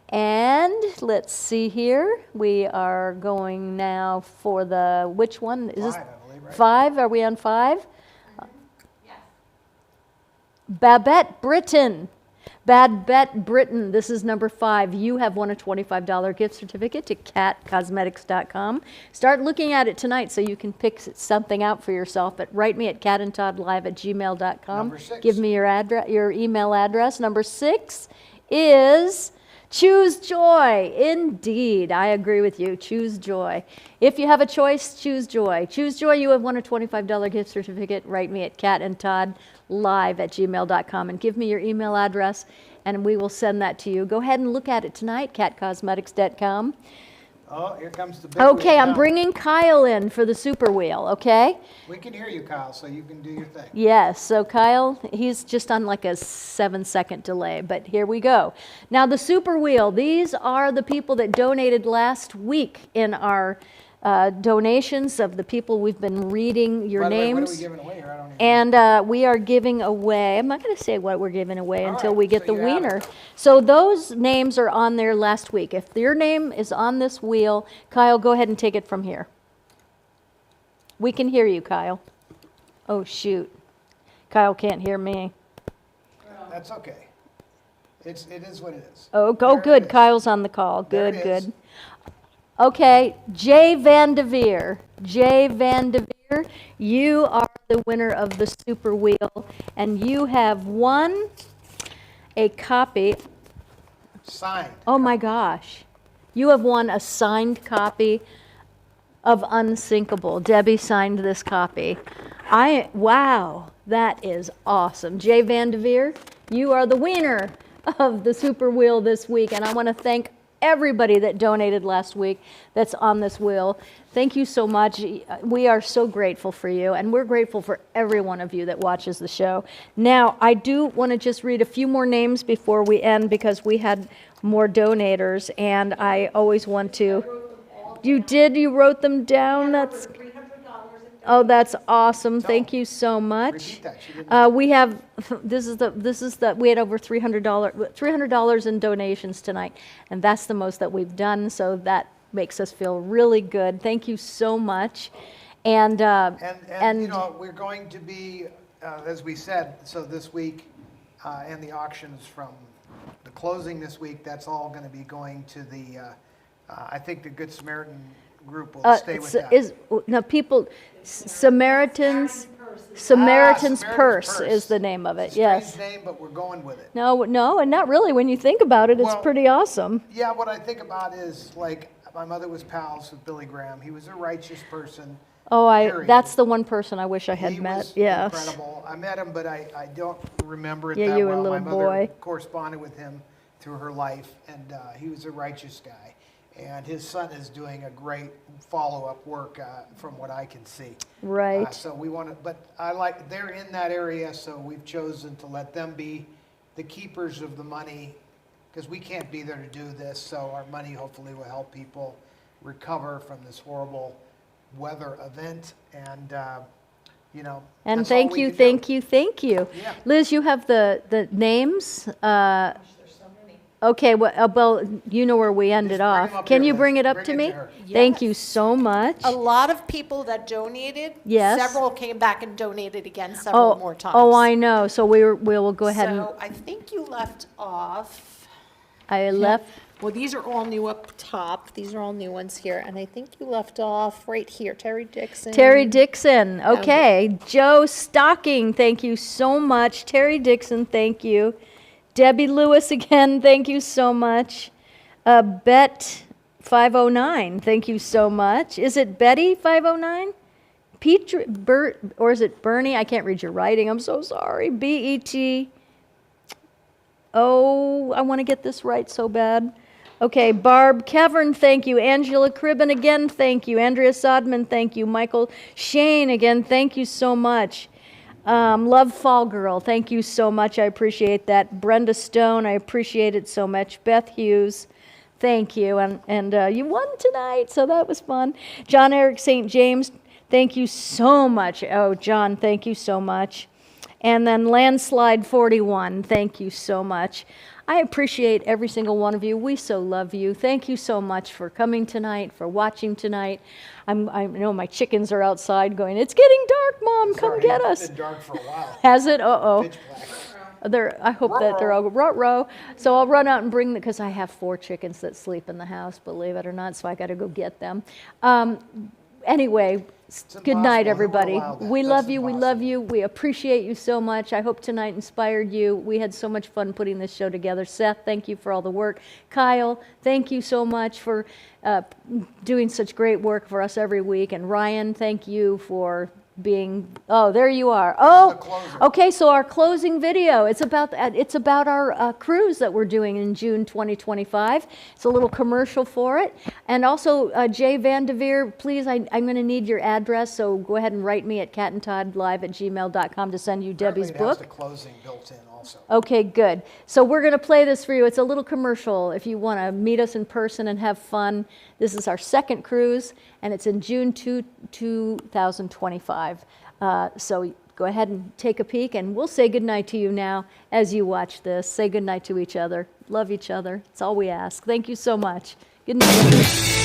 And let's see here. We are going now for the, which one? Is this 5, I believe, right? 5? Are we on 5? Yes. Babette Britton. Babette Britton, this is number 5. You have won a $25 gift certificate to catcosmetics.com. Start looking at it tonight so you can pick something out for yourself. But write me at catandtoddlive@gmail.com. Number 6. Give me your address, your email address. Number 6 is Choose Joy. Indeed, I agree with you. Choose Joy. If you have a choice, choose Joy. Choose Joy. You have won a $25 gift certificate. Write me at catandtoddlive@gmail.com and give me your email address, and we will send that to you. Go ahead and look at it tonight, catcosmetics.com. Oh, here comes the big Okay, wheel I'm now. bringing Kyle in for the super wheel, okay? We can hear you, Kyle, so you can do your thing. Yes, so Kyle, he's just on like a 7-second delay, but here we go. Now the super wheel, these are the people that donated last week in our donations of the people we've been reading your By the way, names. what are we giving away here? I don't even know. And we are giving away, I'm not going to say what we're giving away All until right, we get so the you have wiener. it. So those names are on there last week. If your name is on this wheel, Kyle, go ahead and take it from here. We can hear you, Kyle. Oh, shoot. Kyle can't hear me. That's okay. It is what it is. Oh, There it good. is. Kyle's on the call. There Good, it is. good. Okay, Jay Van Devere. Jay Van Devere, you are the winner of the Super Wheel, and you have won a copy. Signed. Oh my gosh. You have won a signed copy of Unsinkable. Debbie signed this copy. Wow, that is awesome. Jay Van Devere, you are the winner of the Super Wheel this week, and I want to thank everybody that donated last week that's on this wheel. Thank you so much. We are so grateful for you, and we're grateful for every one of you that watches the show. Now, I do want to just read a few more names before we end because we had more donators, and I always want to. You did? You wrote them down? That's. Oh, that's awesome. Thank you so much. We have, this is the, we had over $300 in donations tonight, and that's the most that we've done, so that makes us feel really good. Thank you so much. And You know, we're going to be, as we said, so this week, and the auctions from the closing this week, that's all going to be going to the, I think the Good Samaritan group will stay with that. Now, people, Samaritan's Purse is the name of it, It's a yes. strange name, but we're going with it. No, and not really. When you think about it, it's Well, pretty awesome. Yeah, what I think about is, like, my mother was pals with Billy Graham. He was a righteous person. Oh, period. that's the one person I wish I had He met, was yes. incredible. I met him, but I don't remember it Yeah, that you were a well. little My mother boy. corresponded with him through her life, and he was a righteous guy. And his son is doing a great follow-up work from what I can see. Right. So we want to, but they're in that area, so we've chosen to let them be the keepers of the money, because we can't be there to do this, so our money hopefully will help people recover from this horrible weather event, and, you know. And that's all thank we you, can do. thank you. Yeah. Liz, you have the names? Okay, well, you know where we ended bring 'em off. up Can here, you Liz. bring it up Bring to it me? to her. Thank you so much. A lot of people that donated. Yes. Several came back and donated again several more times. Oh, I know, so we will go ahead and, So I think you left off. I left, Well, these are all new up top. These are all new ones here. And I think you left off right here, Terry Dixon. Terry Dixon, okay. Joe Stocking, thank you so much. Terry Dixon, thank you. Debbie Lewis again, thank you so much. Bet 509, thank you so much. Is it Betty 509? Petri, Bert, or is it Bernie? I can't read your writing. I'm so sorry. B-E-T. Oh, I want to get this right so bad. Okay, Barb Kevern, thank you. Angela Cribben again, thank you. Andrea Sodman, thank you. Michael Shane again, thank you so much. Love Fall Girl, thank you so much. I appreciate that. Brenda Stone, I appreciate it so much. Beth Hughes, thank you. And you won tonight, so that was fun. John Eric St. James, thank you so much. Oh, John, thank you so much. And then Landslide 41, thank you so much. I appreciate every single one of you. We so love you. Thank you so much for coming tonight, for watching tonight. I know my chickens are outside going, it's getting dark, Mom, come get us. It's been dark for a while. Has it? Uh-oh. Pitch black. I hope that they're all ruh-roh. So I'll run out and bring them, because I have 4 chickens that sleep in the house, believe it or not, so I got to go get them. Anyway, good night, everybody. We love you. We love you. We appreciate you so much. I hope tonight inspired you. We had so much fun putting this show together. Seth, thank you for all the work. Kyle, thank you so much for doing such great work for us every week. And Ryan, thank you for being, oh, there you are. Oh, okay, so our closing video, it's about our cruise that we're doing in June 2025. It's a little commercial for it. And also, Jay Vandeveer, please, I'm going to need your address, so go ahead and write me at catandtoddlive@gmail.com to send you Debbie's Apparently it has book. the closing built in also. Okay, good. So we're going to play this for you. It's a little commercial if you want to meet us in person and have fun. This is our second cruise, and it's in June 2025. So go ahead and take a peek, and we'll say goodnight to you now as you watch this. Say goodnight to each other. Love each other. It's all we ask. Thank you so much. Good night.